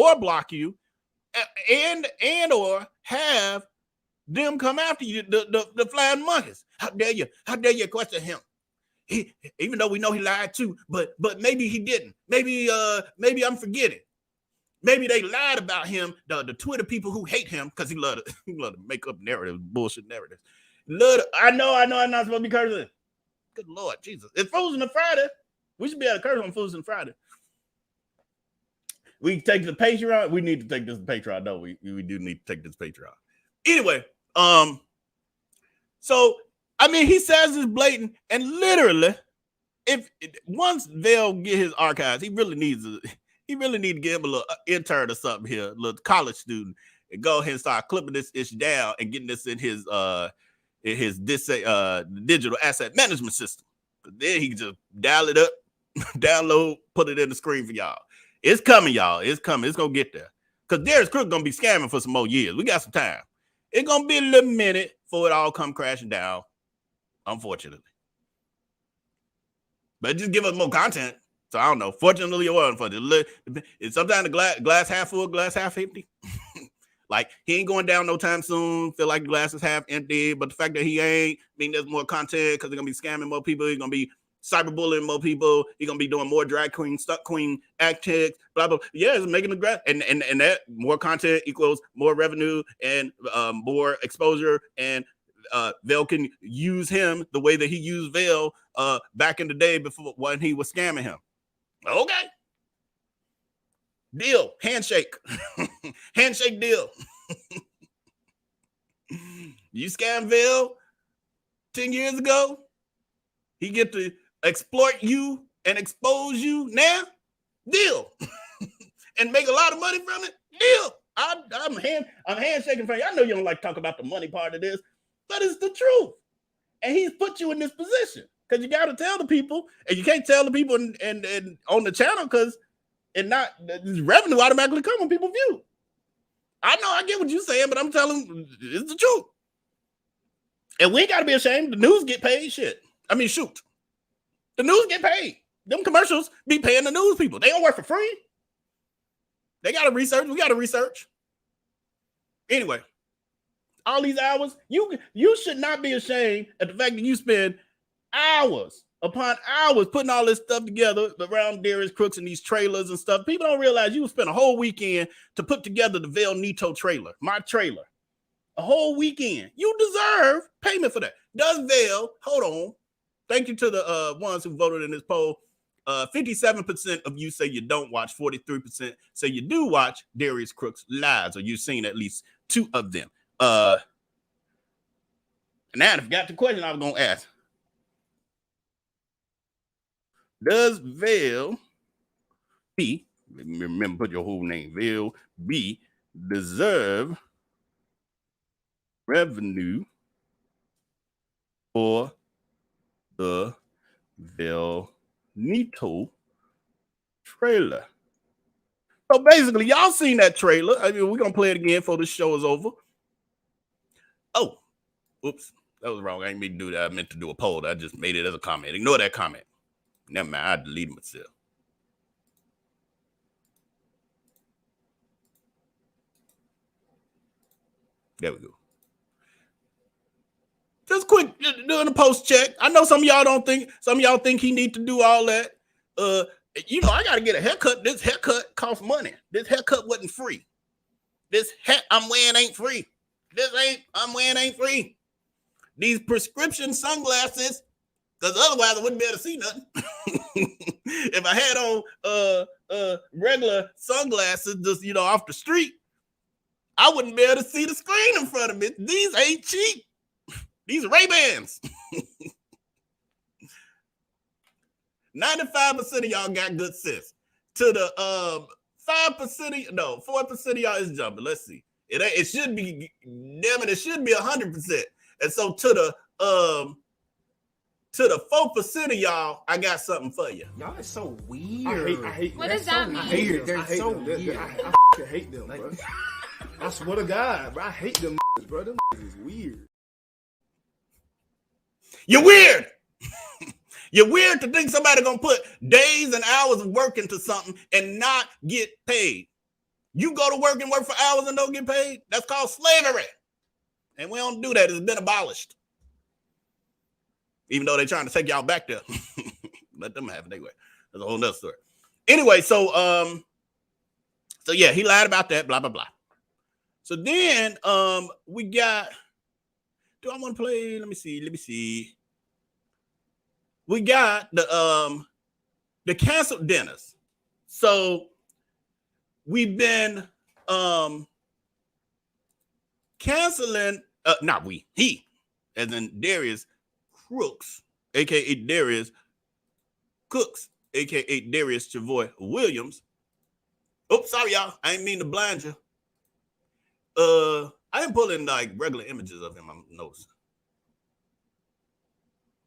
and or have them come after you, the flying monkeys. How dare you question him? Even though we know he lied too, but maybe he didn't. Maybe I'm forgetting. Maybe they lied about him, the Twitter people who hate him, because he love to make up narratives, bullshit narratives. I know I'm not supposed to be cursing. Good Lord, Jesus. It's Frozen Friday. We should be able to curse on Frozen Friday. We take the Patreon. We need to take this to Patreon. No, we do need to take this to Patreon. Anyway, so I mean, he says it's blatant, and literally, if once Vell get his archives, he really need to give him a little intern or something here, a little college student, and go ahead and start clipping this ish down and getting this in his digital asset management system. Then he can just dial it up, download, put it in the screen for y'all. It's coming, y'all. It's coming. It's gonna get there. Because Darius Crooks gonna be scamming for some more years. We got some time. It's gonna be a little minute before it all come crashing down, unfortunately. But just give us more content. So I don't know. Fortunately or unfortunately, it's sometimes the glass half full, glass half empty. Like he ain't going down no time soon. Feel like the glass is half empty. But the fact that he ain't, mean there's more content because they're gonna be scamming more people. He's gonna be cyberbullying more people. He's gonna be doing more drag queen, stuck queen antics, blah blah. Yeah, it's making the graph, and that more content equals more revenue and more exposure. And Vell can use him the way that he used Vell back in the day before when he was scamming him. Okay, deal, handshake, handshake deal. You scam Vell 10 years ago, he get to exploit you and expose you now, deal. And make a lot of money from it, deal. I'm handshaking for you. I know you don't like to talk about the money part of this, but it's the truth. And he's put you in this position because you got to tell the people, and you can't tell the people and on the channel because this revenue automatically come when people view. I know, I get what you're saying, but I'm telling it's the truth. And we ain't got to be ashamed. The news get paid, shit. I mean, shoot. The news get paid. Them commercials be paying the news people. They don't work for free. They got to research. We got to research. Anyway, all these hours, you should not be ashamed at the fact that you spend hours upon hours putting all this stuff together around Darius Crooks and these trailers and stuff. People don't realize you spent a whole weekend to put together the VellNito trailer, my trailer. A whole weekend. You deserve payment for that. Does Vell, hold on. Thank you to the ones who voted in this poll. 57% of you say you don't watch. 43% say you do watch Darius Crooks lives, or you've seen at least 2 of them. Now I forgot the question I was going to ask. Does Vell B, remember, put your whole name, Vell B, deserve revenue for the VellNito trailer? So basically, y'all seen that trailer. I mean, we're going to play it again before the show is over. Oh, oops. That was wrong. I didn't mean to do that. I meant to do a poll. I just made it as a comment. Ignore that comment. Never mind. I deleted myself. There we go. Just quick, doing a post check. I know some of y'all don't think, some of y'all think he need to do all that. You know, I got to get a haircut. This haircut costs money. This haircut wasn't free. This hat I'm wearing ain't free. I'm wearing ain't free. These prescription sunglasses, because otherwise I wouldn't be able to see nothing. If I had on regular sunglasses, just, you know, off the street, I wouldn't be able to see the screen in front of me. These ain't cheap. These are Ray-Bans. 95% of y'all got good sense. To the 4% of y'all is jumping. Let's see. It should be, damn it, it should be 100%. And so to the 4% of y'all, I got something for you. Y'all are so weird. I hate what does that mean? I hate them. They're so weird. I hate them, bro. I swear to God, bro. I hate them, bro. Them is weird. You're weird. You're weird to think somebody gonna put days and hours of work into something and not get paid. You go to work and work for hours and don't get paid? That's called slavery. And we don't do that. It's been abolished. Even though they're trying to take y'all back there. Let them have it anyway. That's a whole nother story. Anyway, so yeah, he lied about that, blah, blah, blah. So then we got do I want to play? Let me see. We got the canceled dinners. So we've been canceling, he, as in Darius Crooks, aka Darius Cooks, aka Darius Chavoy Williams. Oops, sorry, y'all. I ain't mean to blind you. I didn't pull in like regular images of him on my notes.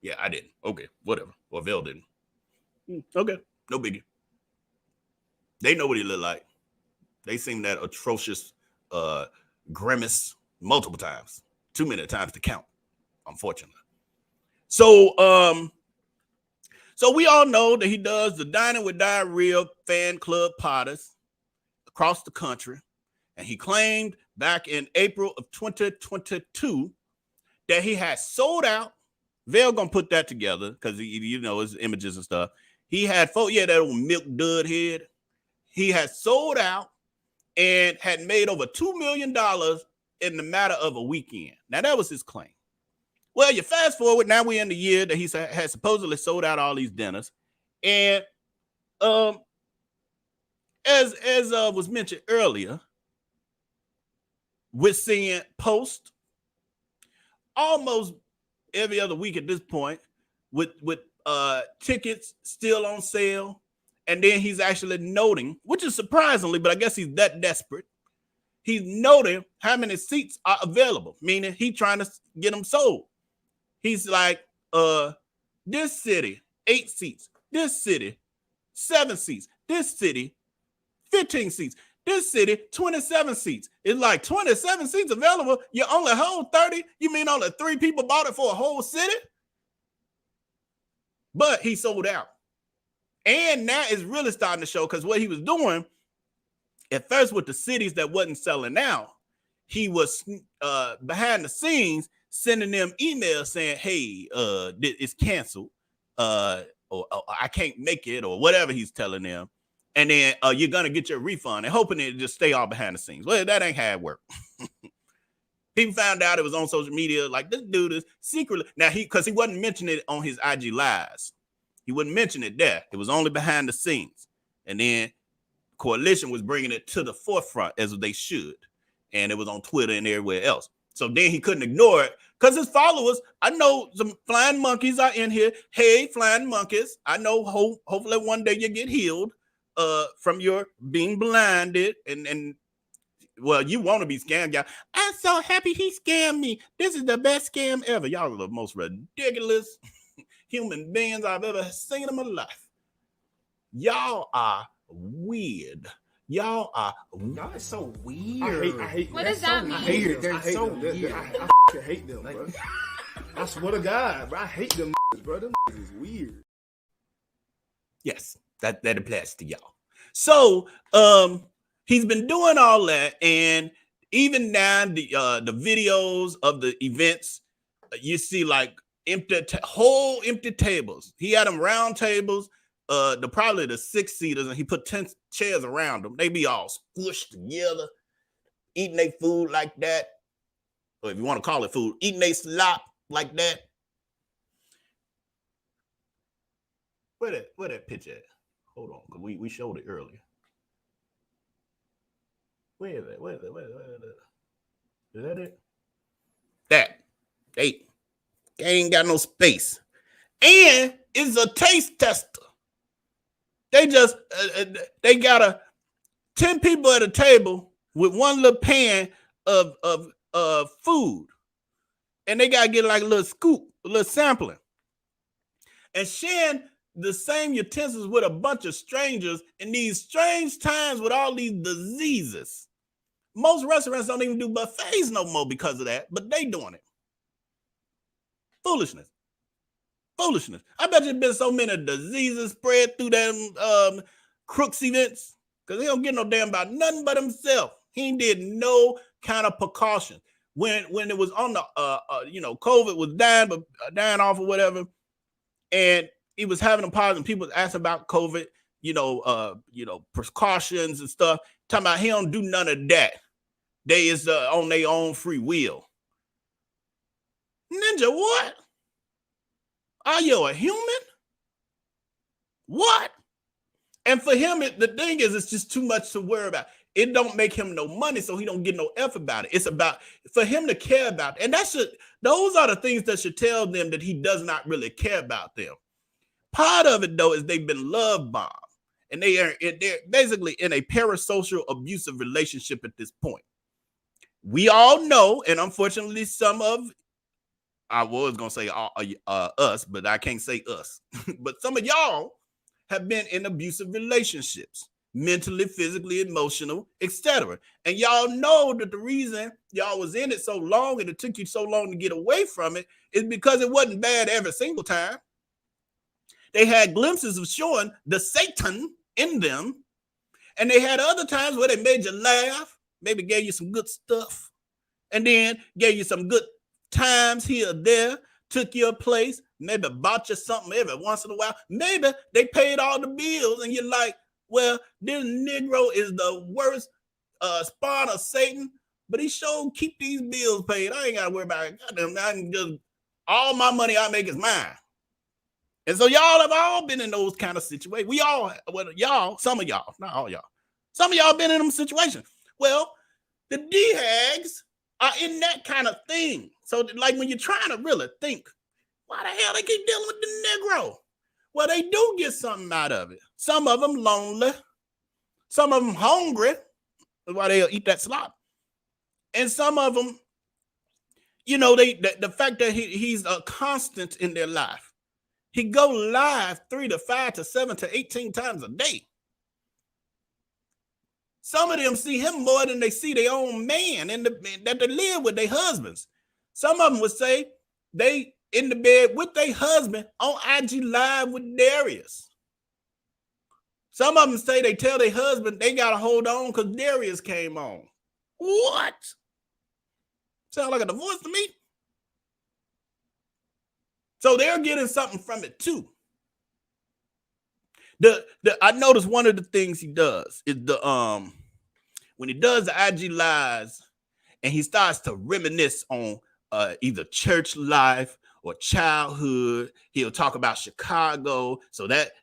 Yeah, I didn't. Okay, whatever. Or Vell didn't. Okay, no biggie. They know what he looked like. They seen that atrocious grimace multiple times. Too many times to count, unfortunately. So we all know that he does the Dining with Diarrhea fan club potters across the country. And he claimed back in April of 2022 that he had sold out. Vell gonna put that together because his images and stuff. He had that old milk dud head. He had sold out and had made over $2 million in the matter of a weekend. Now that was his claim. Well, you fast forward, now we're in the year that he had supposedly sold out all these dinners. And as was mentioned earlier, we're seeing posts almost every other week at this point with tickets still on sale. And then he's actually noting, which is surprisingly, but I guess he's that desperate. He's noting how many seats are available, meaning he's trying to get them sold. He's like, this city, 8 seats. This city, 7 seats. This city, 15 seats. This city, 27 seats. It's like 27 seats available. You only hold 30. You mean only 3 people bought it for a whole city? But he sold out. And now it's really starting to show, because what he was doing at first with the cities that wasn't selling out, he was behind the scenes sending them emails saying, hey, it's canceled, or I can't make it, or whatever he's telling them. And then you're going to get your refund, and hoping it just stay all behind the scenes. Well, that ain't how it worked. People found out it was on social media, like this dude is secretly, now because he wasn't mentioning it on his IG lives. He wouldn't mention it there. It was only behind the scenes. And then Coalition was bringing it to the forefront as they should. And it was on Twitter and everywhere else. So then he couldn't ignore it because his followers, I know some flying monkeys are in here. Hey, flying monkeys. I know hopefully one day you get healed from your being blinded. And well, you want to be scammed, y'all. I'm so happy he scammed me. This is the best scam ever. Y'all are the most ridiculous human beings I've ever seen in my life. Y'all are weird. Y'all are so weird. I hate what does that mean? I hate them. They're so weird. I hate them, bro. I swear to God, bro. I hate them, bro. Them is weird. Yes, that applies to y'all. So he's been doing all that, and even now the videos of the events, you see like whole empty tables. He had them round tables, probably the 6-seaters, and he put 10 chairs around them. They be all squished together, eating their food like that. Or if you want to call it food, eating their slop like that. Where that picture at? Hold on, because we showed it earlier. Where is that? Is that it? That. Hey. They ain't got no space. And it's a taste tester. They just, they got 10 people at a table with one little pan of food. And they got to get like a little scoop, a little sampling. And sharing the same utensils with a bunch of strangers in these strange times with all these diseases. Most restaurants don't even do buffets no more because of that, but they doing it. Foolishness. I bet there's been so many diseases spread through them Crooks events because he don't get no damn about nothing but himself. He did no kind of precaution. When it was on the, COVID was dying off or whatever, and he was having a pause and people asking about COVID, precautions and stuff, talking about he don't do none of that. They is on their own free will. Ninja, what? Are you a human? What? And for him, the thing is, it's just too much to worry about. It don't make him no money, so he don't get no F about it. It's about for him to care about it. And those are the things that should tell them that he does not really care about them. Part of it, though, is they've been love bombed. And they're basically in a parasocial abusive relationship at this point. We all know, and unfortunately, I was going to say us, but I can't say us. But some of y'all have been in abusive relationships, mentally, physically, emotional, etc. And y'all know that the reason y'all was in it so long and it took you so long to get away from it is because it wasn't bad every single time. They had glimpses of showing the Satan in them. And they had other times where they made you laugh, maybe gave you some good stuff, and then gave you some good times here or there, took you a place, maybe bought you something every once in a while. Maybe they paid all the bills and you're like, well, this Negro is the worst spawn of Satan, but he sure keep these bills paid. I ain't got to worry about it. Goddamn, I can just, all my money I make is mine. And so y'all have all been in those kind of situations. We all, well, y'all, some of y'all, not all y'all, some of y'all been in them situations. Well, the D-hags are in that kind of thing. So like when you're trying to really think, why the hell they keep dealing with the Negro? Well, they do get something out of it. Some of them lonely. Some of them hungry. That's why they'll eat that slop. And some of them, you know, the fact that he's a constant in their life. He go live 3 to 5 to 7 to 18 times a day. Some of them see him more than they see their own man that they live with their husbands. Some of them would say they in the bed with their husband on IG Live with Darius. Some of them say they tell their husband they got to hold on because Darius came on. What? Sound like a divorce to me? So they're getting something from it too. I noticed one of the things he does is when he does the IG lives and he starts to reminisce on either church life or childhood. He'll talk about Chicago. So that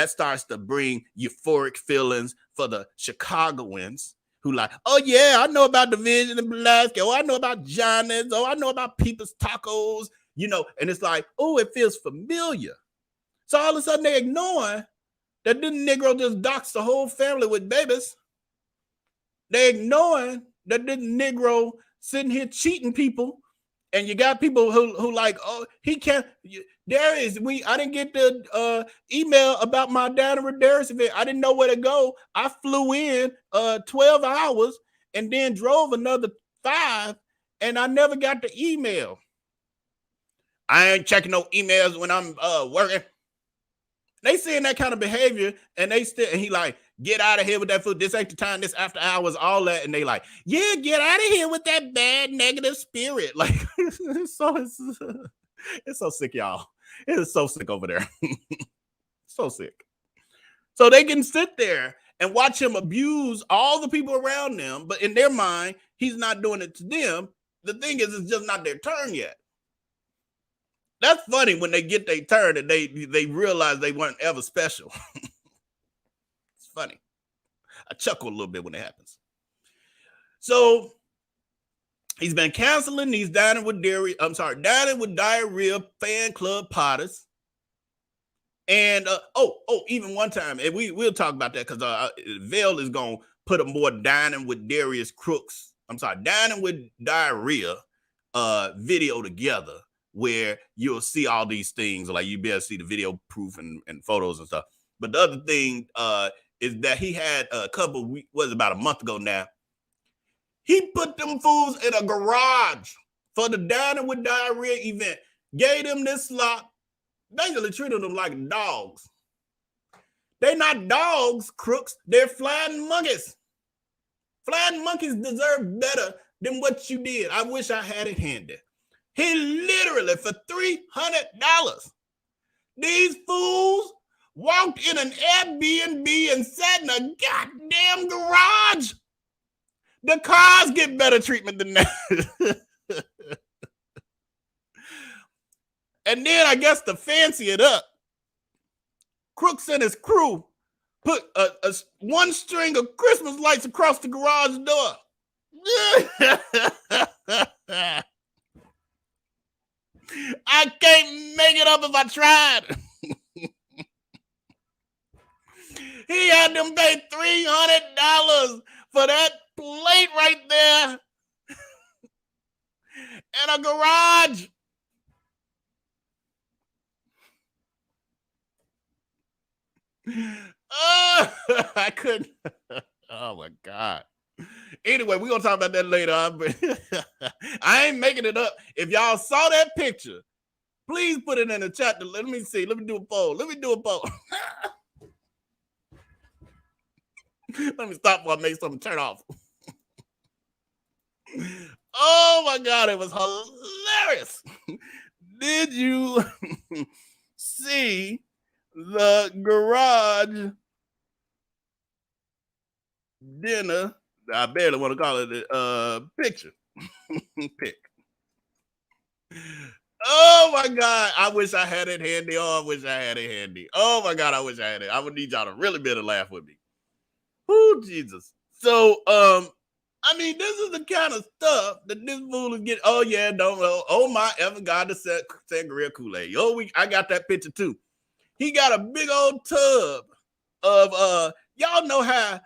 starts to bring euphoric feelings for the Chicagoans who like, oh yeah, I know about Division and Velasquez. Oh, I know about Johnny's. Oh, I know about People's Tacos. You know, and it's like, oh, it feels familiar. So all of a sudden they're ignoring that this Negro just doxed the whole family with babies. They're ignoring that this Negro sitting here cheating people. And you got people who like, oh, he can't. I didn't get the email about my Down with Darius event. I didn't know where to go. I flew in 12 hours and then drove another 5, and I never got the email. I ain't checking no emails when I'm working. They seeing that kind of behavior, and he like, get out of here with that food. This ain't the time. This after hours, all that, and they like, yeah, get out of here with that bad negative spirit. Like, it's so sick, y'all. It is so sick over there. So sick. So they can sit there and watch him abuse all the people around them, but in their mind, he's not doing it to them. The thing is, it's just not their turn yet. That's funny when they get their turn and they realize they weren't ever special. It's funny. I chuckle a little bit when it happens. So he's been canceling these Dining with Diarrhea fan club parties. And even one time, and we'll talk about that because Vell is gonna put a more Dining with Darius Crooks. Dining with Diarrhea video together, where you'll see all these things, like you'll be able to see the video proof and photos and stuff. But the other thing is that he had a couple weeks, about a month ago now, he put them fools in a garage for the Dining with Diarrhea event, gave them this slop, basically treated them like dogs. They're not dogs, Crooks. They're flying monkeys. Flying monkeys deserve better than what you did. I wish I had it handy. He literally, for $300, these fools walked in an Airbnb and sat in a goddamn garage. The cars get better treatment than that. And then I guess to fancy it up, Crooks and his crew put one string of Christmas lights across the garage door. I can't make it up if I tried. He had them pay $300 for that plate right there and a garage. I couldn't. Oh my God. Anyway, we're gonna talk about that later on, but I ain't making it up. If y'all saw that picture, please put it in the chat. Let me see. Let me do a poll. Let me stop before I make something turn off. Oh my God, it was hilarious. Did you see the garage dinner? I barely want to call it a picture. Pick. Oh my God, I wish I had it handy. Oh, I wish I had it handy. Oh my God, I wish I had it. I would need y'all to really be able to laugh with me. Oh, Jesus. So, I mean, this is the kind of stuff that this fool is getting. Oh, yeah, don't know. Oh, my ever God to sangria Kool-Aid. Oh, I got that picture too. He got a big old tub of, y'all know how,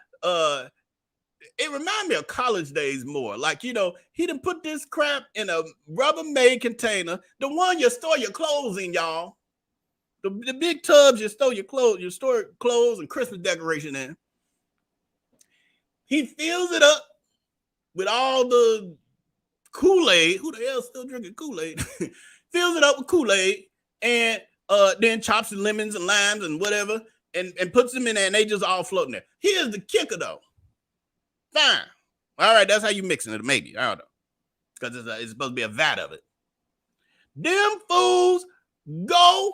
it reminds me of college days more. Like, you know, he done put this crap in a Rubbermaid container, the one you store your clothes in, y'all. The big tubs you store clothes and Christmas decoration in. He fills it up with all the Kool-Aid. Who the hell still drinking Kool-Aid? Fills it up with Kool-Aid and then chops the lemons and limes and whatever and puts them in there and they just all floating there. Here's the kicker though. Fine. All right, that's how you mixing it, maybe. I don't know. Because it's supposed to be a vat of it. Them fools go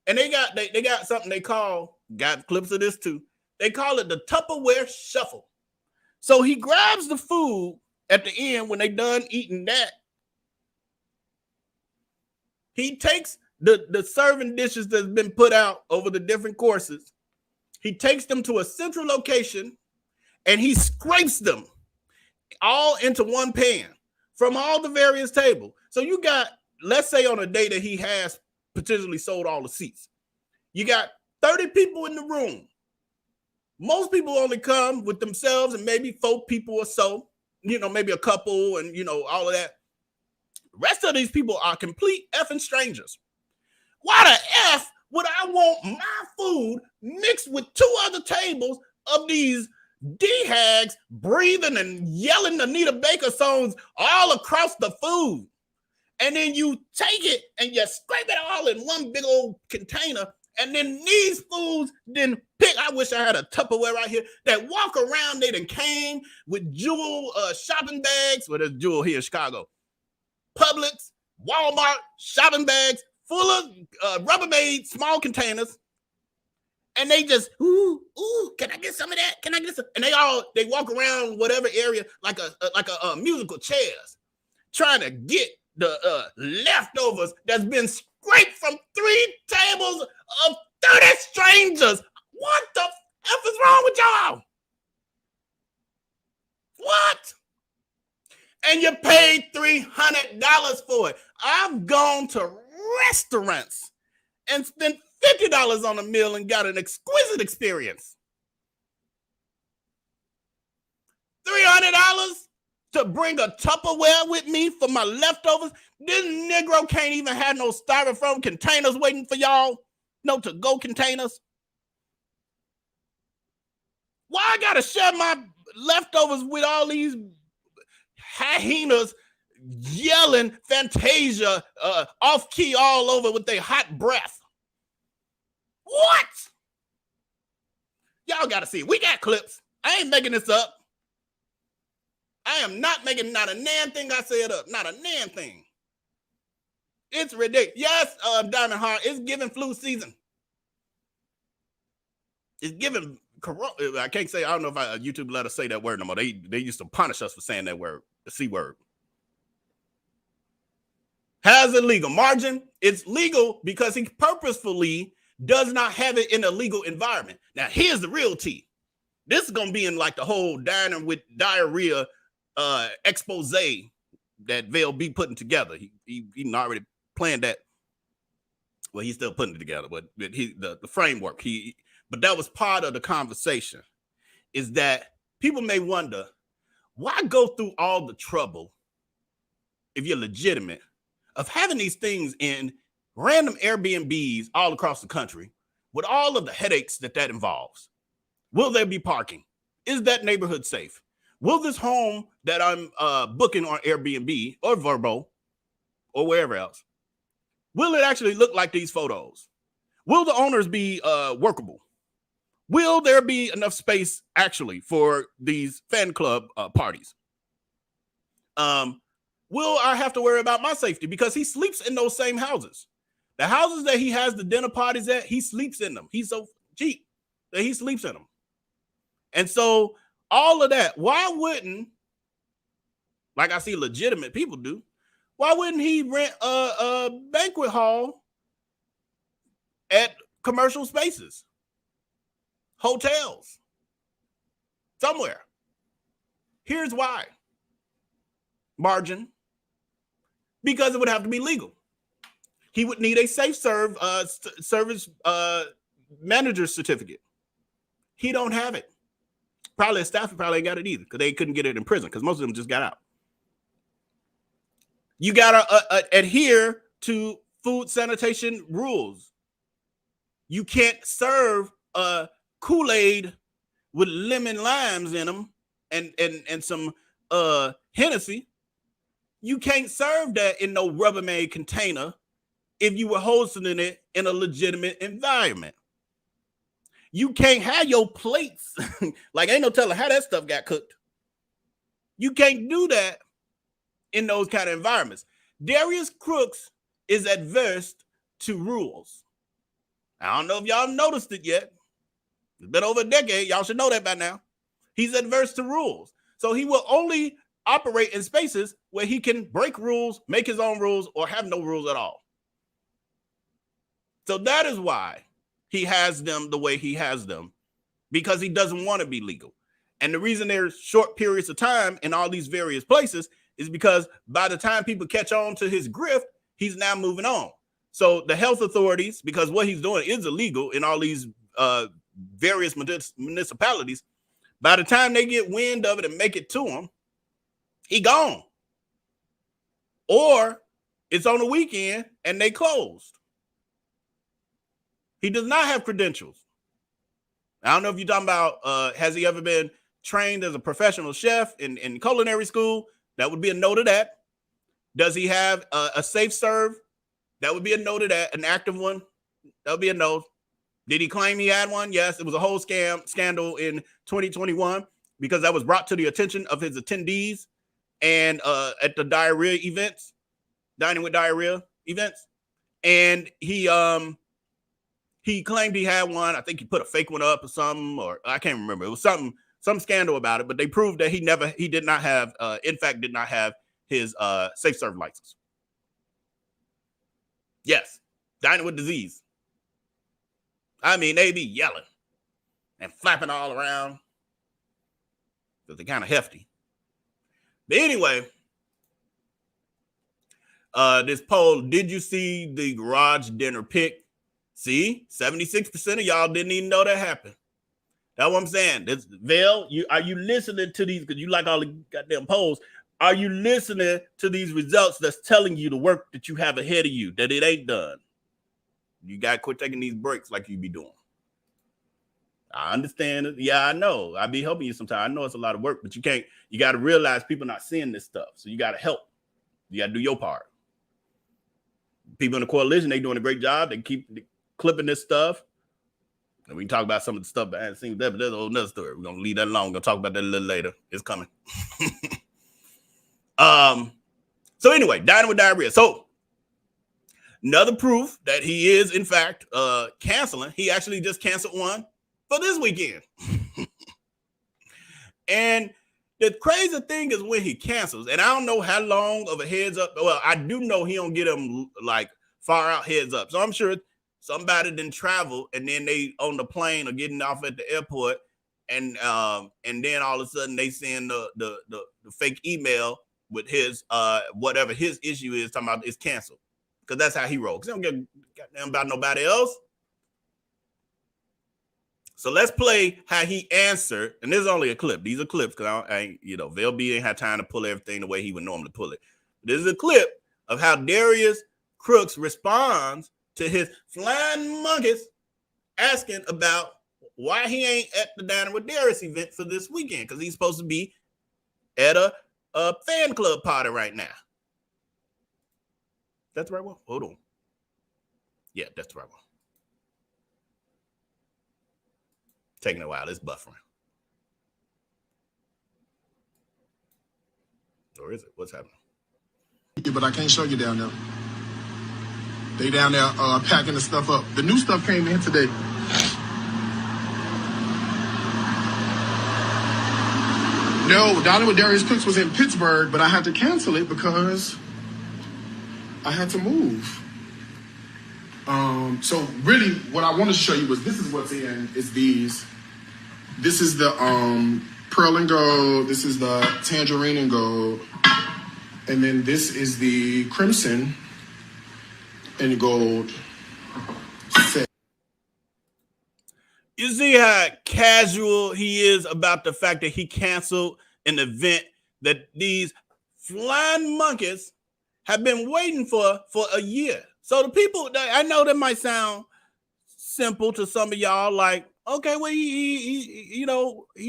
and they got something they call, got clips of this too. They call it the Tupperware Shuffle. So he grabs the food at the end when they done eating that. He takes the serving dishes that's been put out over the different courses. He takes them to a central location and he scrapes them all into one pan from all the various tables. So you got, let's say on a day that he has potentially sold all the seats, you got 30 people in the room. Most people only come with themselves and maybe 4 people or so, you know, maybe a couple and, you know, all of that. The rest of these people are complete effing strangers. Why the F would I want my food mixed with 2 other tables of these D-hags breathing and yelling Anita Baker songs all across the food? And then you take it and you scrape it all in one big old container. And then these fools then pick, I wish I had a Tupperware right here, that walk around, they done came with Jewel shopping bags. Well, there's Jewel here in Chicago. Publix, Walmart, shopping bags full of Rubbermaid small containers. And they just, ooh, can I get some of that? Can I get some? And they walk around whatever area like a musical chairs, trying to get the leftovers that's been scraped from 3 tables of 30 strangers. What the F is wrong with y'all? What? And you paid $300 for it. I've gone to restaurants and spent $50 on a meal and got an exquisite experience. $300 to bring a Tupperware with me for my leftovers. This Negro can't even have no styrofoam containers waiting for y'all. No to-go containers. Why I gotta share my leftovers with all these hyenas yelling Fantasia off key all over with their hot breath? What? Y'all gotta see it. We got clips. I ain't making this up. I am not making not a nan thing I said up. Not a nan thing. It's ridiculous. Yes, Diamond Heart, it's giving flu season. It's giving corona. I can't say, I don't know if YouTube let us say that word no more. They used to punish us for saying that word, the C word. has a legal margin. It's legal because he purposefully does not have it in a legal environment. Now, here's the real tea. This is going to be in like the whole diner with diarrhea expose that Vell B putting together. He already planned that. Well, he's still putting it together, but the framework. But that was part of the conversation, is that people may wonder, why go through all the trouble, if you're legitimate, of having these things in random Airbnbs all across the country with all of the headaches that involves? Will there be parking? Is that neighborhood safe? Will this home that I'm booking on Airbnb or Vrbo or wherever else, will it actually look like these photos? Will the owners be workable? Will there be enough space actually for these fan club parties? Will I have to worry about my safety? Because he sleeps in those same houses. The houses that he has the dinner parties at, he sleeps in them. He's so cheap that he sleeps in them. And so all of that, why wouldn't, like I see legitimate people do, why wouldn't he rent a banquet hall at commercial spaces, hotels, somewhere? Here's why. Margin. Because it would have to be legal. He would need a safe service manager certificate. He don't have it. Probably a staffer probably ain't got it either, because they couldn't get it in prison, because most of them just got out. You gotta adhere to food sanitation rules. You can't serve Kool-Aid with lemon limes in them and some Hennessy. You can't serve that in no Rubbermaid container if you were hosting it in a legitimate environment. You can't have your plates. Like, ain't no telling how that stuff got cooked. You can't do that in those kind of environments. Darius Crooks is adverse to rules. I don't know if y'all noticed it yet. It's been over a decade. Y'all should know that by now. He's adverse to rules. So he will only operate in spaces where he can break rules, make his own rules, or have no rules at all. So that is why he has them the way he has them, because he doesn't want to be legal. And the reason there's short periods of time in all these various places is because by the time people catch on to his grift, he's now moving on. So the health authorities, because what he's doing is illegal in all these various municipalities, by the time they get wind of it and make it to him, he gone. Or it's on the weekend and they closed. He does not have credentials. I don't know if you're talking about, has he ever been trained as a professional chef in culinary school? That would be a no to that. Does he have a safe serve? That would be a no to that. An active one? That would be a no. Did he claim he had one? Yes, it was a whole scandal in 2021 because that was brought to the attention of his attendees and at the diarrhea events, dining with diarrhea events. And he claimed he had one. I think he put a fake one up or something, or I can't remember. It was some scandal about it, but they proved that he did not have, in fact, did not have his safe serve license. Yes, dining with disease. I mean, they be yelling and flapping all around because they're kind of hefty. But anyway, this poll, did you see the garage dinner pic? See, 76% of y'all didn't even know that happened. That's what I'm saying. This, Vell, are you listening to these? Because you like all the goddamn polls. Are you listening to these results that's telling you the work that you have ahead of you, that it ain't done? You got to quit taking these breaks like you be doing. I understand it. Yeah, I know. I be helping you sometimes. I know it's a lot of work, but you can't. You got to realize people not seeing this stuff. So you got to help. You got to do your part. People in the coalition, they doing a great job. They keep clipping this stuff. And we can talk about some of the stuff behind the scenes there, but that's a whole nother story. We're going to leave that alone. We're going to talk about that a little later. It's coming. So anyway, dining with diarrhea. So another proof that he is, in fact, canceling. He actually just canceled one for this weekend. And The crazy thing is when he cancels, and I don't know how long of a heads up. Well, I do know he don't get them like far out heads up. So I'm sure somebody didn't travel and then they on the plane or getting off at the airport, and then all of a sudden they send the fake email with his whatever his issue is talking about is canceled. Because that's how he rolls. He don't give goddamn about nobody else. So let's play how he answered. And this is only a clip. These are clips because I ain't, Vell B ain't had time to pull everything the way he would normally pull it. This is a clip of how Darius Crooks responds to his flying monkeys asking about why he ain't at the Diner with Darius event for this weekend. Because he's supposed to be at a fan club party right now. That's the right one? Hold on. Yeah, that's the right one. Taking a while. It's buffering. Or is it? What's happening? But I can't show you down there. They down there packing the stuff up. The new stuff came in today. No, Diner with Darius Crooks was in Pittsburgh, but I had to cancel it because I had to move. So really what I wanted to show you was this is what's in, is these. This is the pearl and gold, this is the tangerine and gold, and then this is the crimson and gold set. You see how casual he is about the fact that he canceled an event that these flying monkeys have been waiting for a year. So the people, I know that might sound simple to some of y'all, like, okay, well, he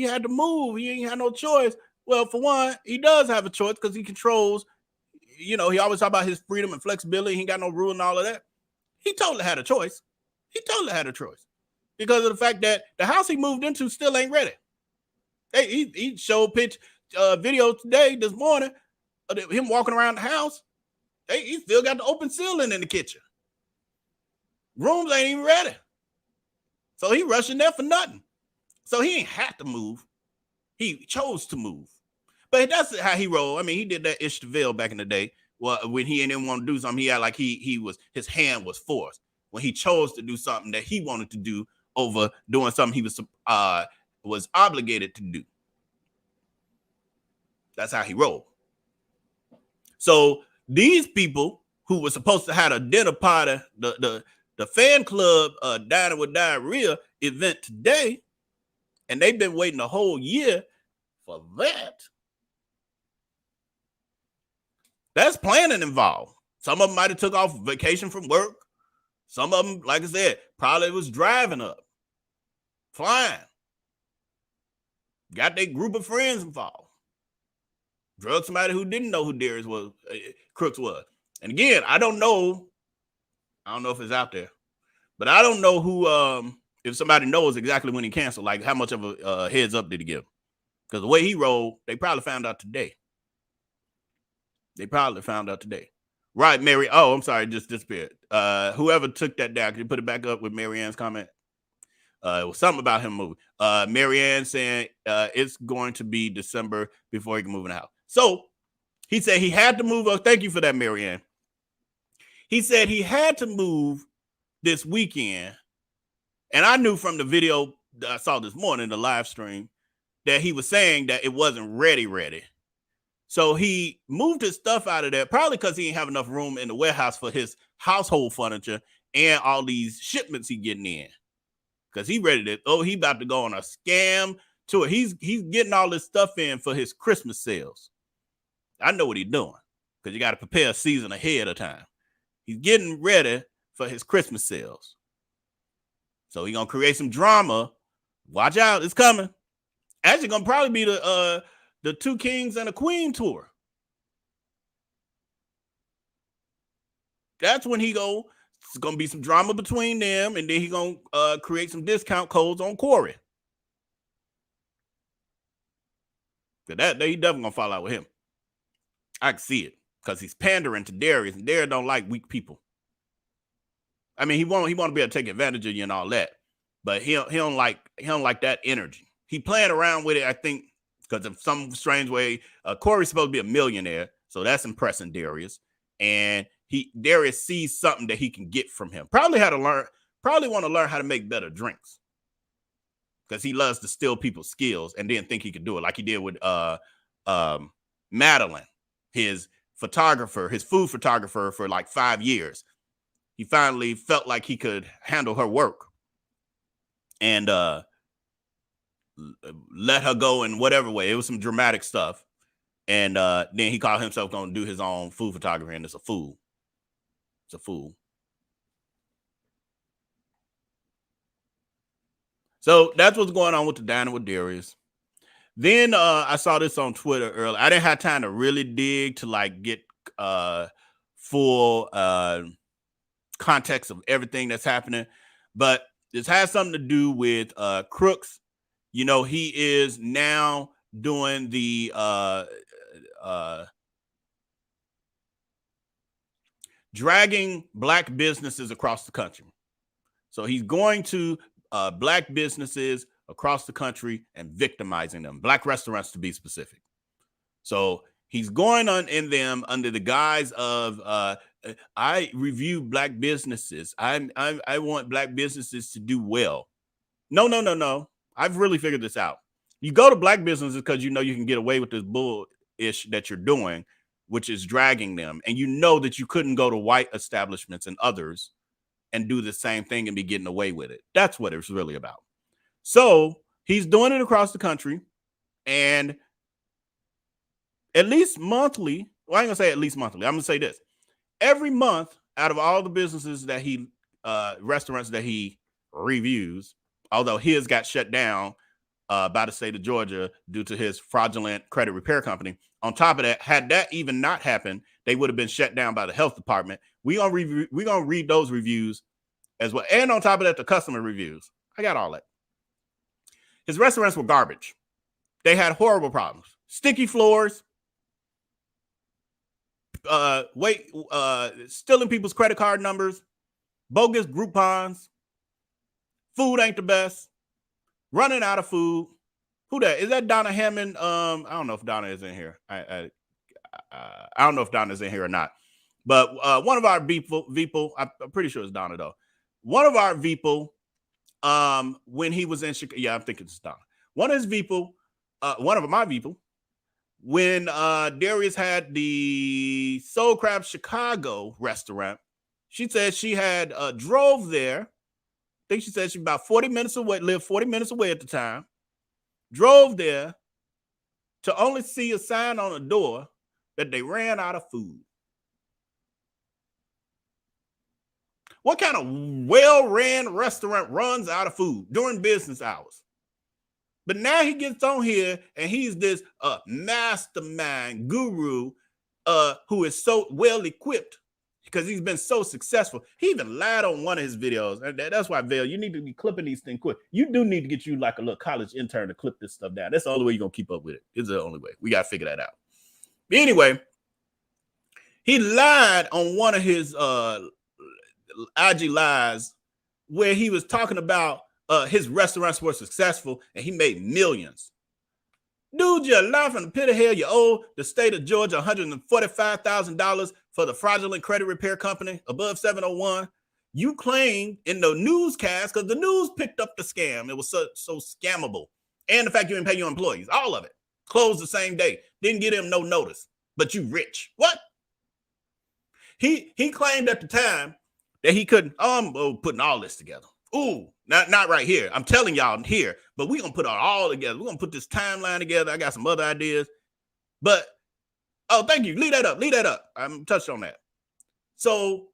had to move. He ain't had no choice. Well, for one, he does have a choice because he controls, he always talk about his freedom and flexibility. He ain't got no rule and all of that. He totally had a choice. He totally had a choice because of the fact that the house he moved into still ain't ready. Hey, he showed video today, this morning, of him walking around the house. Hey, he still got the open ceiling in the kitchen. Rooms ain't even ready. So he rushing there for nothing. So he ain't had to move. He chose to move. But that's how he rolled. I mean, he did that ish to Vell back in the day. Well, when he didn't want to do something, he had like his hand was forced. When he chose to do something that he wanted to do over doing something he was obligated to do. That's how he rolled. So these people who were supposed to have a dinner party, the fan club Diner with Diarrhea event today, and they've been waiting a whole year for that. That's planning involved. Some of them might have took off vacation from work. Some of them, like I said, probably was driving up, flying. Got their group of friends involved. Drug somebody who didn't know who Darius Crooks was. And again, I don't know if it's out there, but I don't know who, if somebody knows exactly when he canceled, like how much of a heads up did he give? Because the way he rolled, they probably found out today. Right, Mary. Oh, I'm sorry, it just disappeared. Whoever took that down, can you put it back up with Mary Ann's comment? It was something about him moving. Mary Ann saying it's going to be December before he can move in the house. So he said he had to move. Thank you for that, Mary Ann. He said he had to move this weekend. And I knew from the video that I saw this morning, the live stream, that he was saying that it wasn't ready. So he moved his stuff out of there, probably because he didn't have enough room in the warehouse for his household furniture and all these shipments he getting in. Because he he about to go on a scam tour. He's getting all this stuff in for his Christmas sales. I know what he's doing because you got to prepare a season ahead of time. He's getting ready for his Christmas sales. So he's going to create some drama. Watch out. It's coming. Actually going to probably be the Two Kings and a Queen tour. That's when it's going to be some drama between them, and then he's going to create some discount codes on Corey. He definitely going to fall out with him. I can see it because he's pandering to Darius, and Darius don't like weak people. I mean, he want to be able to take advantage of you and all that, but he don't like that energy. He playing around with it, I think, because of some strange way, Corey's supposed to be a millionaire, so that's impressing Darius. And Darius sees something that he can get from him. Probably want to learn how to make better drinks, because he loves to steal people's skills and didn't think he could do it, like he did with Madeline, his food photographer for like 5 years. He finally felt like he could handle her work and let her go in whatever way. It was some dramatic stuff. And then he called himself going to do his own food photography, and it's a fool. It's a fool. So that's what's going on with the diner with Darius. Then I saw this on Twitter earlier. I didn't have time to really dig to like get full context of everything that's happening, but this has something to do with Crooks. You know, he is now doing the dragging black businesses across the country. So he's going to black businesses across the country and victimizing them, black restaurants to be specific. So he's going on in them under the guise of I review black businesses. I want black businesses to do well. No. I've really figured this out. You go to black businesses because you know you can get away with this bullish that you're doing, which is dragging them. And you know that you couldn't go to white establishments and others and do the same thing and be getting away with it. That's what it's really about. So he's doing it across the country, and at least monthly, well, I ain't gonna say at least monthly, I'm gonna say this. Every month, out of all the businesses that he, restaurants that he reviews, although his got shut down by the state of Georgia due to his fraudulent credit repair company. On top of that, had that even not happened, they would have been shut down by the health department. We're gonna read those reviews as well. And on top of that, the customer reviews. I got all that. His restaurants were garbage. They had horrible problems. Sticky floors, stealing people's credit card numbers, bogus Groupons, food ain't the best, running out of food. Who that? Is that Donna Hammond? I don't know if Donna is in here. I don't know if Donna's in here or not. But one of our people, I'm pretty sure it's Donna though. One of our people, when he was in Chicago, yeah, I'm thinking it's Donna. One of my people, when Darius had the Soul Crab Chicago restaurant, she said she had drove there. I think she said she was about 40 minutes away, lived 40 minutes away at the time. Drove there to only see a sign on the door that they ran out of food. What kind of well-ran restaurant runs out of food during business hours? But now he gets on here and he's this mastermind guru who is so well equipped because he's been so successful. He even lied on one of his videos. And that's why, Vell, you need to be clipping these things quick. You do need to get you like a little college intern to clip this stuff down. That's the only way you're going to keep up with it. It's the only way. We got to figure that out. But anyway, he lied on one of his IG lives where he was talking about his restaurants were successful and he made millions. Dude, you're lying from the pit of hell. You owe the state of Georgia $145,000 for the fraudulent credit repair company above 701. You claimed in the newscast, because the news picked up the scam. It was so scammable. And the fact you didn't pay your employees, all of it. Closed the same day. Didn't give them no notice. But you rich. What? He claimed at the time that he couldn't, putting all this together. Ooh, not right here. I'm telling y'all here, but we're going to put it all together. We're going to put this timeline together. I got some other ideas. But, thank you. Leave that up. I'm touched on that. So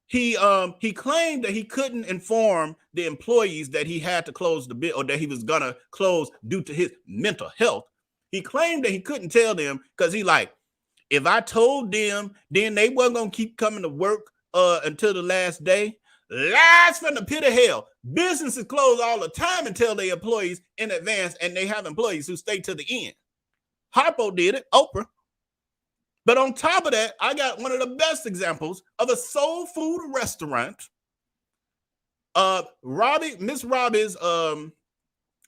he claimed that he couldn't inform the employees that he had to close the bit or that he was going to close due to his mental health. He claimed that he couldn't tell them because he like, if I told them, then they weren't going to keep coming to work until the last day. Lies from the pit of hell. Businesses close all the time and tell their employees in advance, and they have employees who stay to the end. Harpo did it, Oprah. But on top of that, I got one of the best examples of a soul food restaurant. Miss Robbie's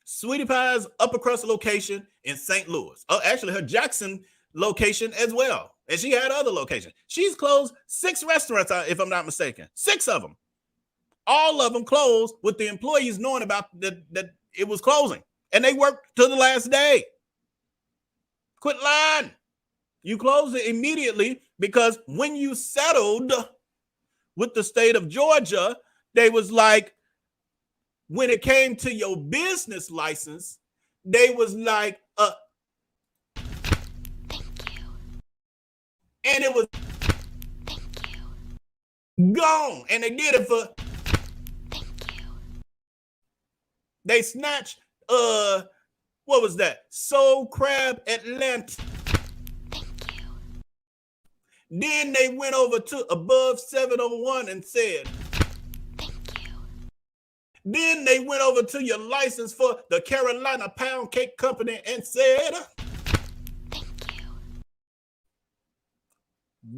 Sweetie Pie's upper crust location in St. Louis. Oh, actually, her Jackson location as well. And she had other locations. She's closed 6 restaurants, if I'm not mistaken. 6 of them. All of them closed with the employees knowing about that it was closing. And they worked to the last day. Quit lying. You closed it immediately because when you settled with the state of Georgia, they was like, when it came to your business license, they was like, Thank you. and it was Thank you. gone. And they did it for, Thank you. they snatched, what was that? Soul Crab Atlanta. Thank you. Then they went over to Above 701 and said, Thank you. then they went over to your license for the Carolina Pound Cake Company and said, Thank you.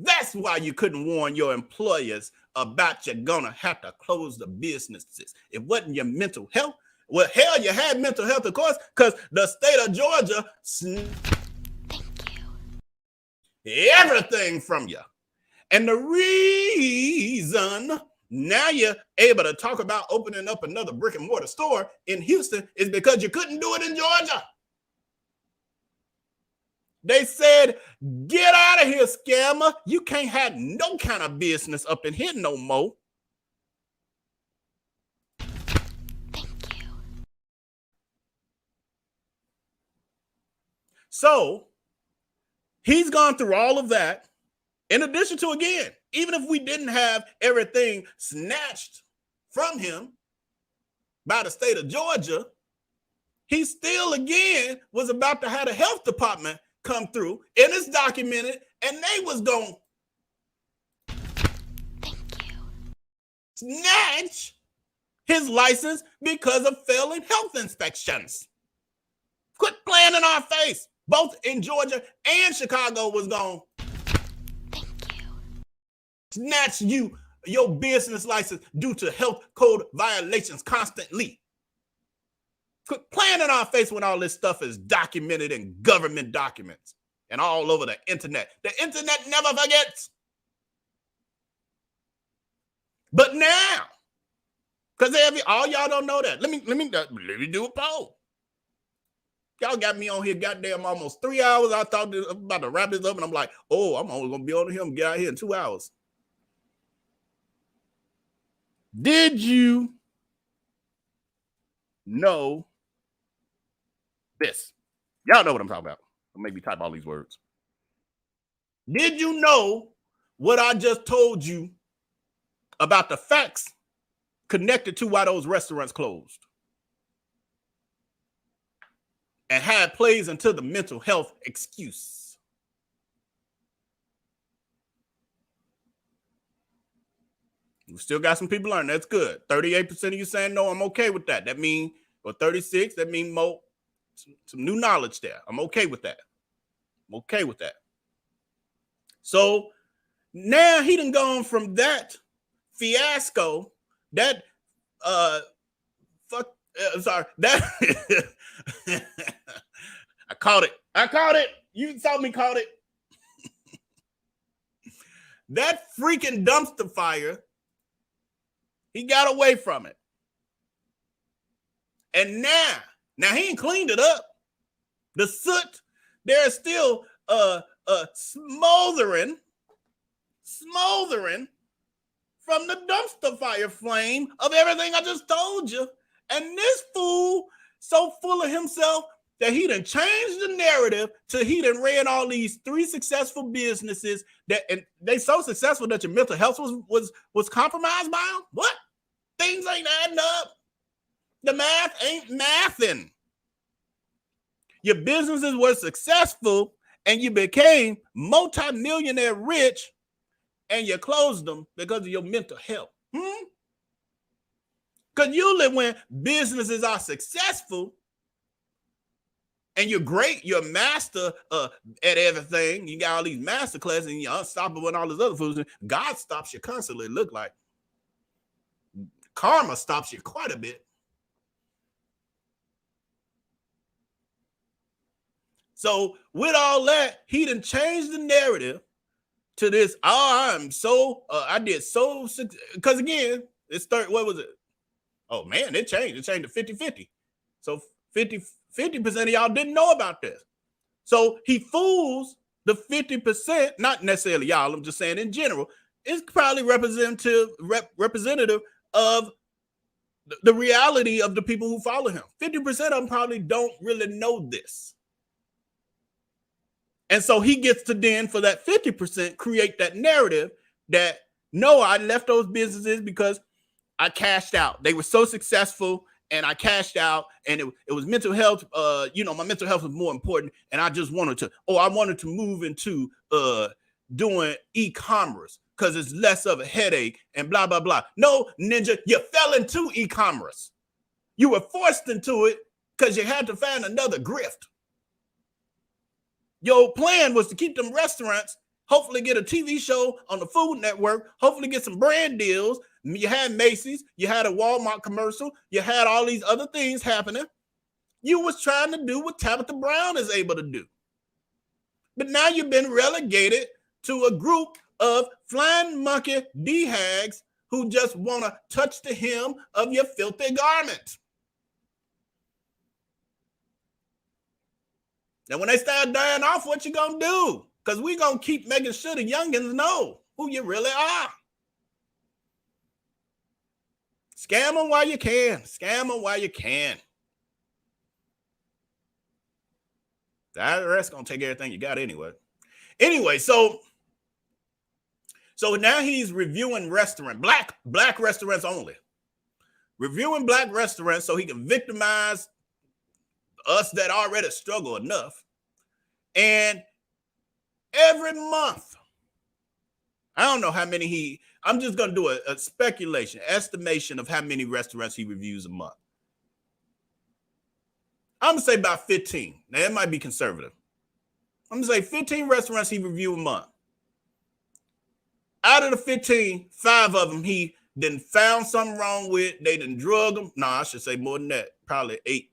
that's why you couldn't warn your employers about you're gonna have to close the businesses. It wasn't your mental health. Well, hell, you had mental health, of course, because the state of Georgia Thank you. everything from you. And the reason now you're able to talk about opening up another brick and mortar store in Houston is because you couldn't do it in Georgia. They said, get out of here, scammer. You can't have no kind of business up in here no more. Thank you. So he's gone through all of that. In addition to, again, even if we didn't have everything snatched from him by the state of Georgia, he still, again, was about to have the health department come through, and it's documented, and they was going to Thank you. snatch his license because of failing health inspections. Quit playing in our face. Both in Georgia and Chicago was going snatch your business license due to health code violations constantly. Quit playing in our face when all this stuff is documented in government documents and all over the internet. The internet never forgets. But now, because all y'all don't know that. Let me do a poll. Y'all got me on here goddamn almost 3 hours. I thought I was about to wrap this up, and I'm like, oh, I'm only going to be on here and get out here in 2 hours. Did you know this? Y'all know what I'm talking about. I'll maybe type all these words. Did you know what I just told you about the facts connected to why those restaurants closed? And how it plays into the mental health excuse. We still got some people learning. That's good. 38% of you saying no, I'm okay with that. That means, or 36, that means more, some new knowledge there. I'm okay with that. I'm okay with that. So now he done gone from that fiasco, that that I caught it. You saw me caught it. That freaking dumpster fire, he got away from it. And now he ain't cleaned it up. The soot, there's still smoldering from the dumpster fire flame of everything I just told you. And this fool so full of himself that he done changed the narrative to he done ran all these 3 successful businesses that, and they so successful that your mental health was compromised by them. What? Things ain't adding up. The math ain't mathing. Your businesses were successful and you became multi-millionaire rich and you closed them because of your mental health. Because usually when businesses are successful and you're great, you're a master at everything, you got all these master classes and you're unstoppable and all this other foods, God stops you constantly, it look like. Karma stops you quite a bit. So with all that, he done changed the narrative to this. Oh, I'm so, I did so, because again, it's what was it? Oh man, it changed. It changed to 50-50. So 50% of y'all didn't know about this. So he fools the 50%, not necessarily y'all, I'm just saying in general, is probably representative of the reality of the people who follow him. 50% of them probably don't really know this. And so he gets to then, for that 50%, create that narrative that, no, I left those businesses because I cashed out. They were so successful and I cashed out, and it was mental health. My mental health was more important. And I just wanted to move into doing e-commerce because it's less of a headache and blah, blah, blah. No, ninja, you fell into e-commerce. You were forced into it because you had to find another grift. Your plan was to keep them restaurants, hopefully get a TV show on the Food Network, hopefully get some brand deals. You had Macy's, you had a Walmart commercial, you had all these other things happening. You was trying to do what Tabitha Brown is able to do. But now you've been relegated to a group of flying monkey D-hags who just want to touch the hem of your filthy garment. Now, when they start dying off, what you gonna do? Because we gonna keep making sure the youngins know who you really are. Scam them while you can. Scam them while you can. The IRS gonna take everything you got anyway. Anyway, so now he's reviewing black restaurants only. Reviewing black restaurants so he can victimize us that already struggle enough. And every month, I don't know how many I'm just going to do a speculation, estimation of how many restaurants he reviews a month. I'm going to say about 15. Now, it might be conservative. I'm going to say 15 restaurants he reviews a month. Out of the 15, 5 of them he then found something wrong with. They done drug them. No, I should say more than that. Probably 8.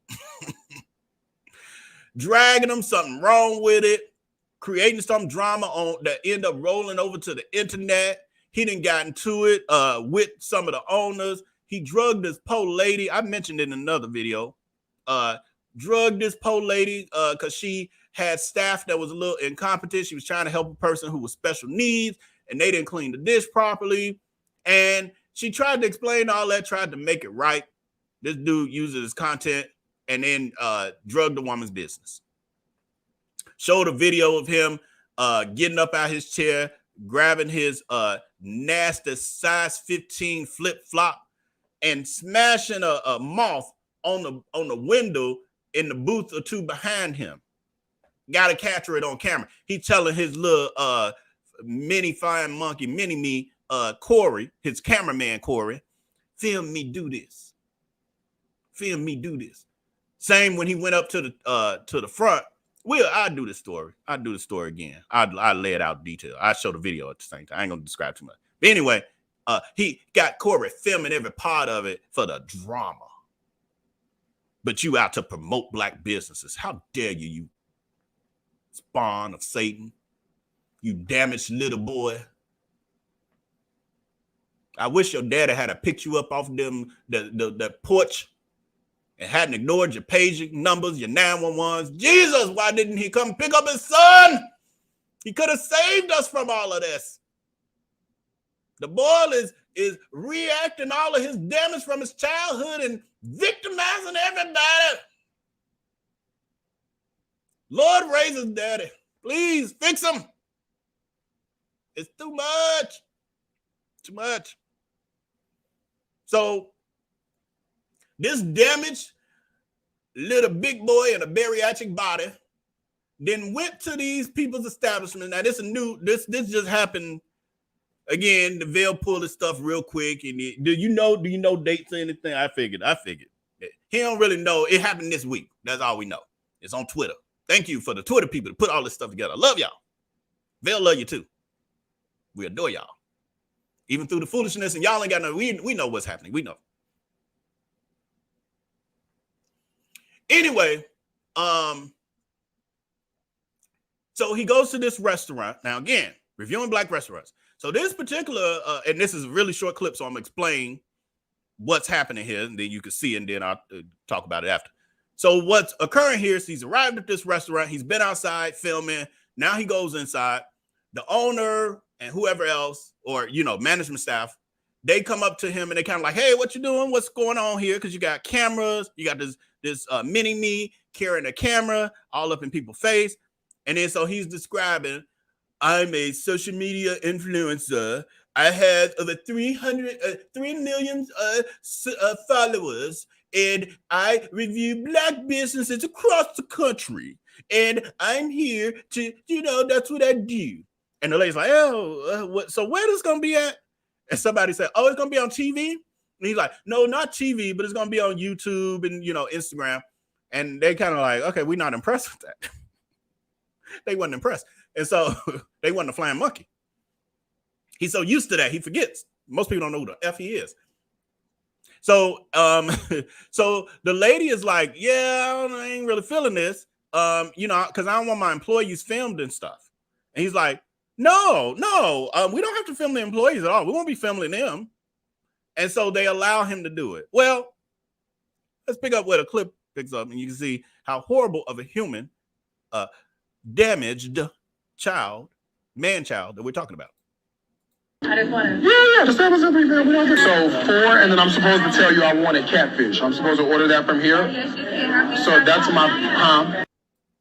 Dragging them, something wrong with it, creating some drama on that end up rolling over to the internet. He done got into it with some of the owners. He drugged this poor lady. I mentioned it in another video. Drugged this poor lady because she had staff that was a little incompetent. She was trying to help a person who was special needs, and they didn't clean the dish properly. And she tried to explain all that, tried to make it right. This dude uses his content and then drugged the woman's business. Showed a video of him getting up out his chair, grabbing his nasty size 15 flip-flop and smashing a moth on the window in the booth or two behind him. Got to capture it on camera. He telling his little mini flying monkey, mini-me, Corey, his cameraman Corey, film me do this. Film me do this. Same when he went up to the front. I'll do the story. I'll do the story again. I'll lay it out in detail. I'll show the video at the same time. I ain't gonna describe too much. But anyway, he got Corey filming every part of it for the drama. But you out to promote black businesses. How dare you spawn of Satan. You damaged little boy. I wish your daddy had picked you up off the porch and hadn't ignored your paging numbers, your 911s. Jesus, why didn't he come pick up his son? He could have saved us from all of this. The boy is reacting all of his damage from his childhood and victimizing everybody. Lord, raise his daddy. Please fix him. It's too much. Too much. So this damaged little big boy in a bariatric body then went to these people's establishment. Now this just happened again. The Vell pulled his stuff real quick. And do you know dates or anything? I figured. He don't really know. It happened this week. That's all we know. It's on Twitter. Thank you for the Twitter people to put all this stuff together. I love y'all. Vell love you too. We adore y'all. Even through the foolishness, and y'all ain't got no, we know what's happening. We know. Anyway, So he goes to this restaurant. Now, again, reviewing black restaurants. So this particular, and this is a really short clip, so I'm going to explain what's happening here, and then you can see, and then I'll talk about it after. So what's occurring here is he's arrived at this restaurant. He's been outside filming. Now he goes inside. The owner and whoever else, or, you know, management staff, they come up to him and they kind of like, hey, what you doing? What's going on here? Because you got cameras. You got this mini-me carrying a camera all up in people's face. And then so he's describing, I'm a social media influencer. I have over 3 million followers, and I review black businesses across the country. And I'm here to, you know, that's what I do. And the lady's like, oh, so where this going to be at? And somebody said, oh, it's going to be on TV? And he's like, no, not TV, but it's going to be on YouTube and, you know, Instagram. And they kind of like, okay, we're not impressed with that. They wasn't impressed. And so they wasn't a flying monkey. He's so used to that, he forgets. Most people don't know who the F he is. So so the lady is like, yeah, I ain't really feeling this, you know, because I don't want my employees filmed and stuff. And he's like, no, we don't have to film the employees at all. We won't be filming them. And so they allow him to do it. Well, let's pick up where the clip picks up, and you can see how horrible of a human, damaged child, man-child that we're talking about. I just want to. Yeah, the same as every man. So 4, and then I'm supposed to tell you I wanted catfish. I'm supposed to order that from here. Yes, you can. So that's my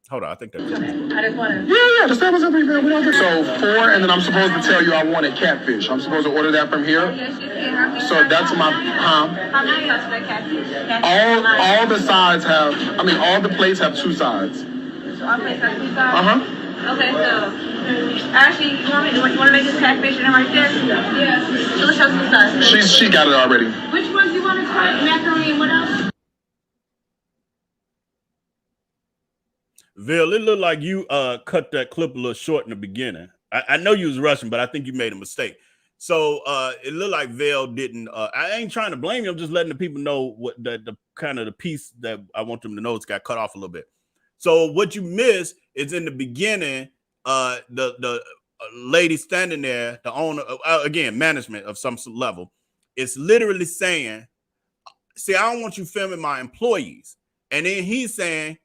Hold on, I think that's. I just want to. Yeah, the same as every man. So 4, and then I'm supposed to tell you I wanted catfish. I'm supposed to order that from here. Yes, you can. So that's my How many cups of catfish? all the sides have. I mean, all the plates have 2 sides. So all plates have 2 sides. Okay, so actually, you want to make this catfish and right there? Yeah. So let's have 2 sides. She got it already. Which ones do you want to try? Macaroni and what else? Vell, it looked like you cut that clip a little short in the beginning. I know you was rushing, but I think you made a mistake. So it looked like Vell didn't. I ain't trying to blame you. I'm just letting the people know what the kind of the piece that I want them to know it's got cut off a little bit. So what you missed is in the beginning, the lady standing there, the owner, again, management of some level, is literally saying, see, I don't want you filming my employees. And then he's saying,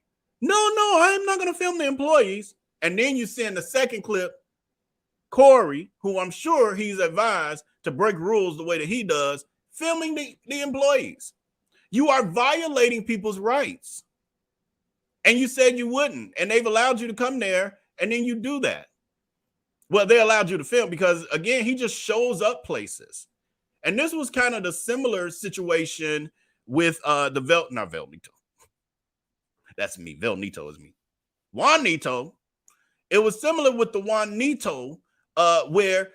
no, I'm not going to film the employees. And then you see in the second clip, Corey, who I'm sure he's advised to break rules the way that he does, filming the employees. You are violating people's rights. And you said you wouldn't. And they've allowed you to come there, and then you do that. Well, they allowed you to film because, again, he just shows up places. And this was kind of the similar situation with not VellNito. That's me. VellNito is me. VellNito. It was similar with the VellNito, where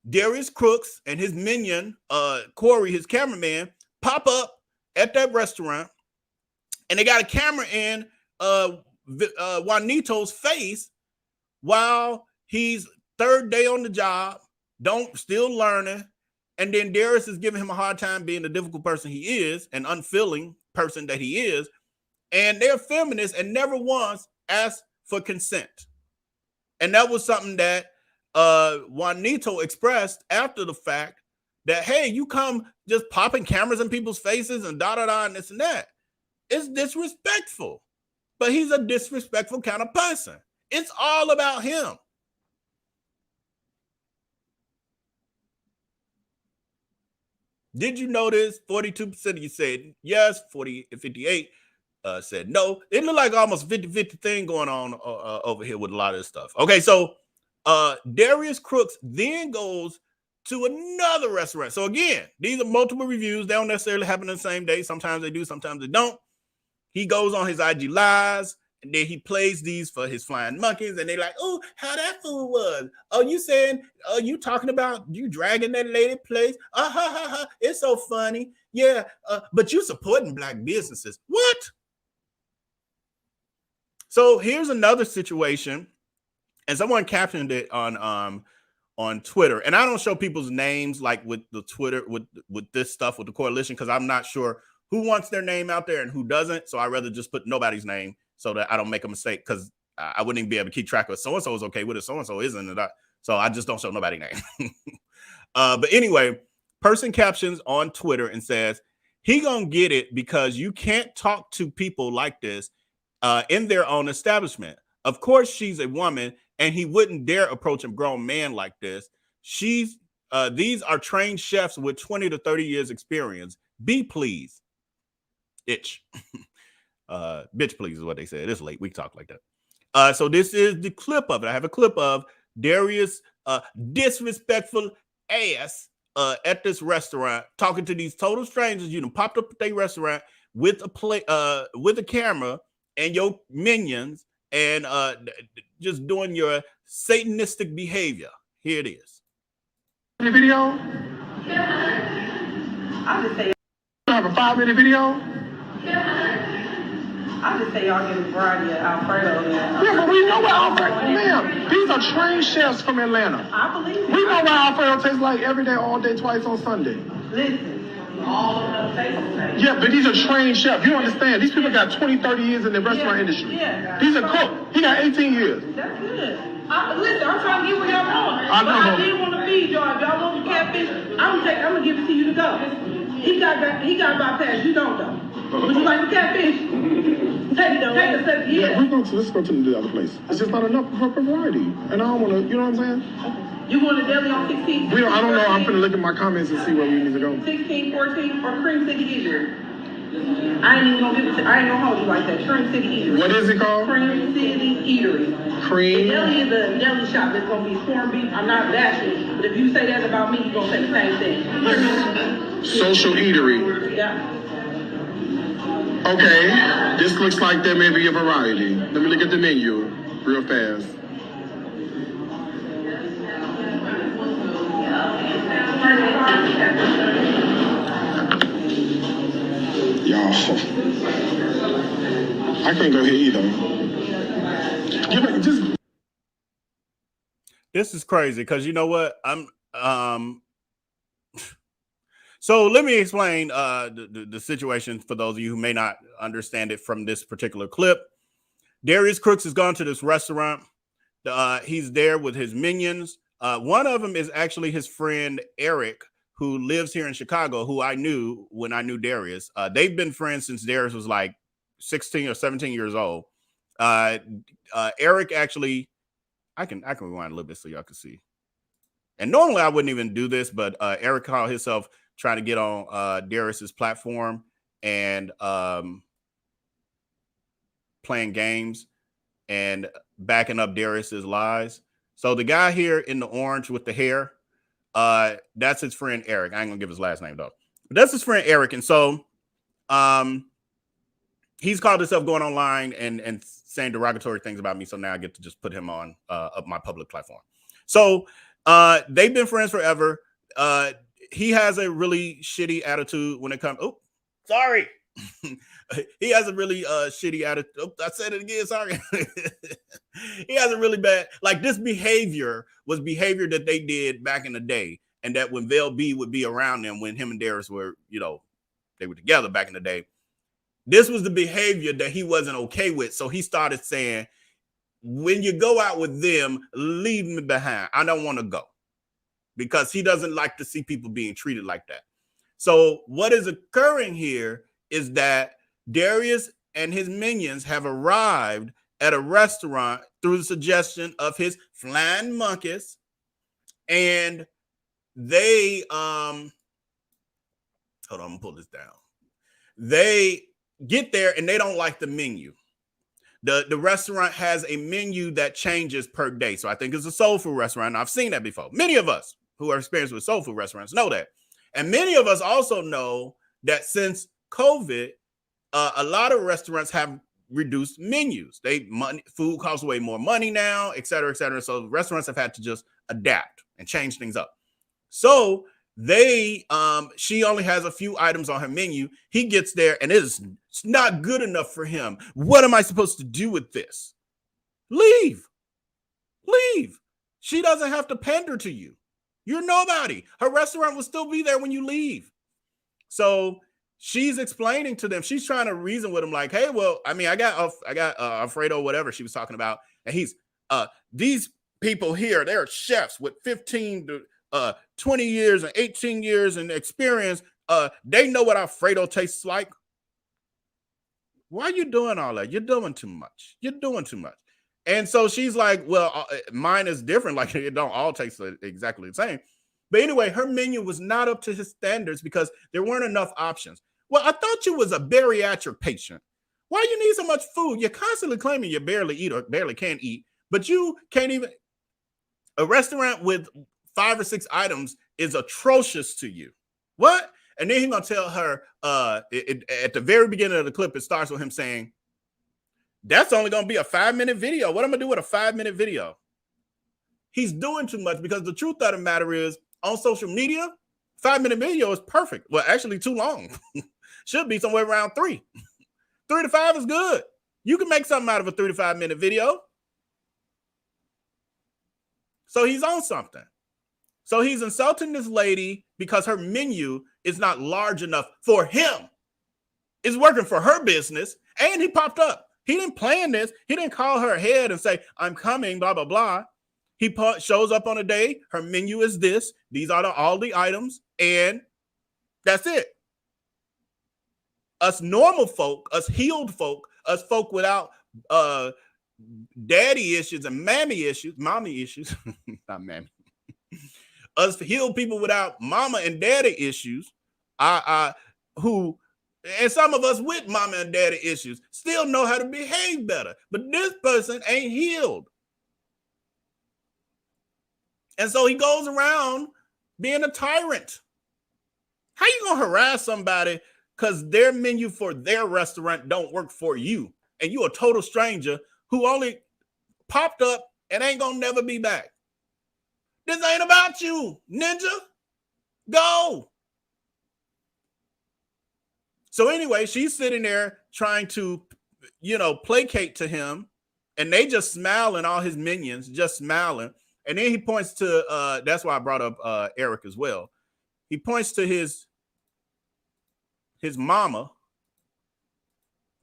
Darius Crooks and his minion, Corey, his cameraman, pop up at that restaurant, and they got a camera in VellNito's face while he's third day on the job, still learning, and then Darius is giving him a hard time being the difficult person he is, an unfeeling person that he is, and they're filming this and never once asked for consent. And that was something that VellNito expressed after the fact, that, hey, you come just popping cameras in people's faces and da-da-da and this and that. It's disrespectful. But he's a disrespectful kind of person. It's all about him. Did you notice 42% of you said yes, 58 said no? It looked like almost 50-50 thing going on over here with a lot of this stuff. Okay, so Darius Crooks then goes to another restaurant. So again, these are multiple reviews. They don't necessarily happen on the same day. Sometimes they do, sometimes they don't. He goes on his IG lives, and then he plays these for his flying monkeys, and they're like, oh, how that food was. Oh, you saying, you talking about you dragging that lady place? It's so funny. Yeah, but you supporting black businesses. What? So here's another situation, and someone captioned it on Twitter, and I don't show people's names like with the Twitter with this stuff with the coalition, because I'm not sure who wants their name out there and who doesn't. So I'd rather just put nobody's name so that I don't make a mistake, because I wouldn't even be able to keep track of so-and-so is okay with it, so-and-so isn't. So I just don't show nobody name. But anyway, person captions on Twitter and says, he gonna get it because you can't talk to people like this in their own establishment. Of course, she's a woman and he wouldn't dare approach a grown man like this. These are trained chefs with 20 to 30 years experience. Be pleased. Itch. Bitch, please is what they said. It's late. We talk like that. So this is the clip of it. I have a clip of Darius disrespectful ass at this restaurant talking to these total strangers. You done popped up at their restaurant with a camera and your minions and just doing your satanistic behavior. Here it is. The video? I just say, I have a 5-minute video. I just say y'all get a variety of Alfredo. Yeah, but we know what Alfredo, ma'am. These are trained chefs from Atlanta. I believe it. We know what Alfredo tastes like every day, all day, twice on Sunday. Listen, all of the faces. Yeah, but these are trained chefs. You understand? These people got 20, 30 years in the restaurant industry. Yeah. These are cooks. He got 18 years. That's good. Listen, I'm trying to get what y'all want. I know. But I did want to feed y'all. If y'all want the catfish, I'm gonna give it to you to go. He got bypassed. You don't though. Would you like the catfish? Take a second. Yeah, let's go to the other place. It's just not enough for variety. And I don't want to, you know what I'm saying? You want a deli on 16? I don't know. I'm finna look at my comments and see where we need to go. 16, 14, or Cream City Eatery. I ain't even gonna hold you like that. Cream City Eatery. What is it called? Cream City Eatery. Cream. The deli is a deli shop that's gonna be corned beef. I'm not bashing, but if you say that about me, you're gonna say the same thing. Social eatery. Yeah. Okay, this looks like there may be a variety. Let me look at the menu real fast. Y'all, I can't go here either. This is crazy because you know what? So let me explain the situation for those of you who may not understand it from this particular clip. Darius Crooks has gone to this restaurant. He's there with his minions. One of them is actually his friend Eric, who lives here in Chicago, who I knew when I knew Darius. They've been friends since Darius was like 16 or 17 years old. Eric actually, I can rewind a little bit so y'all can see. And normally I wouldn't even do this, but Eric called himself trying to get on Darius's platform and playing games and backing up Darius's lies. So the guy here in the orange with the hair, that's his friend Eric. I ain't gonna give his last name though, but that's his friend Eric. And so he's called himself going online and saying derogatory things about me. So now I get to just put him on up my public platform. So they've been friends forever. He has a really shitty attitude when it comes. Oh, sorry. He has a really shitty attitude. Oh, I said it again. Sorry. He has a really bad, like this behavior was behavior that they did back in the day. And that when Vell B would be around them, when him and Darius were, they were together back in the day. This was the behavior that he wasn't okay with. So he started saying, when you go out with them, leave me behind. I don't want to go. Because he doesn't like to see people being treated like that. So what is occurring here is that Darius and his minions have arrived at a restaurant through the suggestion of his flying monkeys. And they, hold on, I'm gonna pull this down. They get there and they don't like the menu. The restaurant has a menu that changes per day. So I think it's a soul food restaurant. And I've seen that before. Many of us who are experienced with soul food restaurants know that. And many of us also know that since COVID, a lot of restaurants have reduced menus. Food costs way more money now, et cetera, et cetera. So restaurants have had to just adapt and change things up. So she only has a few items on her menu. He gets there and it's not good enough for him. What am I supposed to do with this? Leave. She doesn't have to pander to you. You're nobody. Her restaurant will still be there when you leave. So she's explaining to them, she's trying to reason with them, like, hey, well, I mean, I got Alfredo, whatever she was talking about, and he's these people here, they're chefs with 15 to 20 years and 18 years in experience. They know what Alfredo tastes like. Why are you doing all that? You're doing too much. You're doing too much. And so she's like, well, mine is different. Like, it don't all taste exactly the same. But anyway, her menu was not up to his standards because there weren't enough options. Well, I thought you was a bariatric patient. Why you need so much food? You're constantly claiming you barely eat or barely can eat, but you can't even. A restaurant with 5 or 6 items is atrocious to you. What? And then he's going to tell her at the very beginning of the clip, it starts with him saying, that's only going to be a 5-minute video. What am I going to do with a 5-minute video? He's doing too much because the truth of the matter is on social media, 5-minute video is perfect. Well, actually too long. Should be somewhere around 3. 3 to 5 is good. You can make something out of a 3 to 5 minute video. So he's on something. So he's insulting this lady because her menu is not large enough for him. It's working for her business. And he popped up. He didn't plan this. He didn't call her ahead and say, I'm coming, blah, blah, blah. He shows up on a day. Her menu is this. These are all the items. And that's it. Us normal folk, us healed folk, us folk without daddy issues and mommy issues, not mammy. Us healed people without mama and daddy issues, who, and some of us with mama and daddy issues, still know how to behave better. But this person ain't healed. And so he goes around being a tyrant. How you gonna harass somebody because their menu for their restaurant don't work for you, and you a total stranger who only popped up and ain't gonna never be back? This ain't about you, ninja. Go. So anyway, she's sitting there trying to, placate to him, and they just smiling, all his minions just smiling. And then he points to, that's why I brought up Eric as well. He points to his mama,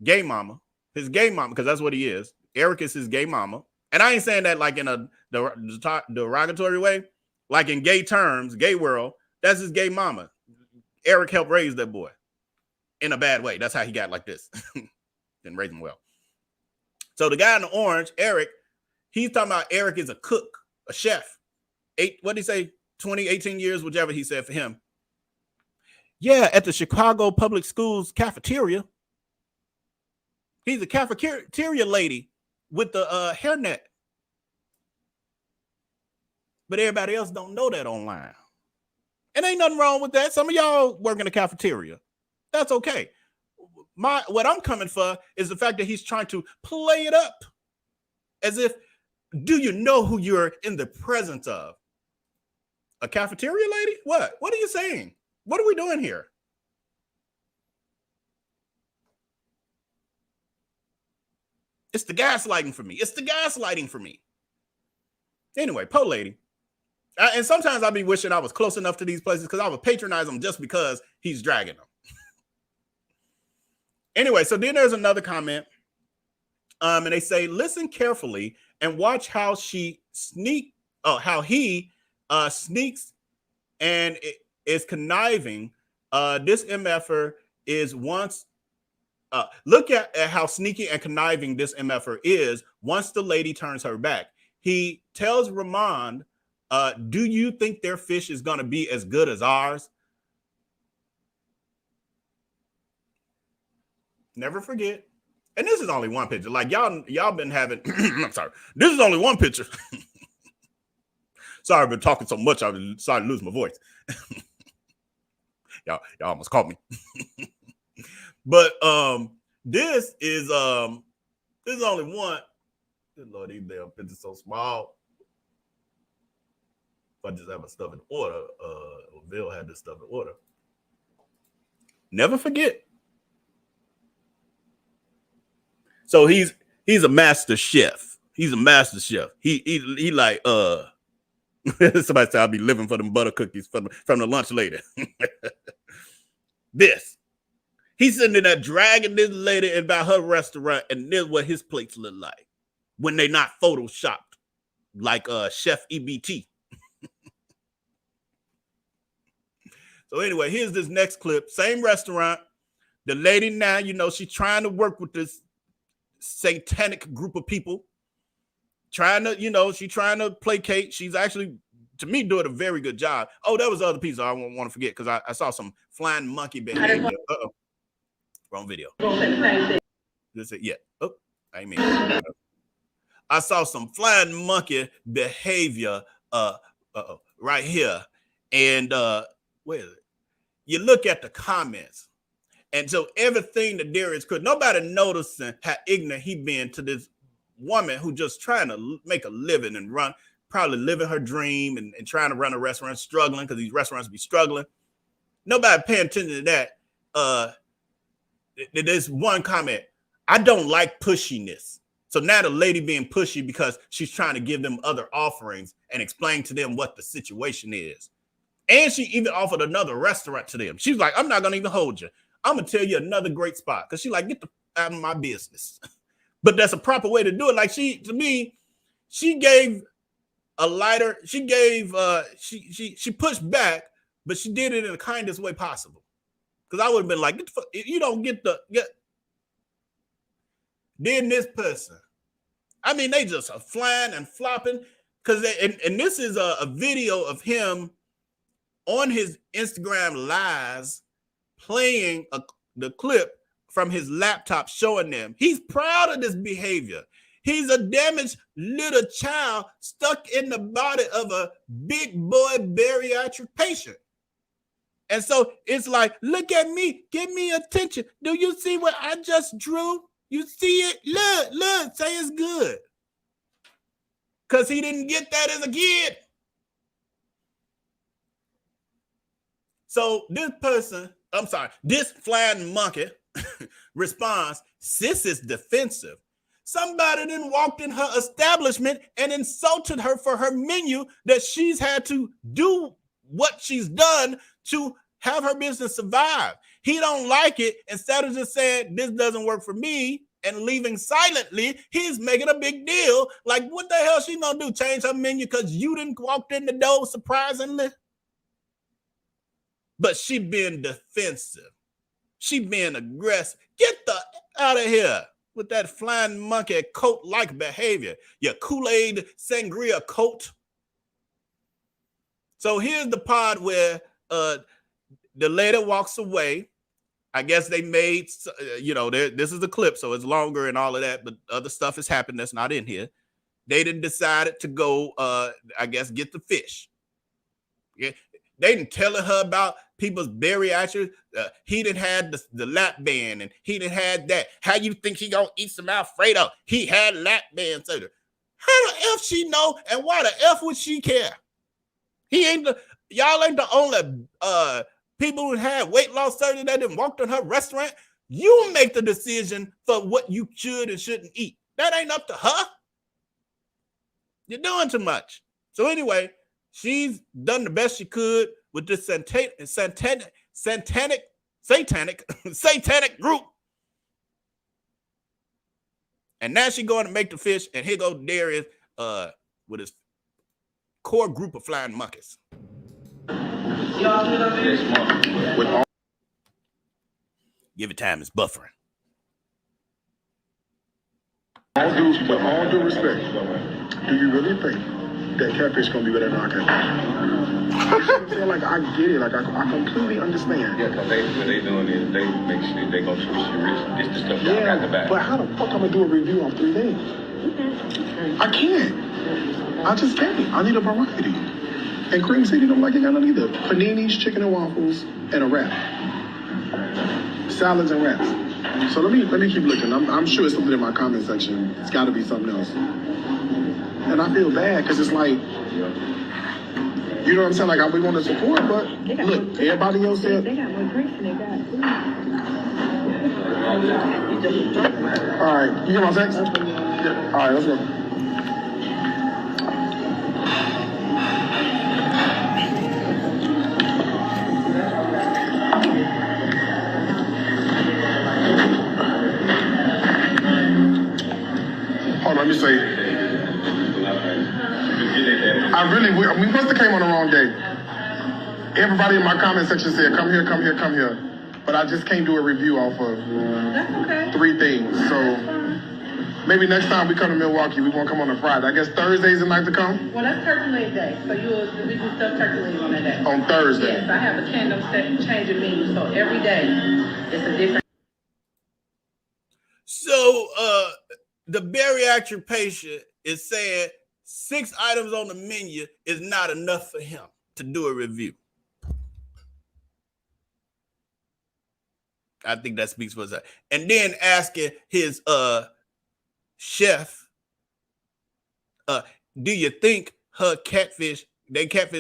his gay mama, because that's what he is. Eric is his gay mama. And I ain't saying that like in a derogatory way, like in gay terms, gay world, that's his gay mama. Eric helped raise that boy in a bad way. That's how he got like this. Didn't raise him well. So the guy in the orange, Eric, he's talking about Eric is a cook, a chef. What did he say? 20, 18 years, whichever he said for him. Yeah, at the Chicago Public Schools cafeteria. He's a cafeteria lady with the hairnet. But everybody else don't know that online. And ain't nothing wrong with that. Some of y'all work in the cafeteria. That's okay. What I'm coming for is the fact that he's trying to play it up as if, do you know who you're in the presence of? A cafeteria lady? What? What are you saying? What are we doing here? It's the gaslighting for me. It's the gaslighting for me. Anyway, po lady. And sometimes I'll be wishing I was close enough to these places because I would patronize them just because he's dragging them. Anyway, so then there's another comment. And they say, listen carefully and watch how he sneaks and is conniving. This MFer is once, look at how sneaky and conniving this MFer is once the lady turns her back. He tells Ramond, do you think their fish is going to be as good as ours? Never forget. And this is only one picture. Like y'all been having, I'm sorry. This is only one picture. Sorry, I've been talking so much. I was starting to lose my voice. y'all almost caught me. But this is only one. Good Lord, these damn pictures so small. If I just have my stuff in order, Vell had this stuff in order. Never forget. So he's a master chef. He's a master chef. He like somebody said I'll be living for them butter cookies from the lunch later. This. He's sitting there dragging this lady about her restaurant, and this is what his plates look like when they not photoshopped like Chef EBT. So anyway, here's this next clip. Same restaurant. The lady now, you know, she's trying to work with this satanic group of people. Trying to, you know, she's trying to placate. She's actually, to me, doing a very good job. Oh, that was the other piece I don't want to forget because I saw some flying monkey behavior. Uh-oh. Wrong video. This it, yeah. Oh, I mean, I saw some flying monkey behavior right here. And where is it? You look at the comments. And so everything that Darius Crooks, nobody noticing how ignorant he been to this woman who just trying to make a living and run, probably living her dream and trying to run a restaurant, struggling because these restaurants be struggling. Nobody paying attention to that. There's one comment. I don't like pushiness. So now the lady being pushy because she's trying to give them other offerings and explain to them what the situation is. And she even offered another restaurant to them. She's like, I'm not going to even hold you. I'm going to tell you another great spot. Because she's like, get the out of my business. But that's a proper way to do it. Like to me, she gave a lighter. She gave, she pushed back, but she did it in the kindest way possible. Because I would have been like, you don't get. Then this person, I mean, they just are flying and flopping. Because and this is a video of him on his Instagram lives playing the clip from his laptop showing them. He's proud of this behavior. He's a damaged little child stuck in the body of a big boy bariatric patient. And so it's like, look at me, give me attention. Do you see what I just drew? You see it? Look, say it's good. Because he didn't get that as a kid. So this person, this flying monkey responds, sis is defensive. Somebody then walked in her establishment and insulted her for her menu that she's had to do what she's done to have her business survive. He don't like it. Instead of just saying, this doesn't work for me and leaving silently, he's making a big deal. Like, what the hell she gonna do? Change her menu because you didn't walk in the door surprisingly? But she being defensive. She being aggressive. Get the out of here with that flying monkey coat-like behavior. Your Kool-Aid sangria coat. So here's the part where the lady walks away. I guess they made, this is a clip, so it's longer and all of that, but other stuff has happened that's not in here. They didn't decided to go, I guess, get the fish. Yeah. They didn't telling her about people's bariatric. He didn't have the lap band, and he didn't have that. How you think he gonna eat some Alfredo? He had lap band surgery. How the F she know, and why the F would she care? Y'all ain't the only people who had weight loss surgery that didn't walk in her restaurant. You make the decision for what you should and shouldn't eat. That ain't up to her. You're doing too much. So anyway, she's done the best she could with this satanic group. And now she's going to make the fish, and here goes Darius with his core group of flying monkeys. Give it time, it's buffering. With all due respect, do you really think that catfish gonna be better than our catfish? I'm saying, like, I get it, like, I completely understand. Yeah, because what they doing is they make sure they gonna twist your wrist. This the stuff y'all got the back. But how the fuck I'm gonna do a review on 3 days? I can't. I just can't. I need a variety. And Cream City don't like it got none either. Paninis, chicken and waffles, and a wrap. Salads and wraps. So let me keep looking. I'm sure it's something in my comment section. It's got to be something else. And I feel bad because it's like, you know what I'm saying? Like, we want to support, but look, everybody else said. They got more drinks than they got. All right, you get my text? Yeah. All right, let's go. me see. I really, we must have came on the wrong day. Everybody in my comment section said, come here, come here, come here. But I just can't do a review off of 3 things. So maybe next time we come to Milwaukee, we won't come on a Friday. I guess Thursday's the night to come? Well, that's turkey leg day. So we do stuff turkey leg on that day. On Thursday? Yes, I have a tandem change of menu. So every day it's a different. So the bariatric patient is saying 6 items on the menu is not enough for him to do a review. I think that speaks for itself. And then asking his chef, do you think their catfish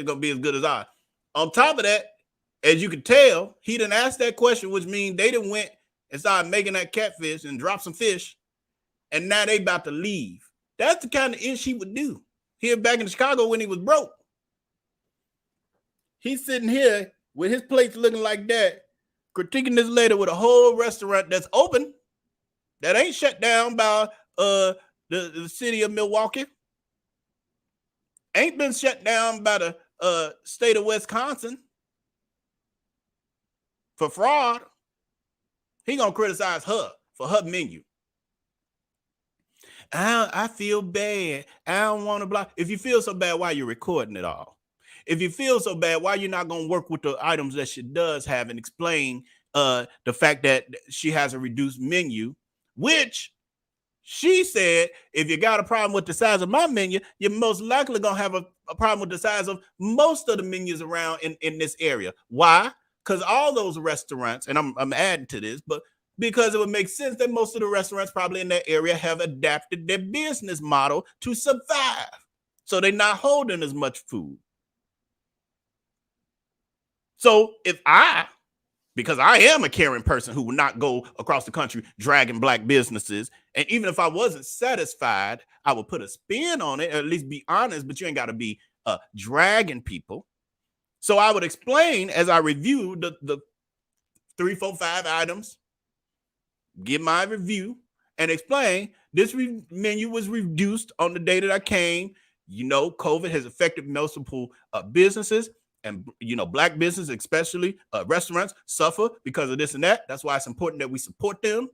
gonna be as good as ours? On top of that, as you can tell, he didn't ask that question, which means they done went and started making that catfish and dropped some fish, and now they about to leave. That's the kind of ish he would do here back in Chicago when he was broke. He's sitting here with his plates looking like that, critiquing this lady with a whole restaurant that's open, that ain't shut down by the city of Milwaukee, ain't been shut down by the state of Wisconsin for fraud. He gonna criticize her for her menu. I feel bad. I don't want to block. If you feel so bad, why are you recording it all? If you feel so bad, why you not going to work with the items that she does have and explain the fact that she has a reduced menu, which she said, if you got a problem with the size of my menu, you're most likely going to have a problem with the size of most of the menus around in this area. Why? Because all those restaurants, and I'm adding to this, but because it would make sense that most of the restaurants probably in that area have adapted their business model to survive. So they're not holding as much food. So if because I am a caring person who would not go across the country dragging black businesses, and even if I wasn't satisfied, I would put a spin on it, or at least be honest, but you ain't got to be dragging people. So I would explain as I review the 3, 4, 5 items, give my review, and explain this menu was reduced on the day that I came. You know, COVID has affected multiple businesses, and, you know, black businesses, especially restaurants, suffer because of this and that. That's why it's important that we support them.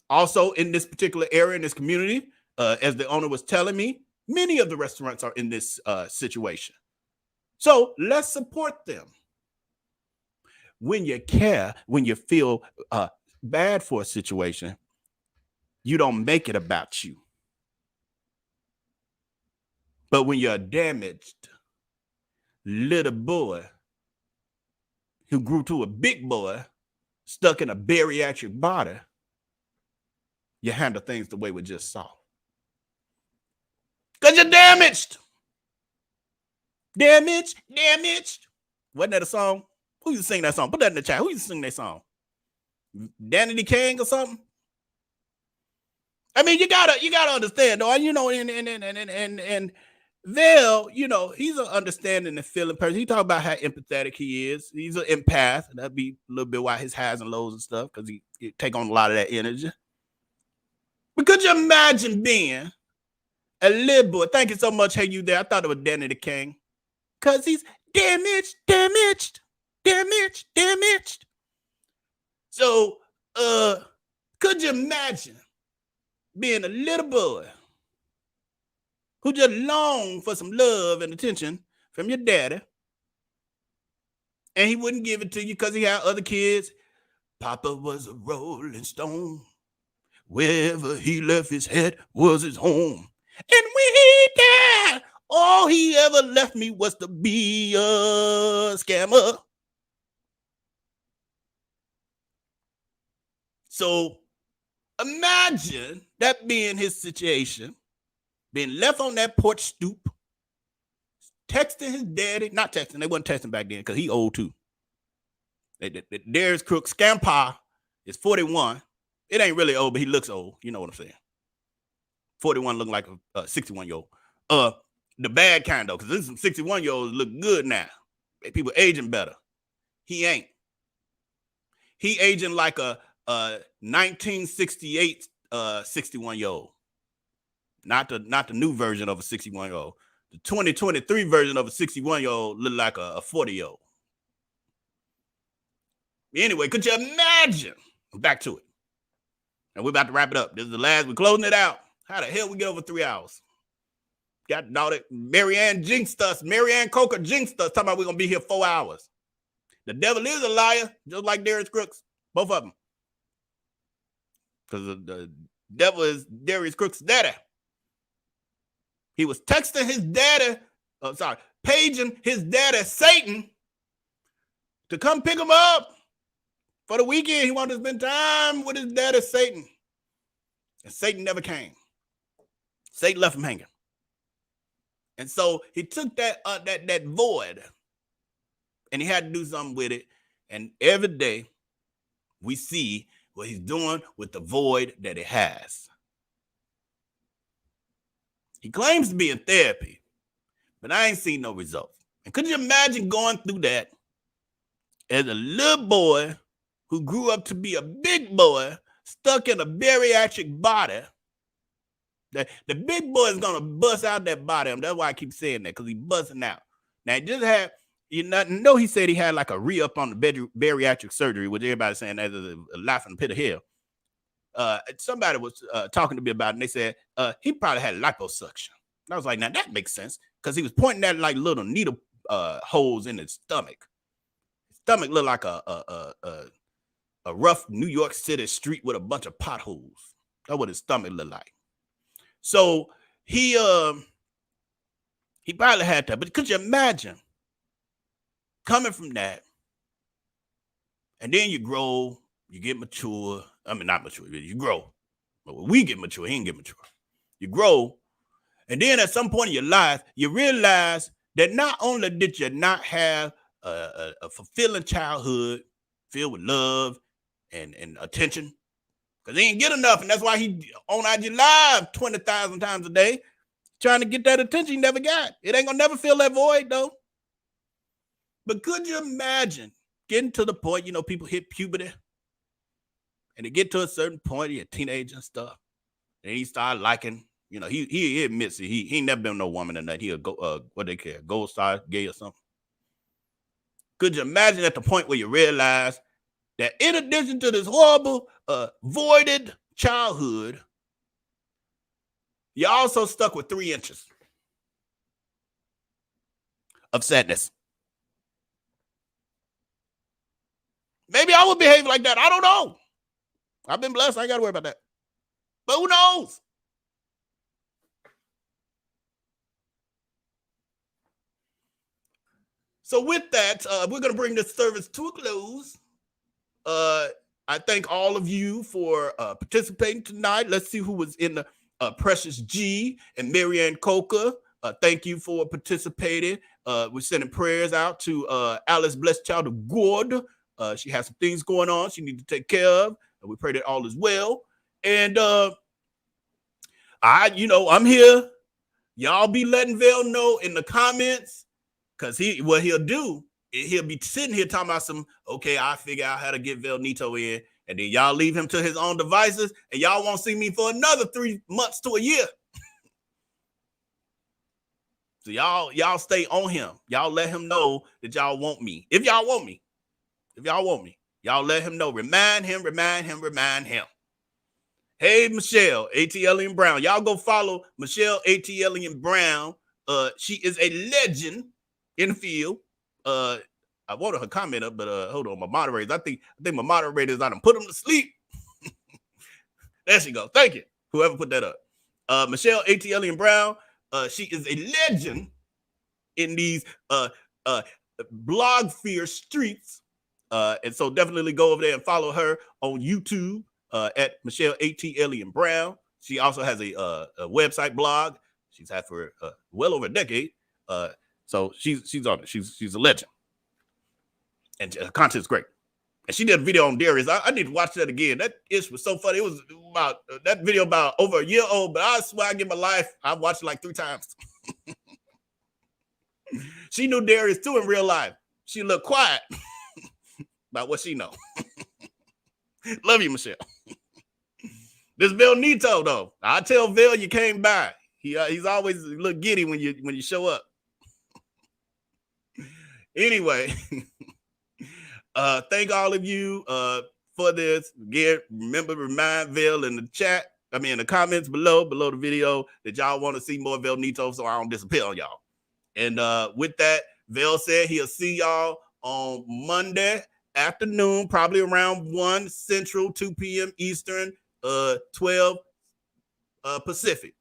Also, in this particular area, in this community, as the owner was telling me, many of the restaurants are in this situation. So let's support them. When you care, when you feel bad for a situation, you don't make it about you. But when you're a damaged little boy who grew to a big boy stuck in a bariatric body, you handle things the way we just saw. Because you're damaged. Damaged. Wasn't that a song? Who used to sing that song? Put that in the chat. Who used to sing that song? Danny King or something? I mean, you gotta understand, though. You know, and Vell, you know, he's an understanding and feeling person. He talk about how empathetic he is. He's an empath. That'd be a little bit why his highs and lows and stuff, because he take on a lot of that energy. But could you imagine being a little boy? Thank you so much. Hey, you there? I thought it was Danny the King, because he's damaged. So, could you imagine being a little boy who just longed for some love and attention from your daddy, and he wouldn't give it to you because he had other kids? Papa was a rolling stone. Wherever he left his head was his home. And when he died, all he ever left me was to be a scammer. So imagine that being his situation, being left on that porch stoop, texting his daddy, not texting, they wasn't texting back then because he old too. Darius Crooks, Scampa, is 41. It ain't really old, but he looks old. You know what I'm saying? 41 looking like a 61-year-old. The bad kind, though, because there's some 61-year-olds look good now. People aging better. He ain't. He aging like a 1968 61-year-old. Not the new version of a 61-year-old. The 2023 version of a 61-year-old look like a 40-year-old. Anyway, could you imagine? Back to it. And we're about to wrap it up. This is the last. We're closing it out. How the hell we get over 3 hours? Got daughter Marianne jinxed us. Marianne Coker jinxed us. Talking about we're going to be here 4 hours. The devil is a liar, just like Darius Crooks. Both of them. Because the devil is Darius Crooks' daddy. He was texting his daddy, paging his daddy, Satan, to come pick him up for the weekend. He wanted to spend time with his daddy, Satan. And Satan never came. Satan left him hanging. And so he took that void and he had to do something with it. And every day we see what he's doing with the void that he has. He claims to be in therapy, but I ain't seen no results. And could you imagine going through that as a little boy who grew up to be a big boy stuck in a bariatric body? The big boy is going to bust out that body. That's why I keep saying that, because he's busting out. Now, he just had, he said he had like a re-up on the bariatric surgery, which everybody's saying that's a life in the pit of hell. Somebody was talking to me about it, and they said he probably had liposuction. And I was like, now that makes sense, because he was pointing at like little needle holes in his stomach. His stomach looked like a rough New York City street with a bunch of potholes. That's what his stomach looked like. So he probably had that. But could you imagine coming from that, and then you grow, you get mature. I mean, not mature, you grow. But when we get mature, he didn't get mature. You grow, and then at some point in your life, you realize that not only did you not have a fulfilling childhood filled with love and attention, because he didn't get enough, and that's why he on IG Live 20,000 times a day trying to get that attention he never got. It ain't gonna never fill that void, though. But could you imagine getting to the point, people hit puberty, and they get to a certain point, you're a teenager and stuff, and he started liking, he admits it. He ain't never been no woman or nothing. He a what they call gold star, gay or something. Could you imagine at the point where you realize that in addition to this horrible, voided childhood, you're also stuck with 3 inches of sadness? Maybe I would behave like that. I don't know. I've been blessed. I ain't got to worry about that. But who knows? So with that, we're going to bring this service to a close. I thank all of you for participating tonight. Let's see who was in the Precious G and Marianne Coker. Thank you for participating. We're sending prayers out to Alice Blessed Child of God. She has some things going on she needs to take care of. And we pray that all is well. And I'm here. Y'all be letting Vell know in the comments, because what he'll do, he'll be sitting here talking about I figure out how to get VellNito in, and then y'all leave him to his own devices, and y'all won't see me for another 3 months to a year. So y'all stay on him. Y'all let him know that y'all want me. If y'all want me. Y'all let him know. Remind him. Hey, Michelle, A.T. Brown. Y'all go follow Michelle A.T. Brown. She is a legend in the field. I wanted her comment up, but hold on, my moderators. I think my moderators, I done put them to sleep. There she goes. Thank you, whoever put that up. Michelle A.T. Brown. She is a legend in these blog fear streets. And so definitely go over there and follow her on YouTube at Michelle A.T. Brown. She also has a website blog she's had for well over a decade. So she's on it. She's a legend. And her content's great. And she did a video on Darius. I need to watch that again. That ish was so funny. It was about that video about over a year old, but I swear I give my life. I've watched it like 3 times. She knew Darius too in real life. She looked quiet about what she know. Love you, Michelle. This VellNito though. I tell Vell you came by. He's always a little giddy when you show up. Anyway, thank all of you for this. Again, remember, remind Vell in the chat. I mean, in the comments below the video that y'all want to see more VellNito, so I don't disappear on y'all. And with that, Vell said he'll see y'all on Monday afternoon, probably around 1 Central, 2 p.m. Eastern, 12 Pacific.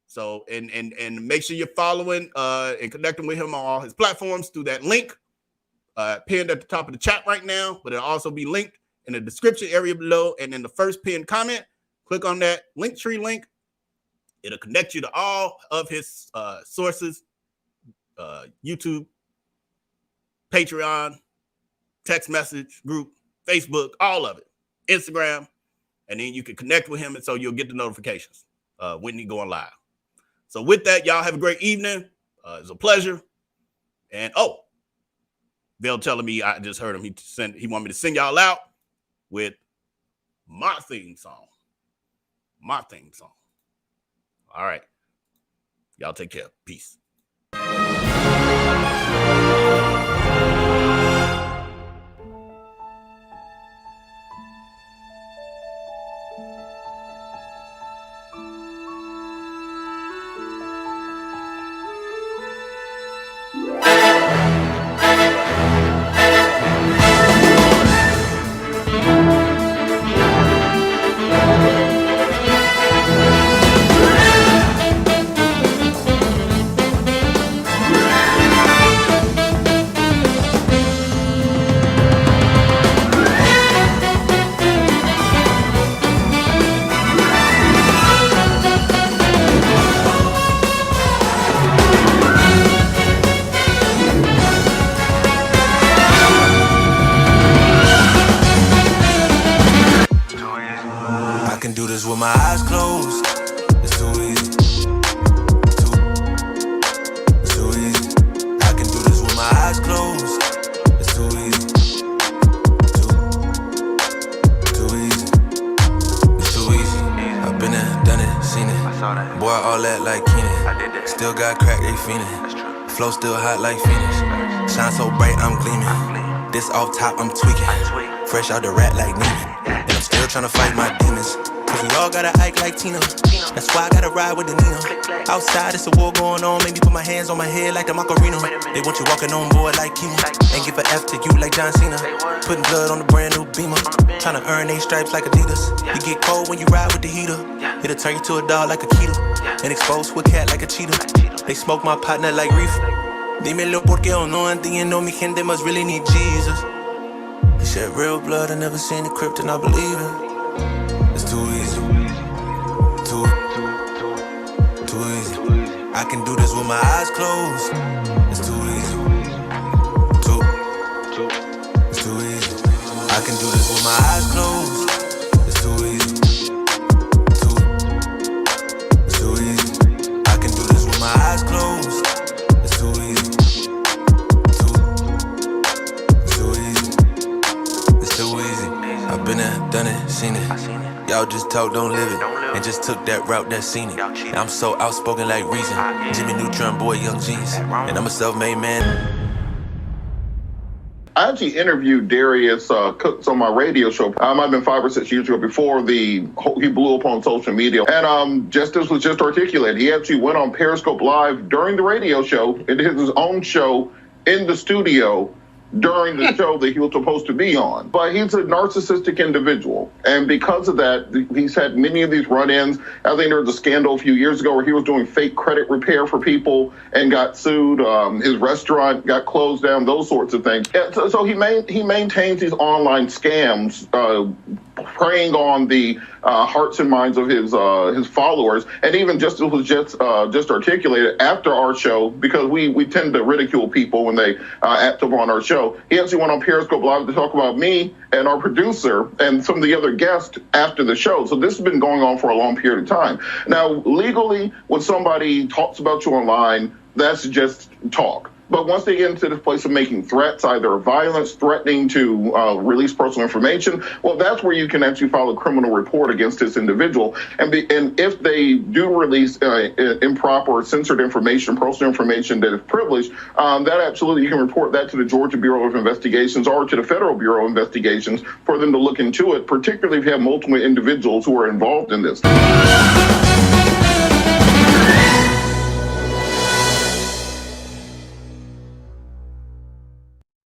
So, and make sure you're following and connecting with him on all his platforms through that link pinned at the top of the chat right now, but it'll also be linked in the description area below and in the first pinned comment. Click on that Linktree link. It'll connect you to all of his sources, YouTube, Patreon, text message group, Facebook, all of it, Instagram, and then you can connect with him, and so you'll get the notifications when he going live. So with that, y'all have a great evening. It's a pleasure. And Vell telling me, I just heard him. He want me to send y'all out with my theme song. My theme song. All right. Y'all take care. Peace. With my eyes closed, it's too easy. Too easy. I can do this with my eyes closed. It's too easy. Too easy. It's too easy. I've been there, done it, seen it. Boy, all that like Keenan. Still got crack, they fiendin'. Flow still hot like Phoenix. Shine so bright, I'm gleaming. This off top, I'm tweaking. Fresh out the rat like Neiman. And I'm still trying to fight my demons. Cause we all gotta act like Tina. That's why I gotta ride with the Nina. Outside, it's a war going on. Maybe put my hands on my head like the Macarena. They want you walking on board like Kima. And give an F to you like John Cena. Putting blood on the brand new Beamer. Trying to earn 8 stripes like Adidas. You get cold when you ride with the heater. It'll turn you to a dog like a keto. And expose to a cat like a cheetah. They smoke my partner like reefer. Dímelo porque o no entiendo. Mi gente must really need Jesus. They shed real blood. I never seen the crypt and I believe it. It's too easy. Too easy. I can do this with my eyes closed. It's too easy. It's too easy. I can do this with my eyes closed. It's too easy. Too easy. I can do this with my eyes closed. It's too easy. Too easy. It's too easy. I've been there, done it, seen it. Y'all just talk, don't live it. And just took that route, that scene it. I'm so outspoken like Reason. Jimmy Neutron, boy, Young Jeans. And I'm a self-made man. I actually interviewed Darius Crooks on my radio show. Might have been 5 or 6 years ago before he blew up on social media. And this was just articulated. He actually went on Periscope Live during the radio show. It did his own show in the studio during the show that he was supposed to be on. But he's a narcissistic individual. And because of that, he's had many of these run-ins. I think there was a scandal a few years ago where he was doing fake credit repair for people and got sued. His restaurant got closed down, those sorts of things. So he maintains these online scams, preying on the hearts and minds of his followers. And even just articulated after our show, because we tend to ridicule people when they act up on our show. He actually went on Periscope Live to talk about me and our producer and some of the other guests after the show. So this has been going on for a long period of time. Now, legally, when somebody talks about you online, that's just talk. But once they get into the place of making threats, either violence, threatening to release personal information, well, that's where you can actually file a criminal report against this individual. And if they do release improper or censored information, personal information that is privileged, that absolutely you can report that to the Georgia Bureau of Investigations or to the Federal Bureau of Investigations for them to look into it, particularly if you have multiple individuals who are involved in this.